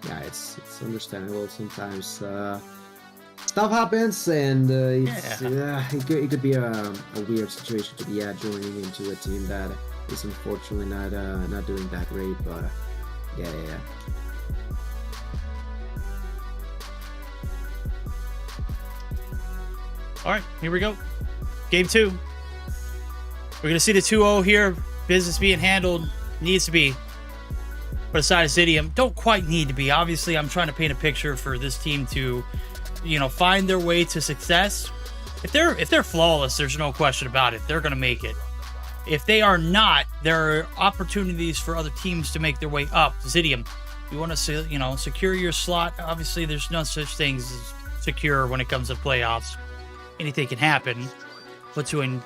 Yeah, it's understandable. Sometimes stuff happens, and it could be a weird situation to be joining into a team that is unfortunately not doing that great. But yeah.
All right, here we go. Game 2. We're going to see the 2-0 here. Business being handled. Needs to be. But aside of Zidium, don't quite need to be. Obviously, I'm trying to paint a picture for this team to, you know, find their way to success. If they're flawless, there's no question about it. They're going to make it. If they are not, there are opportunities for other teams to make their way up. Zidium, you want to, you know, secure your slot. Obviously, there's no such things as secure when it comes to playoffs. Anything can happen, but to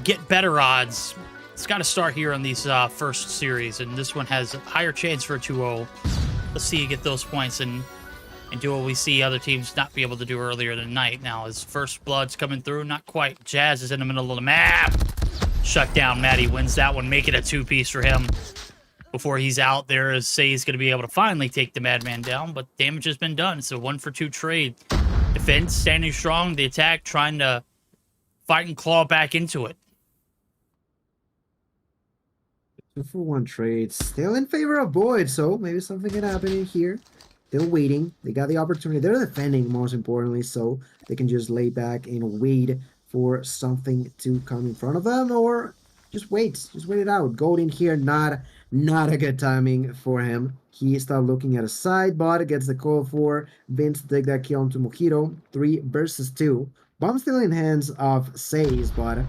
get better odds, it's got to start here on these first series, and this one has a higher chance for a 2-0. Let's see you get those points and do what we see other teams not be able to do earlier tonight. Now, as First Blood's coming through, not quite. Jazz is in the middle of the map. Shut down. Maddie wins that one, make it a 2-piece for him. Before he's out there, Say's going to be able to finally take the Madman down, but damage has been done. It's a 1-for-2 trade. Defense standing strong, the attack trying to fight and claw back into it.
2-for-1 trade, still in favor of Void, so maybe something can happen in here. Still waiting. They got the opportunity. They're defending, most importantly, so they can just lay back and wait for something to come in front of them, or just wait. Just wait it out. Gold in here, not a good timing for him. He started looking at a side, but gets the call for Vince to take that kill onto Mojito. 3 versus 2. Bomb still in hands of Says, but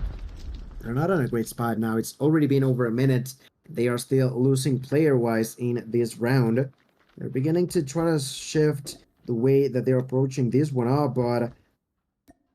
they're not on a great spot now. It's already been over a minute. They are still losing player-wise in this round. They're beginning to try to shift the way that they're approaching this one up, but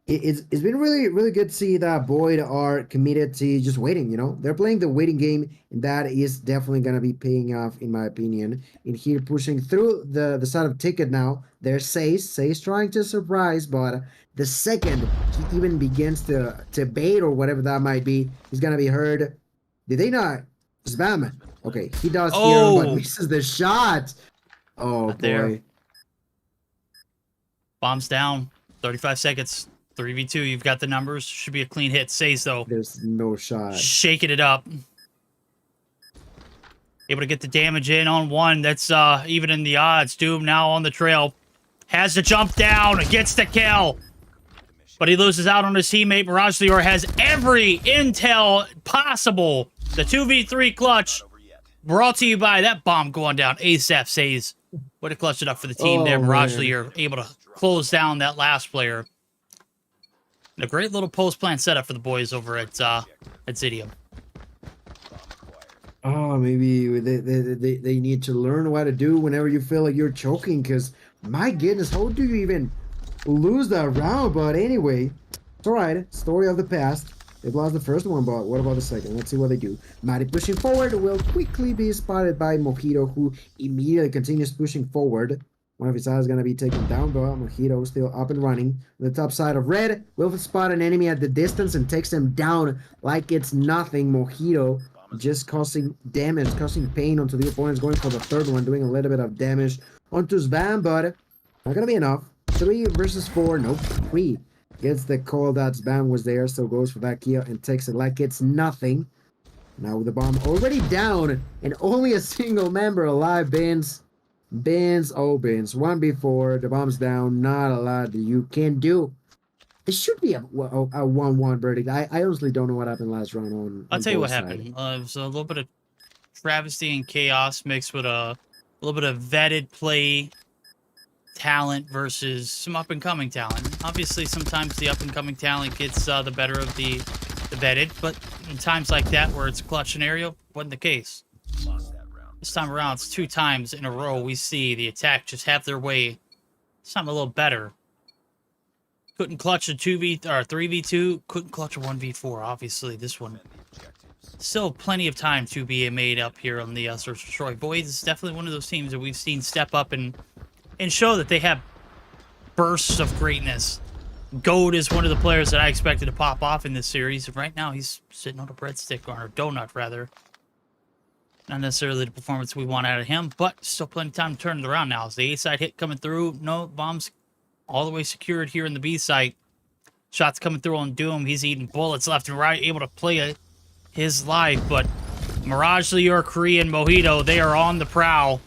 it's been really good to see that Void are committed to just waiting, you know? They're playing the waiting game, and that is definitely going to be paying off, in my opinion. In here, pushing through the side of Ticket now, there's Say's trying to surprise, but the second he even begins to bait or whatever that might be, he's going to be heard. Did they not? Spam. Okay, he does here, but misses the shot. Oh, boy.
There. Bombs down. 35 seconds. 3v2, you've got the numbers. Should be a clean hit. Says, though.
There's no shot.
Shaking it up. Able to get the damage in on one. That's even in the odds. Doom now on the trail. Has to jump down. Gets the kill. But he loses out on his teammate. Mirage Lior has every intel possible. The 2v3 clutch. Brought to you by that bomb going down. ASAP Says. Would have clutched it up for the team there. Mirage Lior able to close down that last player. And a great little post-plant setup for the boys over at Zidium.
Oh, maybe they need to learn what to do whenever you feel like you're choking, because my goodness, how do you even lose that round? But anyway, it's alright. Story of the past. They've lost the first one, but what about the second? Let's see what they do. Maddie pushing forward will quickly be spotted by Mojito, who immediately continues pushing forward. One of his eyes is going to be taken down, but Mojito still up and running. On the top side of red, will spot an enemy at the distance and takes him down like it's nothing. Mojito just causing damage, causing pain onto the opponents, going for the third one, doing a little bit of damage onto Svan, but not going to be enough. 3 versus 4. Nope. 3 gets the call that Spam was there, so goes for that kill and takes it like it's nothing. Now with the bomb already down and only a single member alive, Bins. Bins, oh Bins. 1v4, the bomb's down, not a lot that you can do. It should be a 1-1 verdict. I honestly don't know what happened last round on
I'll tell you what
both
happened.
sides.
It was a little bit of travesty and chaos mixed with a little bit of vetted play talent versus some up-and-coming talent. Obviously, sometimes the up-and-coming talent gets the better of the vetted, but in times like that where it's a clutch scenario, wasn't the case. This time around, it's 2 times in a row we see the attack just have their way. This time a little better. Couldn't clutch a 3v2, couldn't clutch a 1v4. Obviously, this one. Still plenty of time to be made up here on the Search and Destroy. Boys is definitely one of those teams that we've seen step up and show that they have bursts of greatness. Goat is one of the players that I expected to pop off in this series. Right now, he's sitting on a breadstick, or a donut, rather. Not necessarily the performance we want out of him, but still plenty of time to turn it around now. Is the A-side hit coming through? No, bombs all the way secured here in the B site. Shots coming through on Doom. He's eating bullets left and right, able to play his life. But Mirage, Lior, Korean, Mojito, they are on the prowl.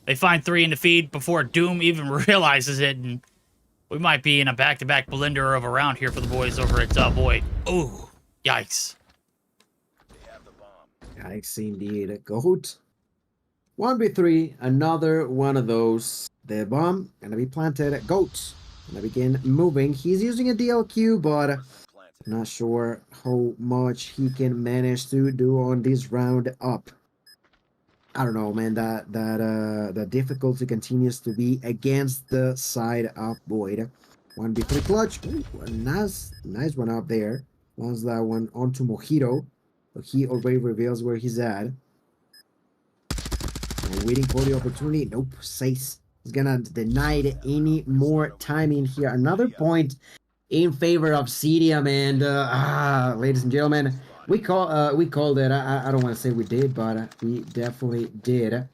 They find 3 in the feed before Doom even realizes it. And we might be in a back-to-back blender of a round here for the boys over at Void. Ooh, yikes.
Yikes indeed. Goat. 1v3, another one of those. The bomb gonna be planted. Goat gonna begin moving. He's using a DLQ, but not sure how much he can manage to do on this round up. I don't know, man. The difficulty continues to be against the side of Void. 1v3 clutch. Ooh, a nice one up there. Once that one onto Mojito. But he already reveals where he's at. And waiting for the opportunity. Nope. Sace is gonna deny it any more time in here. Another point in favor of CODM, and ladies and gentlemen, we called it. I don't want to say we did, but we definitely did.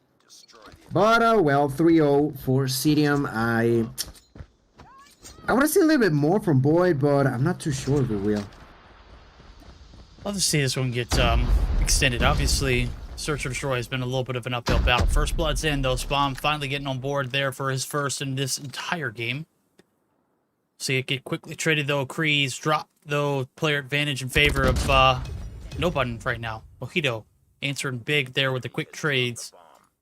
But well, 3-0 for CODM. I want to see a little bit more from Void, but I'm not too sure if we will.
Love to see this one get extended. Obviously, Search or Destroy has been a little bit of an uphill battle. First blood's in, though. Spawn finally getting on board there for his first in this entire game. See it get quickly traded, though. Kree's drop, though. Player advantage in favor of no button right now. Mojito answering big there with the quick trades.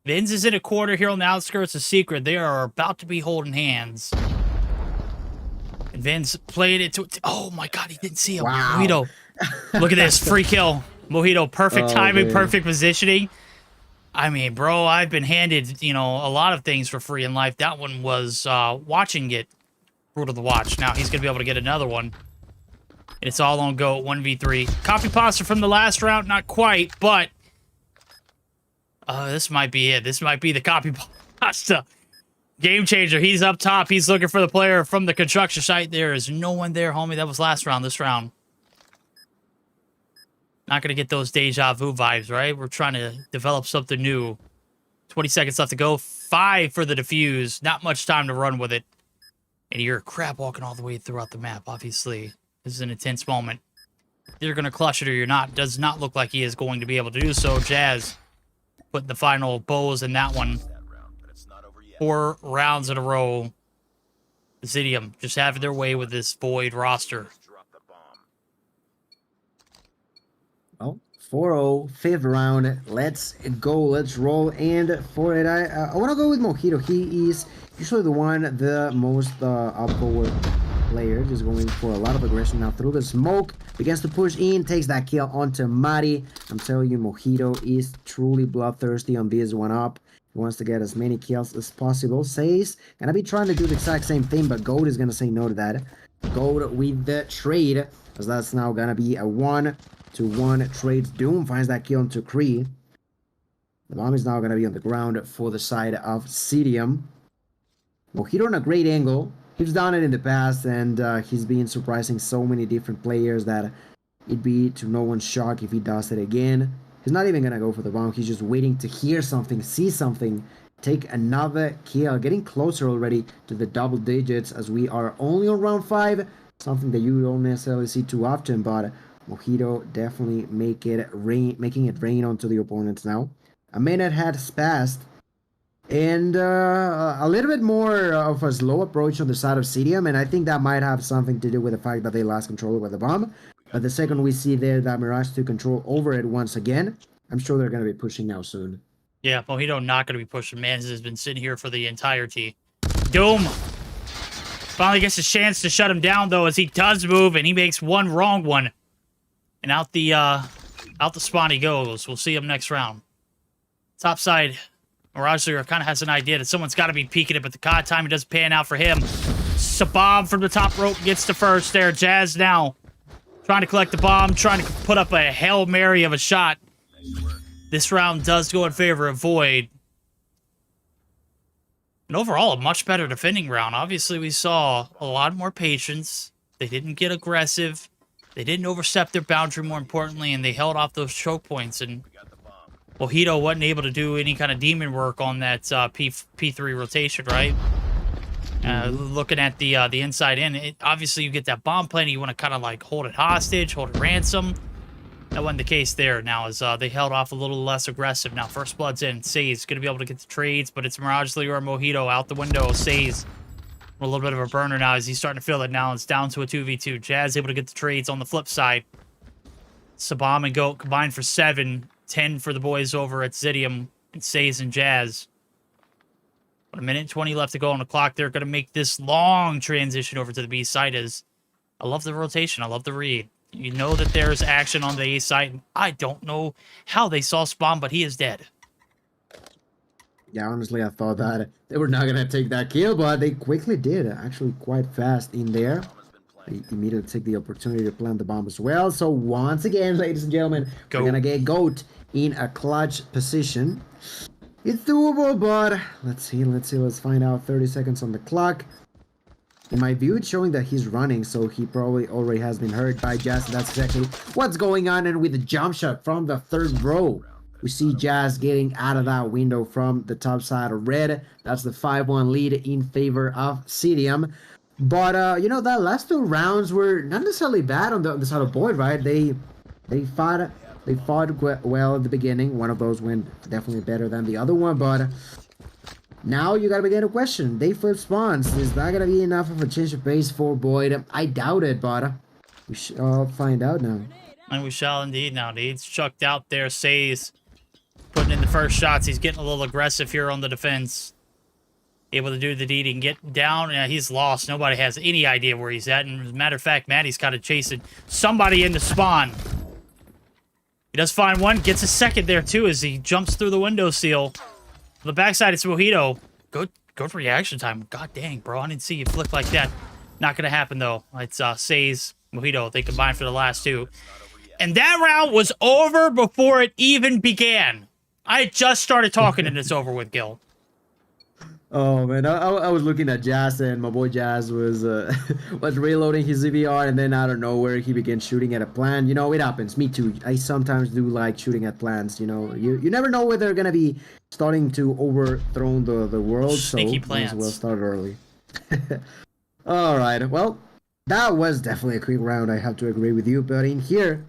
Vins is in a corner here on the outskirts of Secret. They are about to be holding hands. And Vins played it to... Oh, my God, he didn't see him. Wow. Mojito. Look at this. Free kill. Mojito, perfect timing, man. Perfect positioning. I mean, bro, I've been handed, a lot of things for free in life. That one was watching it. Brutal to watch. Now he's going to be able to get another one. And it's all on go, 1v3. Copy pasta from the last round, not quite, but this might be it. This might be the copy pasta. Game changer. He's up top. He's looking for the player from the construction site. There is no one there, homie. That was last round. This round. Not going to get those deja vu vibes, right? We're trying to develop something new. 20 seconds left to go. 5 for the defuse. Not much time to run with it. And you're a crab walking all the way throughout the map, obviously. This is an intense moment. You're going to clutch it or you're not. Does not look like he is going to be able to do so. Jazz putting the final bows in that one. 4 rounds in a row. Zidium just having their way with this Void roster.
Well, 4-0, 5th round. Let's go. Let's roll. And for it, I want to go with Mojito. He is usually the most up-forward player. Just going for a lot of aggression now through the smoke. Begins to push in. Takes that kill onto Mari. I'm telling you, Mojito is truly bloodthirsty on this one up. He wants to get as many kills as possible. Says, gonna be trying to do the exact same thing, but Gold is gonna say no to that. Gold with the trade, as that's now gonna be a 1-to-1 trade. Doom finds that kill into Kree. The bomb is now gonna be on the ground for the side of CODM. Mojito on a great angle. He's done it in the past, and he's been surprising so many different players that it'd be to no one's shock if he does it again. He's not even gonna go for the bomb. He's just waiting to hear something, see something, take another kill, getting closer already to the double digits as we are only on round 5, something that you don't necessarily see too often, but Mojito definitely making it rain onto the opponents now. A minute has passed, and a little bit more of a slow approach on the side of CODM, and I think that might have something to do with the fact that they lost control over the bomb. But the second we see there that Mirage took control over it once again, I'm sure they're going to be pushing now soon.
Yeah, Mojito not going to be pushing. Mans has been sitting here for the entirety. Doom finally gets a chance to shut him down, though, as he does move, and he makes one wrong one. And out the spawn he goes. We'll see him next round. Top side, Mirage kind of has an idea that someone's got to be peeking it, but the COD timing doesn't pan out for him. Sabam from the top rope gets to first there. Jazz now trying to collect the bomb, trying to put up a Hail Mary of a shot. This round does go in favor of Void. And overall, a much better defending round. Obviously, we saw a lot more patience. They didn't get aggressive. They didn't overstep their boundary, more importantly, and they held off those choke points. And Mojito wasn't able to do any kind of demon work on that P3 rotation, right? Looking at the inside in, obviously you get that bomb plan, you want to kind of like hold it hostage, hold it ransom. That wasn't the case there. Now as they held off a little less aggressive. Now first blood's in. Say's going to be able to get the trades, but it's Mirage or Mojito out the window. Say's a little bit of a burner now as he's starting to feel it now. It's down to a 2v2. Jazz able to get the trades on the flip side. Sabam and Goat combined for 7. 10 for the boys over at Zidium and Say's and Jazz. But a minute and 20 left to go on the clock. They're going to make this long transition over to the B side. As I love the rotation. I love the read. You know that there's action on the A side. I don't know how they saw Spawn, but he is dead.
Yeah, honestly, I thought that they were not going to take that kill, but they quickly did. Actually, quite fast in there. They immediately take the opportunity to plant the bomb as well. So once again, ladies and gentlemen, we're going to get Goat in a clutch position. It's doable, but let's see. Let's find out. 30 seconds on the clock. In my view, it's showing that he's running, so he probably already has been hurt by Jazz. That's exactly what's going on. And with the jump shot from the third row, we see Jazz getting out of that window from the top side of red. That's the 5-1 lead in favor of CODM. But, you know, that last 2 rounds were not necessarily bad on the side of Void, right? They fought well at the beginning. One of those went definitely better than the other one, but now you gotta begin to question. They flip spawns. Is that gonna be enough of a change of pace for Void? I doubt it, but we shall find out now.
And we shall indeed now. Needs chucked out there. Say's putting in the first shots. He's getting a little aggressive here on the defense. Able to do the deed and get down. Yeah, he's lost. Nobody has any idea where he's at. And as a matter of fact, Maddie's kind of chasing somebody into spawn. He does find one. Gets a second there, too, as he jumps through the window seal. On the backside, it's Mojito. Good reaction time. God dang, bro. I didn't see you flick like that. Not going to happen, though. It's Say's, Mojito. They combine for the last 2. And that round was over before it even began. I just started talking and it's over with, Gil.
Oh man, I was looking at Jazz, and my boy Jazz was was reloading his ZVR, and then out of nowhere he began shooting at a plant. You know, it happens. Me too. I sometimes do like shooting at plants. You know, you never know where they're gonna be starting to overthrow the world.
Sneaky
so
plants.
Might as well start early. All right. Well, that was definitely a quick round. I have to agree with you. But in here,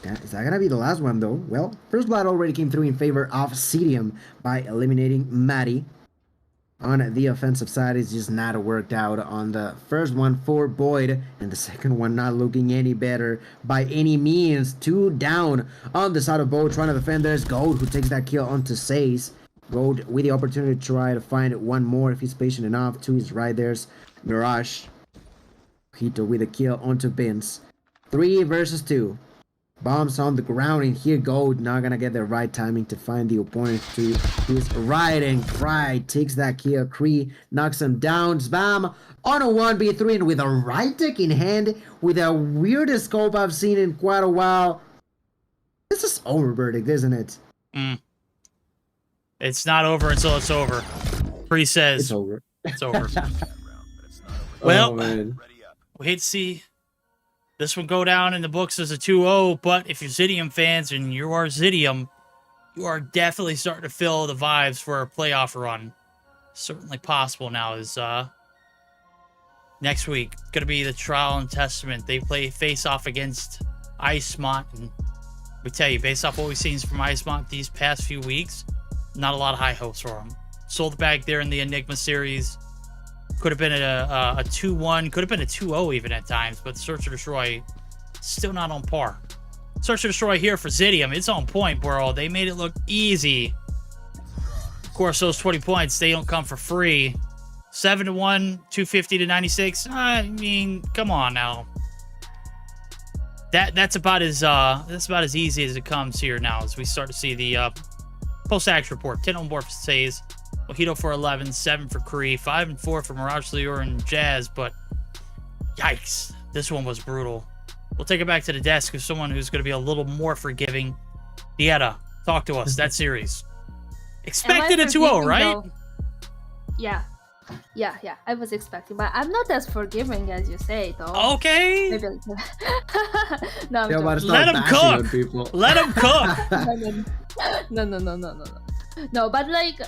is that gonna be the last one though? Well, first blood already came through in favor of CODM by eliminating Maddie. On the offensive side, it's just not worked out on the first one for Void, and the second one not looking any better by any means. 2 down on the side of Void, trying to defend. There's Gold, who takes that kill onto Say's. Gold with the opportunity to try to find one more if he's patient enough. 2 is right. There's Mirage. Hito with a kill onto Vince. 3 versus 2. Bombs on the ground, and here Gold not gonna get the right timing to find the opponent to his right, and Cry takes that kill. Cree knocks him down. Spam on a 1v3, and with a right tick in hand, with the weirdest scope I've seen in quite a while. This is over, verdict, isn't it?
It's not over until it's over. Cree says
It's over.
It's over. Well,
man.
we hate to see this one go down in the books as a 2-0, but if you're Zidium fans and you are Zidium, you are definitely starting to feel the vibes for a playoff run. Certainly possible now is next week. It's going to be the trial and testament. They face off against Icemont, and we tell you, based off what we've seen from Icemont these past few weeks, not a lot of high hopes for them. Sold back there in the Enigma series. Could have been a 2-1, could have been a 2-0 even at times, but Search or Destroy still not on par. Search or Destroy here for Zidium. It's on point, bro. They made it look easy. Of course, those 20 points, they don't come for free. 7-1, 250 to 96. I mean, come on now. That's about as easy as it comes here now as we start to see the post-action report. 10 on board for Says, Mojito for 11, 7 for Kree, 5 and 4 for Mirage Lure and Jazz, but yikes, this one was brutal. We'll take it back to the desk of someone who's going to be a little more forgiving. Dieta, talk to us. That series. Expected a 2-0, right?
Though? Yeah. I was expecting, but I'm not as forgiving as you say, though.
Okay.
Maybe no, I'm joking.
Let him cook. Let him cook.
No, but like,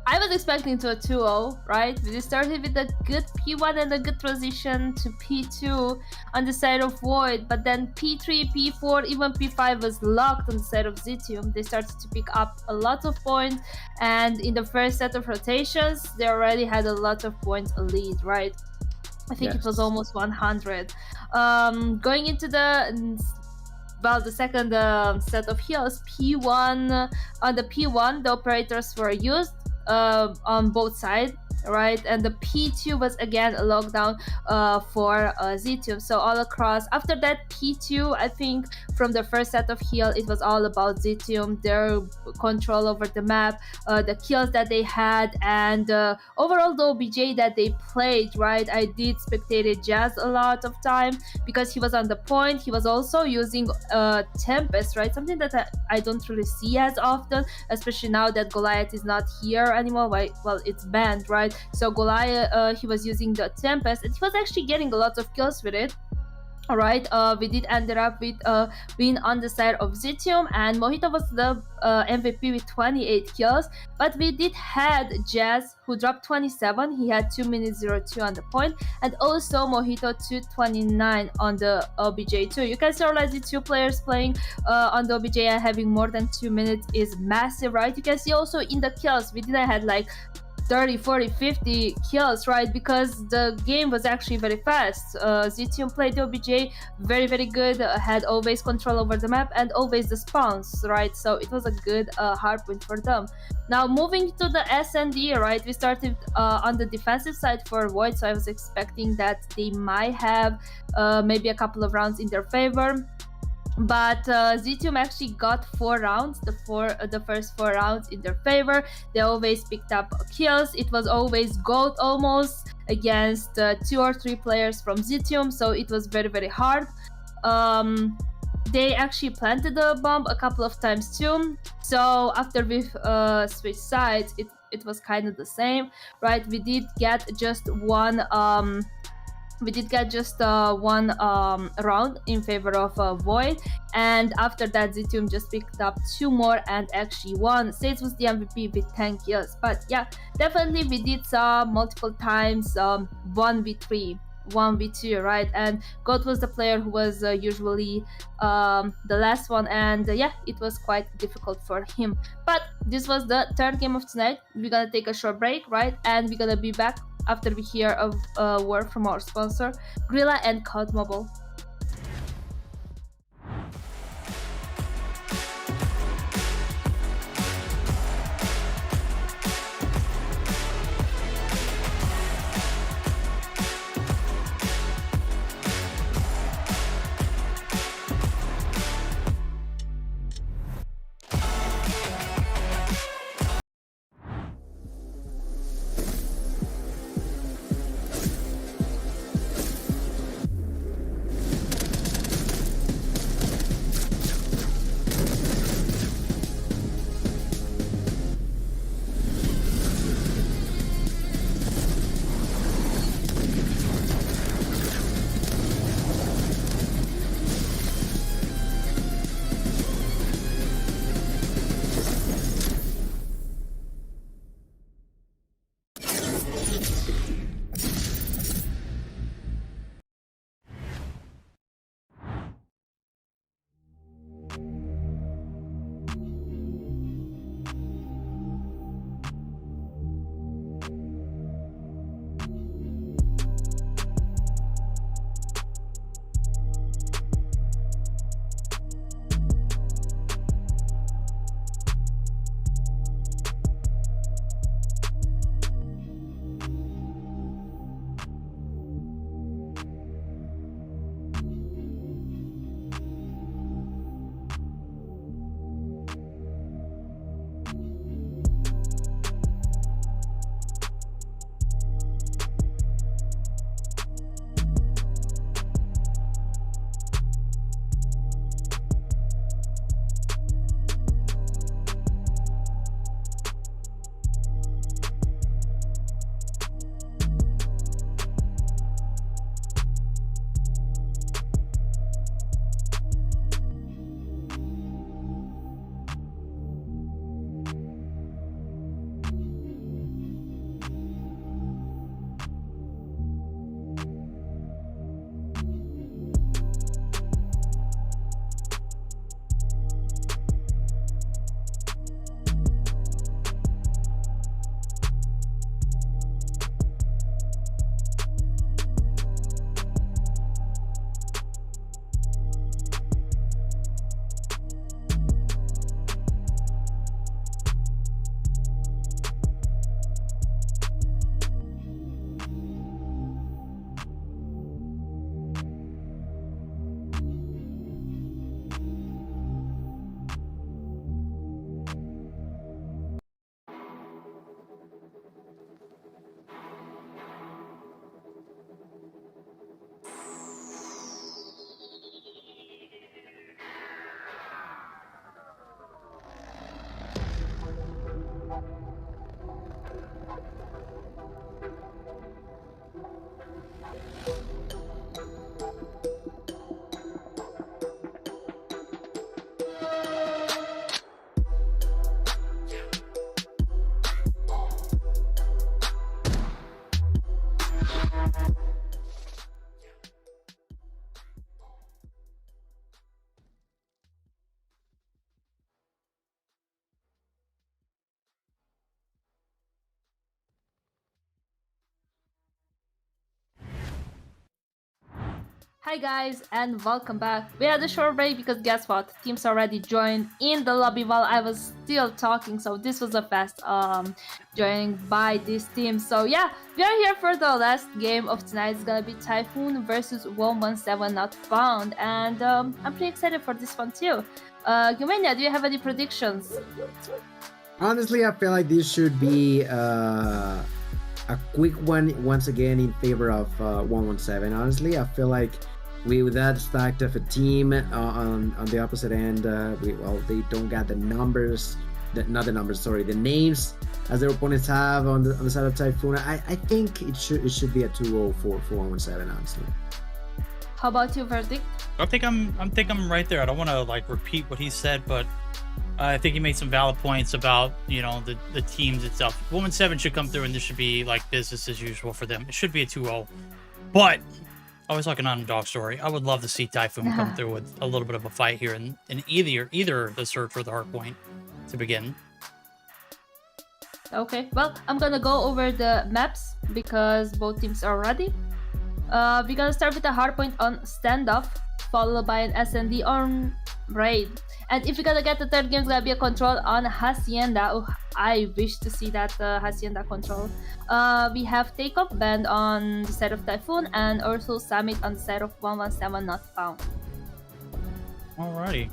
I was expecting to a 2-0, right? We started with a good P1 and a good transition to P2 on the side of Void, but then P3, P4, even P5 was locked on the side of Zitium. They started to pick up a lot of points, and in the first set of rotations, they already had a lot of points a lead, right? I think it was almost 100. Going into the second set of heals, P1, on the P1, the operators were used on both sides, right? And the P2 was again a lockdown for Zitium. So all across, after that P2, I think from the first set of heal, it was all about Zitium, their control over the map, the kills that they had, and overall the OBJ that they played, right? I did spectate Jazz a lot of time because he was on the point. He was also using Tempest, right? Something that I don't really see as often, especially now that Goliath is not here anymore. Well, it's banned, right? So Goliath, he was using the Tempest, and he was actually getting a lot of kills with it. All right, we did end up with a win on the side of Zitium, and Mojito was the MVP with 28 kills, but we did had Jazz who dropped 27. He had 2 minutes 02 on the point, and also Mojito 229 on the OBJ too. You can see already 2 players playing on the OBJ and having more than 2 minutes is massive, right? You can see also in the kills, we didn't had like 30, 40, 50 kills, right? Because the game was actually very fast. Zitium played the OBJ very, very good, had always control over the map and always the spawns, right? So it was a good hard win for them. Now moving to the SND, right? We started on the defensive side for Void, so I was expecting that they might have maybe a couple of rounds in their favor. But Zitium actually got 4 rounds, the first 4 rounds in their favor. They always picked up kills. It was always gold almost against 2 or 3 players from Zitium, so it was very, very hard. They actually planted the bomb a couple of times too. So after we switched sides, it was kind of the same, right? We did get just one round in favor of Void, and after that Zitium just picked up 2 more and actually won. Sage was the MVP with 10 kills. But yeah, definitely we did saw multiple times 1v3, 1v2, right? And God was the player who was usually the last one, and yeah, it was quite difficult for him. But this was the 3rd game of tonight. We're gonna take a short break, right? And we're gonna be back after we hear a word from our sponsor, Grilla and COD Mobile. Hi guys and welcome back. We had a short break because guess what? Teams already joined in the lobby while I was still talking, so this was a fast joining by this team. So yeah, we are here for the last game of tonight. It's gonna be Typhoon versus 117 Not Found, and I'm pretty excited for this one too. Gumenia, do you have any predictions?
Honestly, I feel like this should be a quick one once again in favor of 117. Honestly, I feel like with that stacked of a team on the opposite end, they don't got the numbers, the names as their opponents have on the side of Typhoon. I think it should be a 2-0 for 117. Honestly.
How about you, Verdict?
I think I'm right there. I don't want to like repeat what he said, but I think he made some valid points about, you know, the teams itself. 117 should come through and this should be like business as usual for them. It should be a 2-0. But I was like an underdog story. I would love to see Typhoon come through with a little bit of a fight here in either the search for the hard point to begin.
Okay, well, I'm gonna go over the maps because both teams are ready. We're gonna start with a hard point on standoff, followed by an SND on raid. And if you're gonna get the third game, it's gonna be a control on Hacienda. Oh, I wish to see that Hacienda control. We have Takeoff Band on the side of Typhoon and also Summit on the side of 117 Not Found.
Alrighty.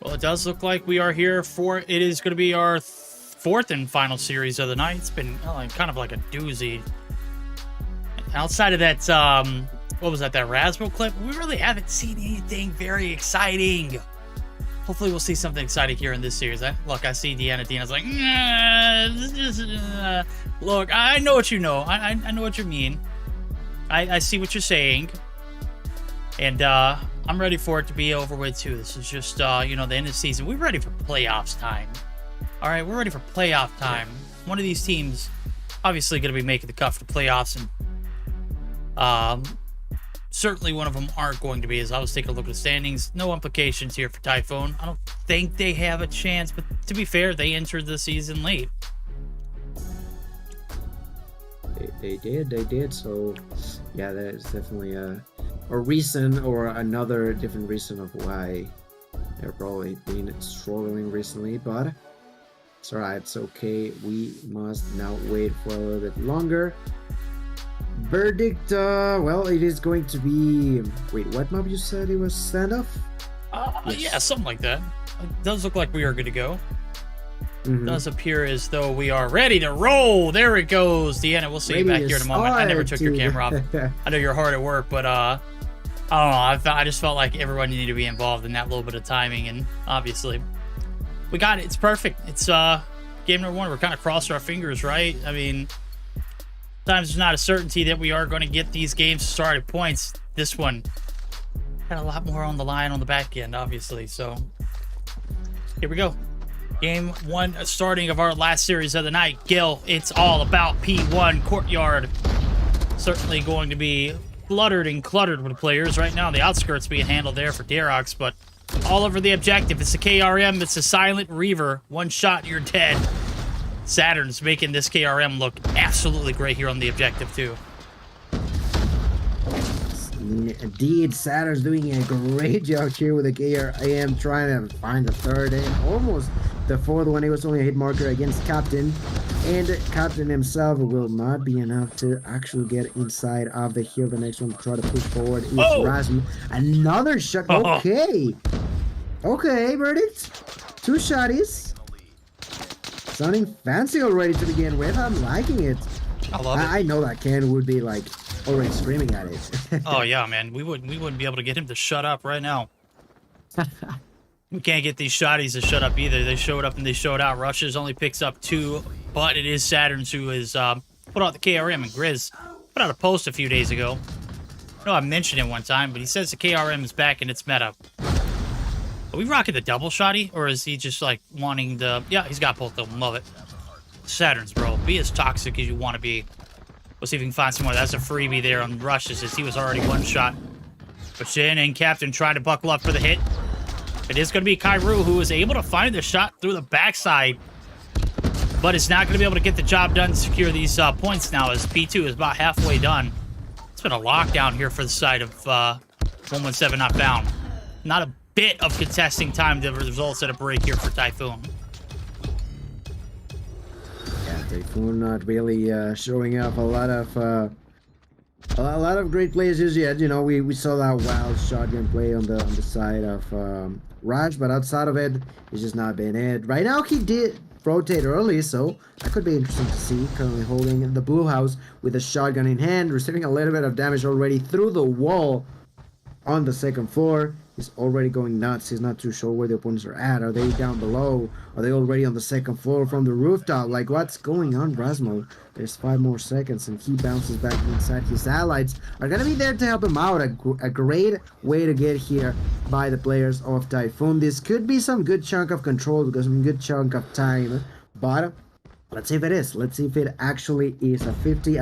Well, it does look like we are here for, it is going to be our fourth and final series of the night. It's been kind of like a doozy. Outside of that, what was that Rasmo clip? We really haven't seen anything very exciting. Hopefully we'll see something exciting here in this series. Look, I see Deanna. Deanna's like, look, I know what you know. I know what you mean. I see what you're saying. And I'm ready for it to be over with too. This is just, you know, the end of the season. We're ready for playoffs time. All right, we're ready for playoff time. One of these teams obviously going to be making the cut for the playoffs, and certainly one of them aren't going to be. As I was taking a look at the standings, no implications here for Typhoon. I don't think they have a chance, but to be fair, they entered the season late.
They did. So yeah, that is definitely a reason, or another different reason of why they're probably been struggling recently, but it's alright, it's okay. We must now wait for a little bit longer. Verdict, well, it is going to be, wait, what map you said it was? Standoff?
Yes. Yeah, something like that. It does look like we are good to go. Does appear as though we are ready to roll. There it goes. Deanna, we'll see you back here in a moment. I never took your camera off. I know you're hard at work, but I don't know. I just felt like everyone needed to be involved in that little bit of timing, and obviously we got it. It's perfect. It's game number one. We're kind of crossing our fingers, right? I mean, sometimes there's not a certainty that we are going to get these games to start at points. This one had a lot more on the line on the back end, obviously. So here we go. Game one, starting of our last series of the night. Gil, it's all about P1 Courtyard. Certainly going to be fluttered and cluttered with players right now. The outskirts being handled there for Darox, but all over the objective. It's a KRM, it's a Silent Reaver. One shot, you're dead. Saturn's making this KRM look absolutely great here on the objective too.
Indeed, Saturn's doing a great job here with the KRM, trying to find the third and almost the fourth one. It was only a hit marker against Captain, and Captain himself will not be enough to actually get inside of the hill. The next one to try to push forward is Rasmus. Another shot. Okay, Verdict. Two shotties. Sounding fancy already to begin with. I'm liking it.
I love it.
I know that Ken would be like already screaming at it.
Oh yeah, man. We wouldn't be able to get him to shut up right now. We can't get these shotties to shut up either. They showed up and they showed out. Rushes only picks up 2, but it is Saturns who has put out the KRM, and Grizz put out a post a few days ago. I know I mentioned it one time, but he says the KRM is back in its meta. Are we rocking the double shotty, or is he just like wanting the... Yeah, he's got both of them. Love it. Saturns, bro. Be as toxic as you want to be. We'll see if we can find some more. That's a freebie there on Rushes, as he was already one shot. But Shin and Captain trying to buckle up for the hit. It is going to be Kairu who is able to find the shot through the backside, but is not going to be able to get the job done to secure these points now, as P2 is about halfway done. It's been a lockdown here for the side of 117 not found. Not a bit of contesting time. The results at a break here for Typhoon.
Yeah, Typhoon not really showing up a lot of great plays just yet. You know, we saw that wild shotgun play on the side of Raj, but outside of it, it's just not been it. Right now, he did rotate early, so that could be interesting to see. Currently holding the blue house with a shotgun in hand, receiving a little bit of damage already through the wall on the second floor. He's already going nuts. He's not too sure where the opponents are at. Are they down below? Are they already on the second floor from the rooftop? Like, what's going on, Rasmo? There's 5 more seconds, and he bounces back inside. His allies are going to be there to help him out. A great way to get here by the players of Typhoon. This could be some good chunk of control because some good chunk of time, but let's see if it is. Let's see if it actually is a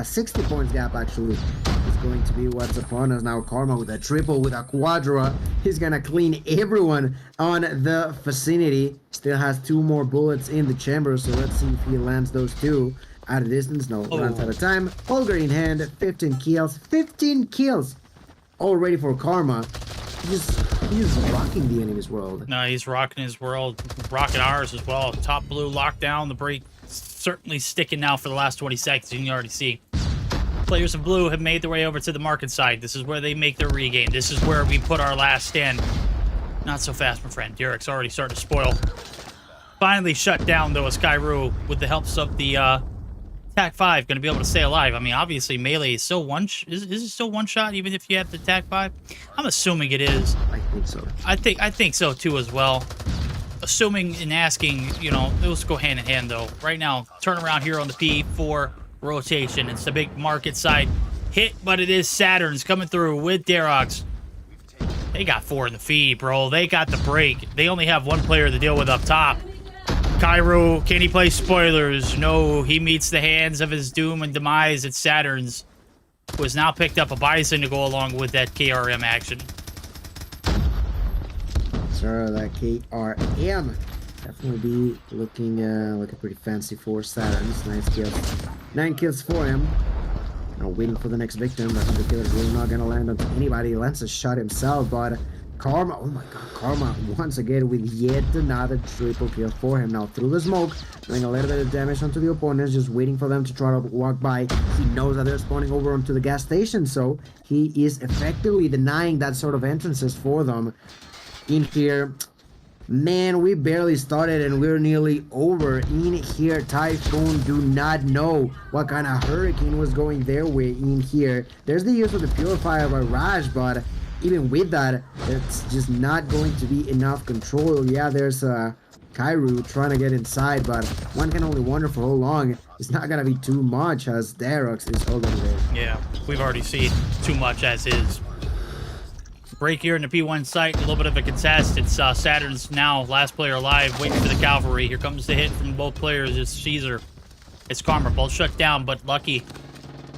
60 points gap actually is going to be what's upon us now. Karma with a triple, with a quadra. He's gonna clean everyone on the vicinity. Still has 2 more bullets in the chamber, so let's see if he lands those 2 at a distance. No, runs out of time. Holger in hand, 15 kills. 15 kills already for Karma. He's rocking the enemy's world.
No, he's rocking his world, rocking ours as well. Top blue lockdown. The break certainly sticking now for the last 20 seconds. You can already see. Players of blue have made their way over to the market side. This is where they make their regain. This is where we put our last stand. Not so fast, my friend. Derek's already starting to spoil. Finally shut down, though, as Skyru, with the helps of the TAC 5, going to be able to stay alive. I mean, obviously, melee is still is it still one shot, even if you have the TAC 5? I'm assuming it is.
I think so.
I think so, too, as well. Assuming and asking, you know, those go hand in hand, though. Right now, turn around here on the P4 rotation. It's the big market side hit, but it is Saturn's coming through with Darox. They got 4 in the feed, bro. They got the break. They only have 1 player to deal with up top. Cairo, can he play spoilers? No, he meets the hands of his doom and demise at Saturn's, who has now picked up a Bison to go along with that KRM action.
So that KRM definitely be looking like a pretty fancy for Saturn's. 9 kills for him. Now waiting for the next victim. The 100 killer is really not gonna land on anybody. He lands a shot himself, but Karma, oh my god, Karma once again with yet another triple kill for him. Now through the smoke, doing a little bit of damage onto the opponents, just waiting for them to try to walk by. He knows that they're spawning over onto the gas station, so he is effectively denying that sort of entrances for them. In here, man, we barely started and we're nearly over. In here, Typhoon do not know what kind of hurricane was going their way in here. There's the use of the purifier by Raj, but even with that, it's just not going to be enough control. Yeah, there's Kairu trying to get inside, but one can only wonder for how long. It's not gonna be too much as Darox is already there.
Yeah, we've already seen too much as is. Break here in the P1 site, a little bit of a contest. It's Saturn's now last player alive, waiting for the cavalry. Here comes the hit from both players. It's Caesar. It's Karma, both shut down, but Lucky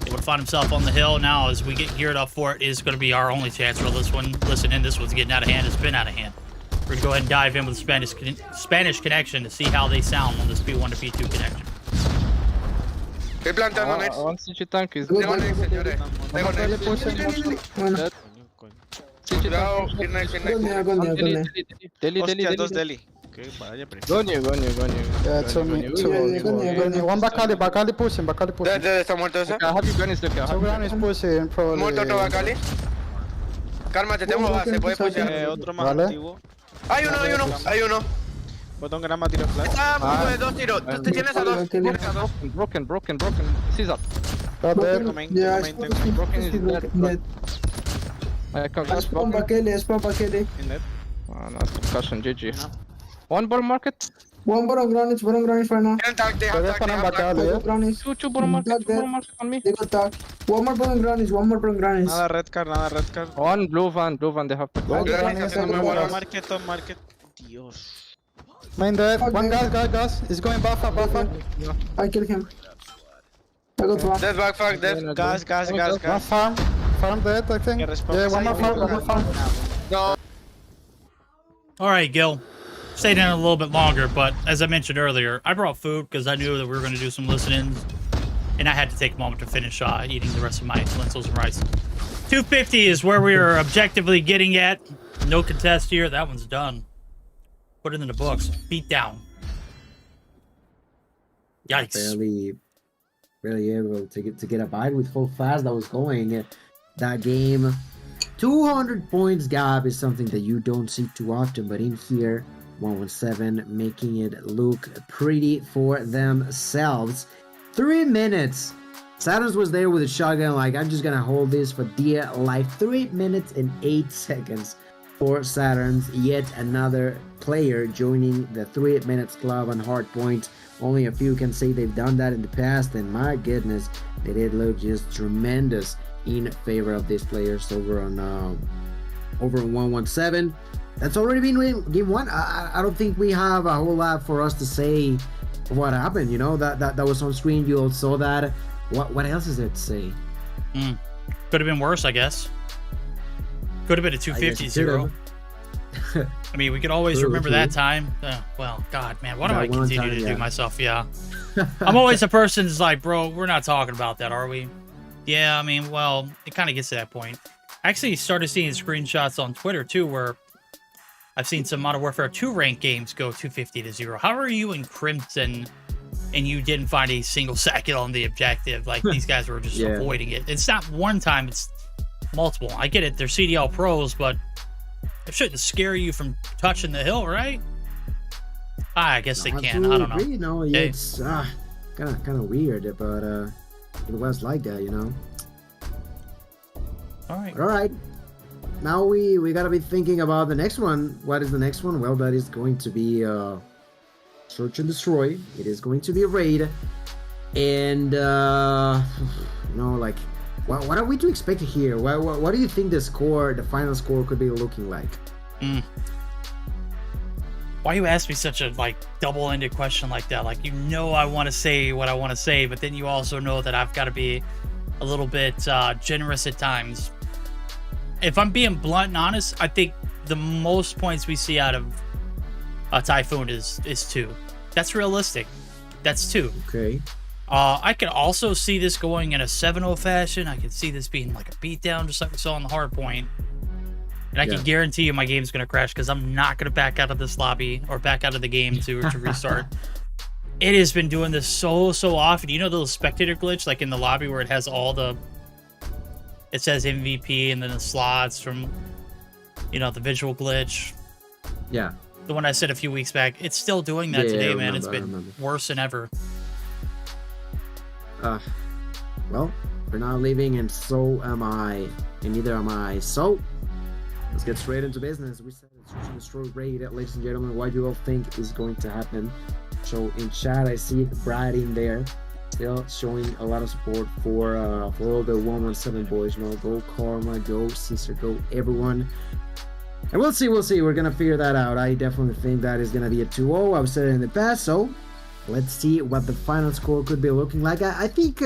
able to find himself on the hill. Now, as we get geared up for it, is going to be our only chance for this one. Listen in, this one's getting out of hand. It's been out of hand. We're going to go ahead and dive in with the Spanish connection to see how they sound on this P1 to P2 connection.
Yeah, two me. One Bacali pushing.
Está muerto ese.
Two ground is pushing, probably.
Muerto otro Bacali. Cálmate, tengo base, puedes pushear.
Otro más
Vale.
activo.
Hay uno.
Botón grama, tiro flash.
Está a punto de 2 tiros. Tú tienes a 2. Tienes a 2.
Broken. Caesar.
Got dead.
Broken is dead.
Spawn Bacali.
In net. Oh, nice concussion, GG. One ball market.
One bottom ground is right now.
Tienen tag, they have
They're
tag, they
on
have tag.
Bacali, yeah?
Two ball market on me.
They got tag. One more bottom ground is.
Nada red card. One blue van, they have to go.
Market. Dios. Main dead. One gas. He's going buffer. I kill him. I got one.
Dead back, fuck, dead.
Gas.
One farm dead, I think. Yeah, one more farm.
No.
All right, Gil. Stayed in a little bit longer, but as I mentioned earlier, I brought food because I knew that we were going to do some listen-ins. And I had to take a moment to finish eating the rest of my lentils and rice. 250 is where we are objectively getting at. No contest here. That one's done. Put it in the books. Beat down. Yikes.
Barely able to get a bite with how fast that was going. That game. 200 points gap is something that you don't see too often, but in here, 117 making it look pretty for themselves. 3 minutes. Saturns was there with a shotgun, like, I'm just gonna hold this for dear life. 3 minutes and 8 seconds for Saturns. Yet another player joining the 3 minutes club on hardpoint. Only a few can say they've done that in the past, and my goodness, they did look just tremendous in favor of these players over on 117. That's already been game one. I don't think we have a whole lot for us to say what happened. You know, that was on screen. You all saw that. What else is there to say?
Could have been worse, I guess. Could have been a 250-0. I mean, we could always remember that time. Well, God, man, why do I continue to do myself? Yeah. I'm always a person who's like, bro, we're not talking about that, are we? Yeah, I mean, well, it kind of gets to that point. I actually started seeing screenshots on Twitter, too, where I've seen some Modern Warfare 2 ranked games go 250-0. How are you in Crimson and you didn't find a single second on the objective? Like, these guys were just avoiding it. It's not one time, it's multiple. I get it, they're CDL pros, but it shouldn't scare you from touching the hill, right? I guess they can. I don't know.
You know, it's kind of weird, but it was like that, you know.
All
right. Now we gotta be thinking about the next one. What is the next one? Well, that is going to be Search and Destroy. It is going to be a raid, and you know, like, what are we to expect here? What do you think the final score could be looking like?
Why you ask me such a double-ended question like that? Like, you know, I want to say what I want to say, but then you also know that I've got to be a little bit generous at times. If I'm being blunt and honest, I think the most points we see out of Typhoon is 2. That's realistic. That's 2.
Okay.
I could also see this going in a 7-0 fashion. I could see this being like a beatdown, just like we saw on the hard point. And I can guarantee you my game's going to crash because I'm not going to back out of this lobby or back out of the game to restart. It has been doing this so often. You know the little spectator glitch, like in the lobby where it has all the... It says MVP and then the slots from, you know, the visual glitch.
Yeah.
The one I said a few weeks back. It's still doing that today, man. It's been worse than ever.
Well, we're not leaving, and so am I, and neither am I. So, let's get straight into business. We said it's Search and Destroy raid, ladies and gentlemen. What do you all think is going to happen? So in chat, I see Brad in there, still showing a lot of support for all the 117 boys. You know, go Karma, go Caesar, go everyone. And we'll see. We're gonna figure that out. I definitely think that is gonna be a 2-0. I've said it in the past, so let's see what the final score could be looking like. I think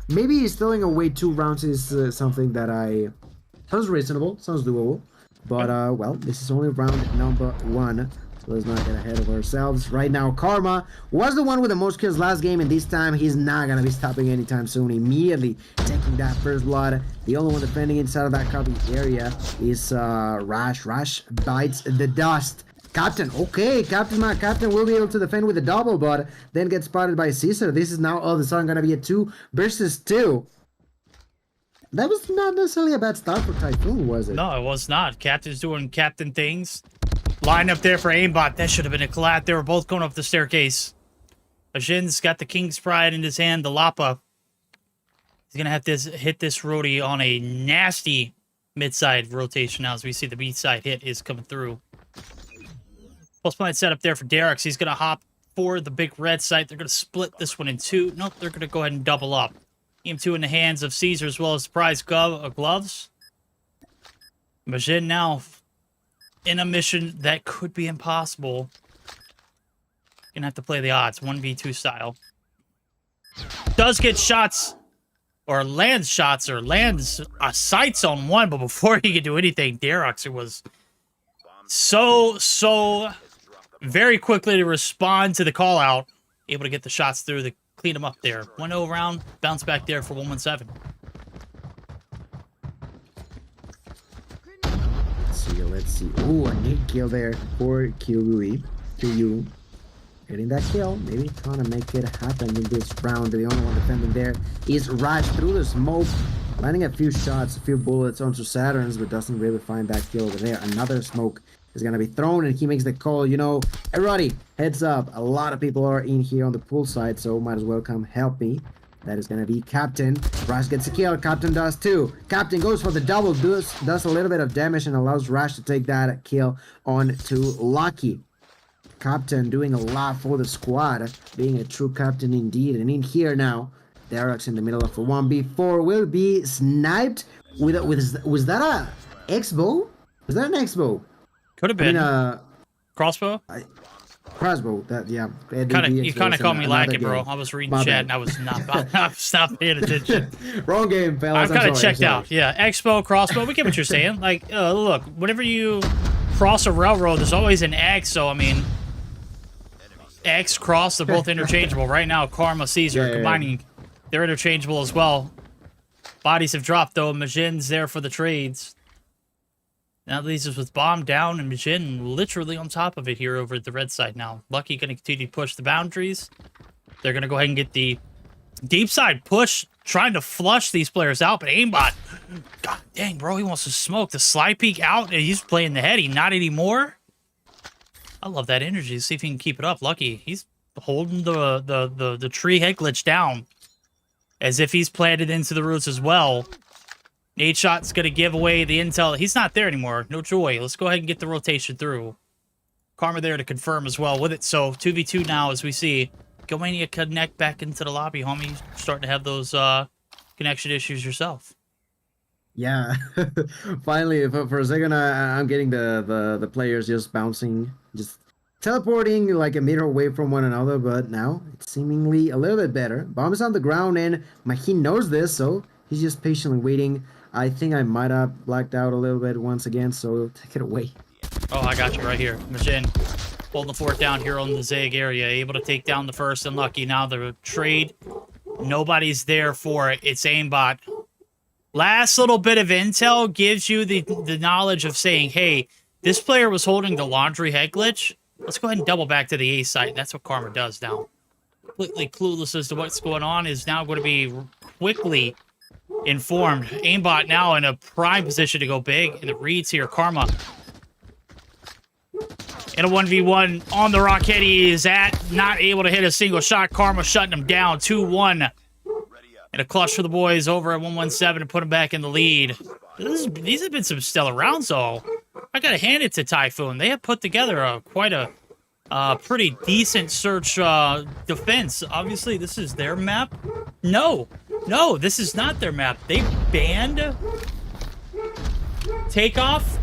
maybe stealing away 2 rounds is something that sounds reasonable, sounds doable. But well, this is only round number 1, so let's not get ahead of ourselves. Right now, Karma was the one with the most kills last game, and this time he's not gonna be stopping anytime soon. Immediately taking that first blood. The only one defending inside of that copy area is Rash. Rash bites the dust. Captain, okay, Captain will be able to defend with a double, but then gets spotted by Caesar. This is now all of a sudden gonna be a 2 versus 2. That was not necessarily a bad start for Typhoon, was it?
No, it was not. Captain's doing Captain things. Line up there for aimbot. That should have been a collat. They were both going up the staircase. Ajin's got the King's Pride in his hand, the Lapa. He's gonna have to hit this roadie on a nasty mid-side rotation now, as we see the B-side hit is coming through. Post plant set up there for Derek's. He's going to hop for the big red site. They're going to split this one in 2. Nope, they're going to go ahead and double up. EM2 in the hands of Caesar as well as prize gloves. Majin now in a mission that could be impossible. Going to have to play the odds, 1v2 style. Does get shots, or lands shots, or lands sights on one, but before he could do anything, Derek's was so very quickly to respond to the call out, able to get the shots through. The clean them up there. 1-0 round, bounce back there for 117.
Let's see. Ooh, a neat kill there for QUE. QU. Getting that kill. Maybe trying to make it happen in this round. The only one defending there is Rush through the smoke. Landing a few shots, a few bullets onto Saturn's, but doesn't really find that kill over there. Another smoke is going to be thrown, and he makes the call. You know, everybody, heads up. A lot of people are in here on the pool side, so might as well come help me. That is going to be Captain. Rush gets a kill. Captain does too. Captain goes for the double, does a little bit of damage, and allows Rush to take that kill on to Lucky. Captain doing a lot for the squad, being a true captain indeed. And in here now, Derek's in the middle of a 1v4, will be sniped with was that a X-bow? Was that an X-bow?
Could have been. Crossbow?
Crossbow, that, yeah.
You kind of caught me lacking, bro. I was reading chat and I was not paying attention.
Wrong game, fellas.
I'm kind of checked out. Yeah, X-bow, crossbow, we get what you're saying. Like, look, whenever you cross a railroad, there's always an X, so I mean, X, cross, they're both interchangeable. Right now, Karma, Caesar, combining, they're interchangeable as well. Bodies have dropped, though. Majin's there for the trades. Now leaves us with Bomb down and Majin literally on top of it here over at the red side now. Lucky going to continue to push the boundaries. They're going to go ahead and get the deep side push, trying to flush these players out, but Aimbot, god dang, bro, he wants to smoke. The slide peek out, and he's playing the heady. Not anymore. I love that energy. Let's see if he can keep it up. Lucky, he's holding the tree head glitch down as if he's planted into the roots as well. Nade shot's going to give away the intel. He's not there anymore. No joy. Let's go ahead and get the rotation through. Karma there to confirm as well with it. So 2v2 now as we see. Gomania connect back into the lobby, homie. You're starting to have those connection issues yourself.
Yeah. Finally, for a second, I'm getting the players just bouncing, just teleporting like a meter away from one another, but now it's seemingly a little bit better. Bomb is on the ground, and he knows this, so he's just patiently waiting. I think I might have blacked out a little bit once again, so take it away.
Oh, I got you right here. Majin holding the fort down here on the Zig area, able to take down the first, and Lucky. Now the trade, nobody's there for it. It's Aimbot. Last little bit of intel gives you the knowledge of saying, hey, this player was holding the laundry head glitch. Let's go ahead and double back to the A site. That's what Karma does now. Completely clueless as to what's going on, is now going to be quickly informed. Aimbot now in a prime position to go big, and the reads here. Karma in a 1v1 on the Rocketti is not able to hit a single shot. Karma shutting him down 2-1. And a clutch for the boys over at 117 to put him back in the lead. These have been some stellar rounds, though. I gotta hand it to Typhoon. They have put together quite a pretty decent search defense. Obviously, this is their map. No, this is not their map. They banned Takeoff.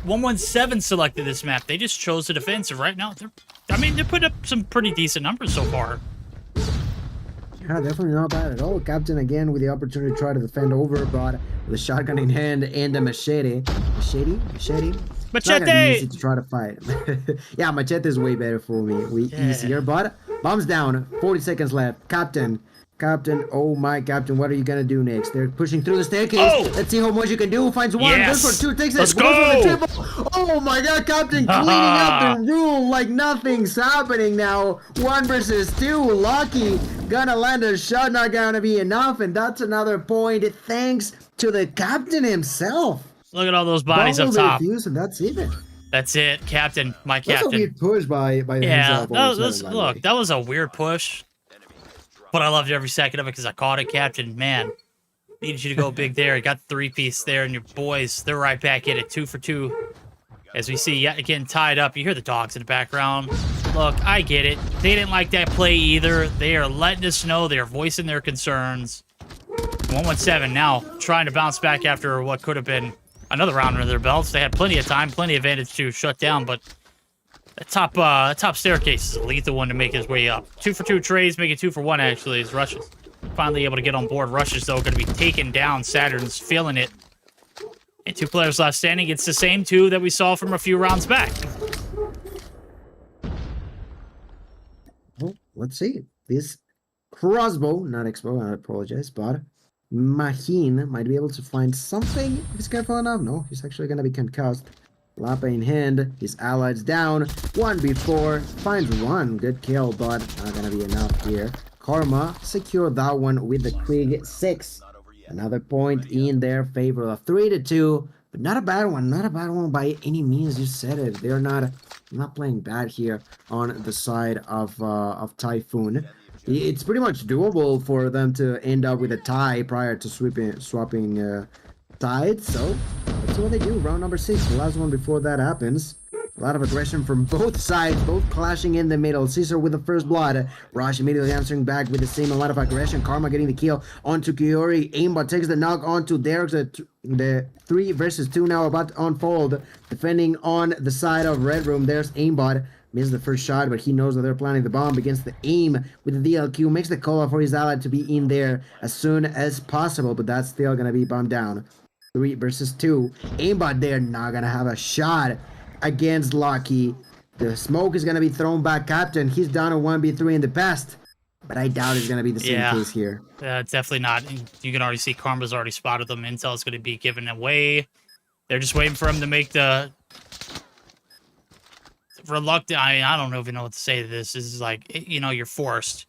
117 selected this map. They just chose the defensive. Right now, they put up some pretty decent numbers so far.
Yeah, definitely not bad at all. Captain again with the opportunity to try to defend over, but with a shotgun in hand and a machete. Machete? It's not gonna be easy to try to fight. Yeah, machete is way better for me. Easier, but bombs down. 40 seconds left. Captain, oh my Captain, what are you gonna do next? They're pushing through the staircase.
Oh!
Let's see how much you can do. Finds one, goes for two, takes it.
Let's
goes
go!
for the triple. Oh my god, Captain cleaning up the room like nothing's happening now. 1 versus 2. Lucky gonna land a shot, not gonna be enough, and that's another point thanks to the Captain himself.
Look at all those bodies up top.
And that's it.
That's it, Captain. My Captain.
That's a weird push by
yeah,
himself.
Look, that was a weird push. But I loved every second of it because I caught it, Captain. Man, needed you to go big there. You got the 3-piece there, and your boys, they're right back in it. 2 for 2. As we see, yet again, tied up. You hear the dogs in the background. Look, I get it. They didn't like that play either. They are letting us know. They are voicing their concerns. 117 now trying to bounce back after what could have been another round under their belts. They had plenty of time, plenty of advantage to shut down, but that top staircase is a lethal one to make his way up. 2 for 2 trades, make it 2 for 1 actually, as Rushes finally able to get on board. Rushes, though, going to be taken down. Saturn's feeling it. And 2 players left standing. It's the same 2 that we saw from a few rounds back.
Well, let's see. This crossbow, not expo, I apologize, but Maheen might be able to find something if he's careful enough. No, he's actually gonna be concussed. Lapa in hand, his allies down. 1v4, finds one. Good kill, but not gonna be enough here. Karma secured that one with the Krieg 6. Another point in their favor. A 3-2, but not a bad one. Not a bad one by any means. You said it. They're not playing bad here on the side of Typhoon. It's pretty much doable for them to end up with a tie prior to swapping sides. So let's see what they do. Round number 6, the last one before that happens. A lot of aggression from both sides, both clashing in the middle. Caesar with the first blood. Rush immediately answering back with the same amount of aggression. Karma getting the kill onto Kiori. Aimbot takes the knock onto Derek. The 3 versus 2 now about to unfold. Defending on the side of Red Room. There's Aimbot. Misses the first shot, but he knows that they're planning the bomb against the aim with the DLQ. Makes the call for his ally to be in there as soon as possible, but that's still going to be bombed down. 3 versus 2. Aimbot there, not going to have a shot against Lucky. The smoke is going to be thrown back. Captain, he's down to 1v3 in the past, but I doubt it's going to be the same case here.
Definitely not. You can already see Karma's already spotted them. Intel's going to be given away. They're just waiting for him to make the reluctant. I don't even know what to say to this. This is like, you know, you're forced.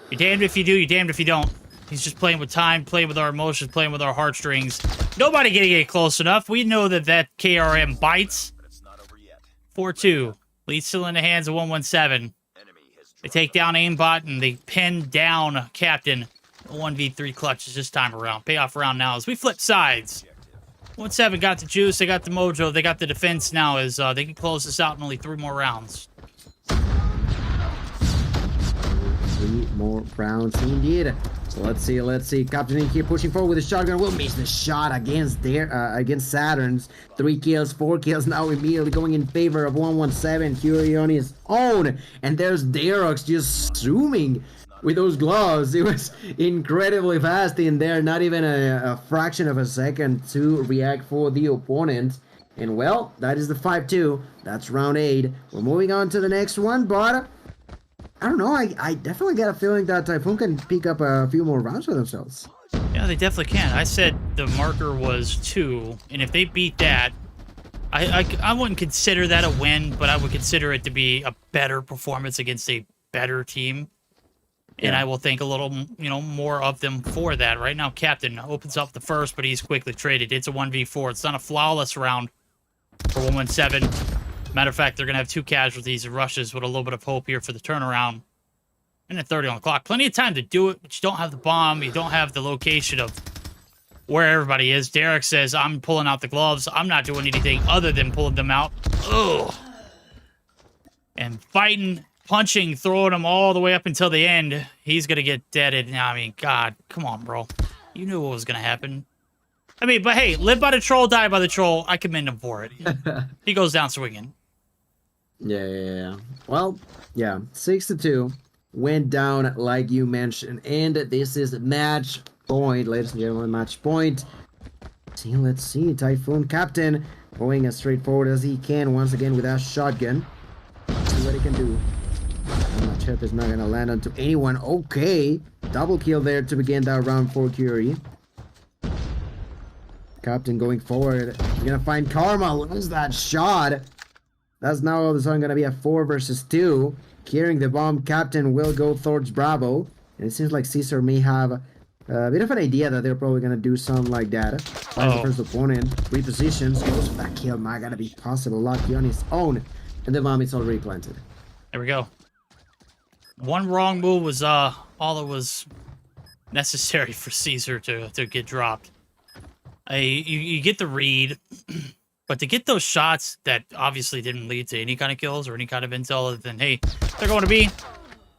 You're damned if you do, you're damned if you don't. He's just playing with time, playing with our emotions, playing with our heartstrings. Nobody getting it close enough. We know that KRM bites. 4-2. Lead still in the hands of 117. They take down Aimbot and they pin down Captain. 1v3 clutches this time around. Payoff round now as we flip sides. 1-7 got the juice, they got the mojo, they got the defense now as they can close this out in only 3 more rounds.
3 more rounds indeed. So let's see. Captain in here pushing forward with a shotgun. Will miss the shot against Saturn's. 3 kills, 4 kills now immediately going in favor of 117. Fury on his own. And there's Derox just zooming with those gloves. It was incredibly fast in there. Not even a fraction of a second to react for the opponent. And well, that is the 5-2. That's round 8. We're moving on to the next one, but I don't know. I definitely get a feeling that Typhoon can pick up a few more rounds for themselves.
Yeah, they definitely can. I said the marker was 2, and if they beat that, I wouldn't consider that a win, but I would consider it to be a better performance against a better team. And I will think a little, more of them for that. Right now, Captain opens up the first, but he's quickly traded. It's a 1v4. It's not a flawless round for 117. Matter of fact, they're going to have 2 casualties and rushes with a little bit of hope here for the turnaround. And at 30 on the clock. Plenty of time to do it, but you don't have the bomb. You don't have the location of where everybody is. Derek says, I'm pulling out the gloves. I'm not doing anything other than pulling them out. Ugh. And fighting, punching, throwing them all the way up until the end. He's going to get deaded. I mean, God, come on, bro. You knew what was going to happen. I mean, but hey, live by the troll, die by the troll. I commend him for it. He goes down swinging.
Yeah. Well, yeah, 6-2. Went down like you mentioned. And this is match point, ladies and gentlemen, match point. Let's see. Typhoon Captain going as straightforward as he can once again with that shotgun. Let's see what he can do. That chip is not going to land onto anyone. Okay. Double kill there to begin that round for Curie. Captain going forward. You're going to find Karma. Loses that shot. That's now all of a sudden going to be a 4 versus 2. Carrying the bomb, Captain will go towards Bravo. And it seems like Caesar may have a bit of an idea that they're probably going to do something like that. Finds the first opponent, repositions, goes for that kill. Not going to be possible. Lucky on his own. And the bomb is already planted.
There we go. One wrong move was all it was necessary for Caesar to get dropped. You get the read, but to get those shots that obviously didn't lead to any kind of kills or any kind of intel other than, hey, they're going to be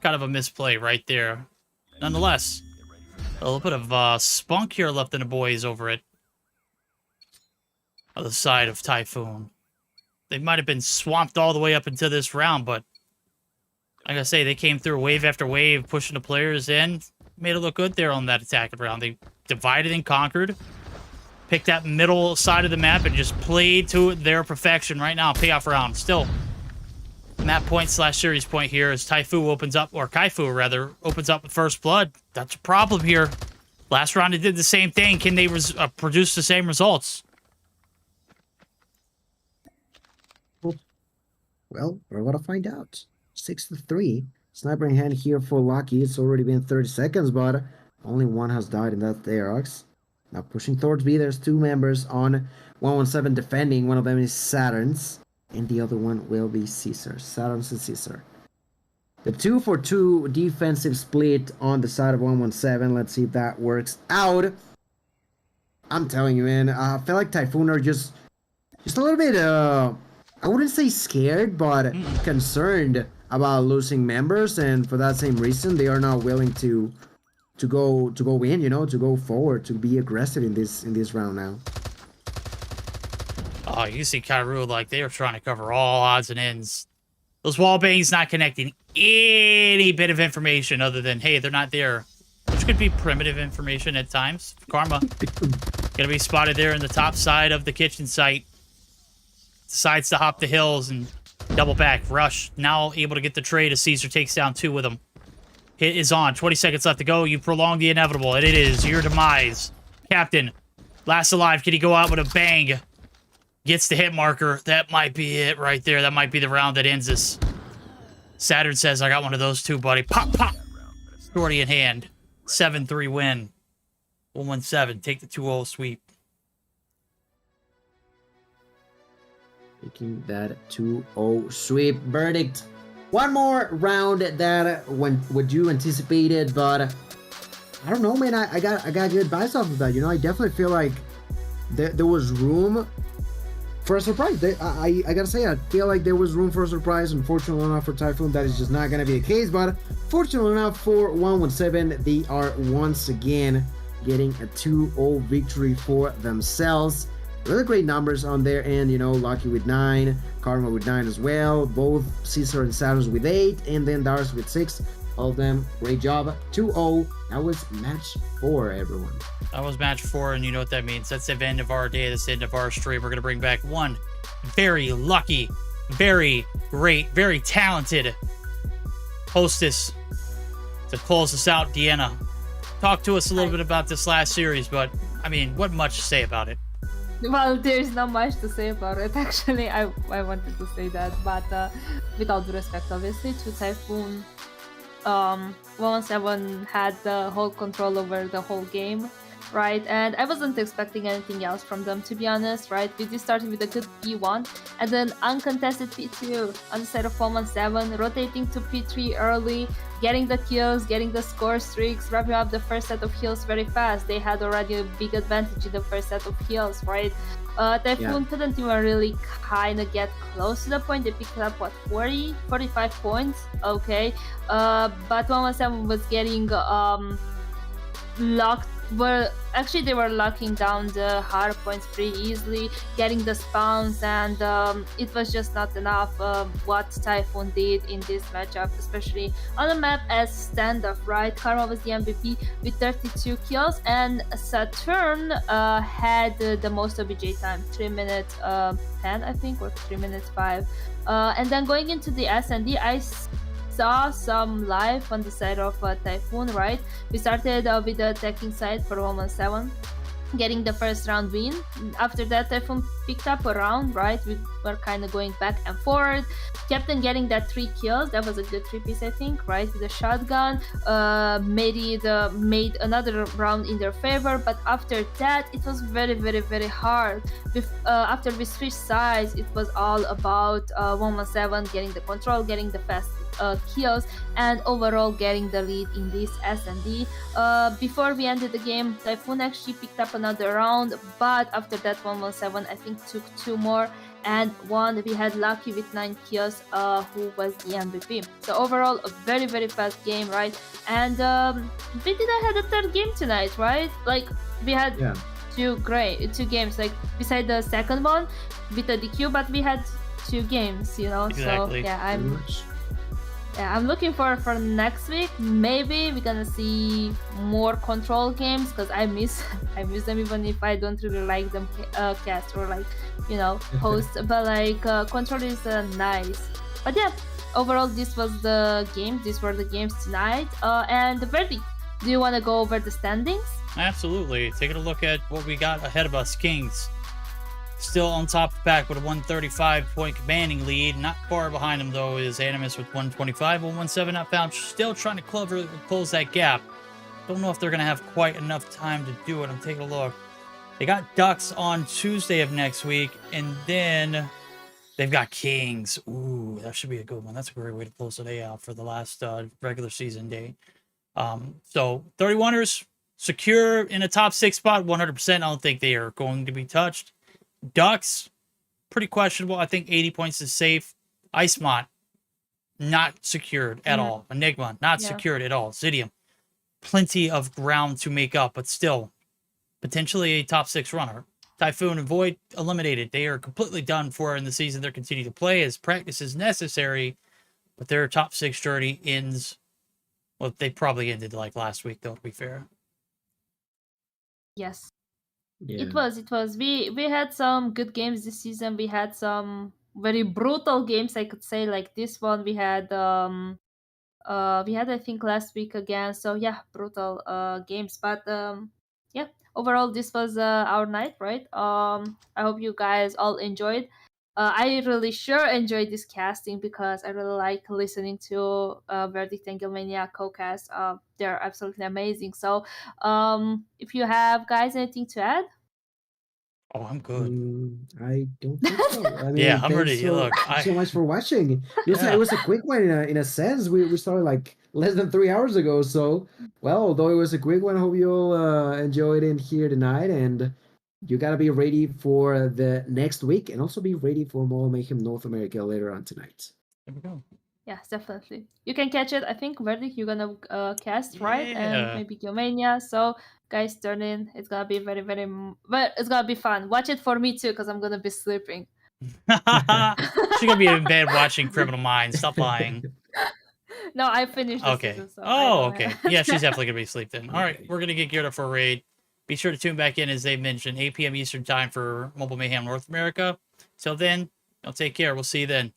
kind of a misplay right there. Nonetheless, a little bit of spunk here left in the boys over it. On the side of Typhoon. They might have been swamped all the way up into this round, but like I say, they came through wave after wave, pushing the players in. Made it look good there on that attack round. They divided and conquered. Picked that middle side of the map and just played to their perfection right now. Payoff round. Still, map point / series point here as Taifu opens up, or Kaifu rather, opens up with first blood. That's a problem here. Last round it did the same thing. Can they produce the same results?
Well, we're about to find out. 6-3. Sniper in hand here for Lucky. It's already been 30 seconds, but only one has died in that Aerox. Now pushing towards B, there's two members on 117 defending. One of them is Saturn's, and the other one will be Caesar. Saturn's and Caesar. The 2-for-2 defensive split on the side of 117. Let's see if that works out. I'm telling you, man, I feel like Typhoon are just a little bit, I wouldn't say scared, but concerned about losing members, and for that same reason, they are not willing to go in, you know, to go forward, to be aggressive in this round now.
Oh, you see Kairu, like, they are trying to cover all odds and ends. Those wall bangs not connecting any bit of information other than, hey, they're not there. Which could be primitive information at times. Karma. Gonna be spotted there in the top side of the kitchen site. Decides to hop the hills and double back. Rush, now able to get the trade as Caesar takes down 2 with him. Hit is on. 20 seconds left to go. You prolong the inevitable, and it is your demise. Captain, last alive. Can he go out with a bang? Gets the hit marker. That might be it right there. That might be the round that ends this. Saturn says, I got one of those too, buddy. Pop, pop. Shorty in hand. 7-3 win. 117. Take the 2-0 sweep.
Taking that 2-0 sweep verdict. One more round that what you anticipated, but I don't know, man. I got good vibes off of that. You know, I definitely feel like there was room for a surprise. I gotta say, I feel like there was room for a surprise. Unfortunately enough for Typhoon, that is just not gonna be the case. But fortunately enough for 117, they are once again getting a 2-0 victory for themselves. Really great numbers on their end, you know, Lucky with 9, Karma with 9 as well, both Caesar and Saturn with 8, and then Dars with 6. All of them, great job. 2-0. That was match 4, everyone.
That was match 4, and you know what that means. That's the end of our day. That's the end of our stream. We're going to bring back one very lucky, very great, very talented hostess to close us out, Deanna. Talk to us a little bit about this last series, but, I mean, what much to say about it?
Well, there's not much to say about it, actually. I wanted to say that, but with all due respect, obviously, to Typhoon, 117 had the whole control over the whole game, right? And I wasn't expecting anything else from them, to be honest, right? We just started with a good P1, and then uncontested P2 on the side of 117, rotating to P3 early, getting the kills, getting the score streaks, wrapping up the first set of kills very fast. They had already a big advantage in the first set of kills, right? Typhoon couldn't even really kind of get close to the point. They picked up, what, 40, 45 points? Okay. But 117 was getting locked. Well, actually, they were locking down the hard points pretty easily, getting the spawns, and it was just not enough what Typhoon did in this matchup, especially on a map as standoff, right? Karma was the MVP with 32 kills, and Saturn had the most OBJ time, 3 minutes 10, I think, or 3 minutes 5. And then going into the S&D, I saw some life on the side of Typhoon, right? We started with the attacking side for 117, getting the first round win. After that, Typhoon picked up a round, right? We were kind of going back and forth. Captain getting that 3 kills. That was a good 3-piece, I think, right? With the shotgun. Made another round in their favor, but after that, it was very, very, very hard. After we switched sides, it was all about 117 getting the control, getting the fast kills, and overall getting the lead in this S&D. Before we ended the game, Typhoon actually picked up another round, but after that 117 I think took 2 more and won. We had Lucky with 9 kills, who was the MVP. So overall, a very, very fast game, right? And we didn't have a third game tonight, right? Like, we had two games, like beside the second one with the DQ, but we had 2 games, you know.
Exactly.
So yeah, I'm looking for next week. Maybe we're gonna see more control games, because I miss them, even if I don't really like them cast or, like, you know, host. But like control is nice. But yeah, overall, this was the game. These were the games tonight. And the verdict. Do you want to go over the standings?
Absolutely. Taking a look at what we got ahead of us. Kings still on top of the pack with a 135-point commanding lead. Not far behind them, though, is Animus with 125, 117 outbound. Still trying to close that gap. Don't know if they're going to have quite enough time to do it. I'm taking a look. They got Ducks on Tuesday of next week, and then they've got Kings. Ooh, that should be a good one. That's a great way to close the day out for the last regular season day. So 31ers secure in a top 6 spot, 100%. I don't think they are going to be touched. Ducks, pretty questionable. I think 80 points is safe. Icemont, not secured at all. Enigma, not secured at all. Zidium, plenty of ground to make up, but still potentially a top 6 runner. Typhoon and Void eliminated. They are completely done for in the season. They're continuing to play as practice is necessary, but their top 6 journey ends. Well, they probably ended like last week, though, to be fair.
Yes.
Yeah.
It was. We had some good games this season. We had some very brutal games, I could say, like this one. We had I think last week again. So yeah, brutal games. But yeah, overall this was our night, right? I hope you guys all enjoyed. I really sure enjoyed this casting because I really like listening to Verdict and Gilmania co-cast. They're absolutely amazing. So if you have guys anything to add?
Oh, I'm good.
I don't think so. I mean,
Yeah, I'm
thanks
ready.
so, so much for watching. It was a quick one in a sense. We started like less than 3 hours ago. So, well, although it was a quick one, hope you all enjoyed it here tonight. And you got to be ready for the next week and also be ready for more Mayhem North America later on tonight.
There we go.
Yes, definitely. You can catch it. I think Verdict you're gonna cast, right?
Yeah.
And maybe Gilmania. So guys, turn in. It's gonna be very, but it's gonna be fun. Watch it for me too, because I'm gonna be sleeping.
She's gonna be in bed watching Criminal Minds. Stop lying.
No, I finished the
Okay.
season, so
Okay. Yeah, she's definitely gonna be asleep then. All right, we're gonna get geared up for a raid. Be sure to tune back in, as they mentioned, 8 p.m. Eastern time for Mobile Mayhem North America. Till then, take care. We'll see you then.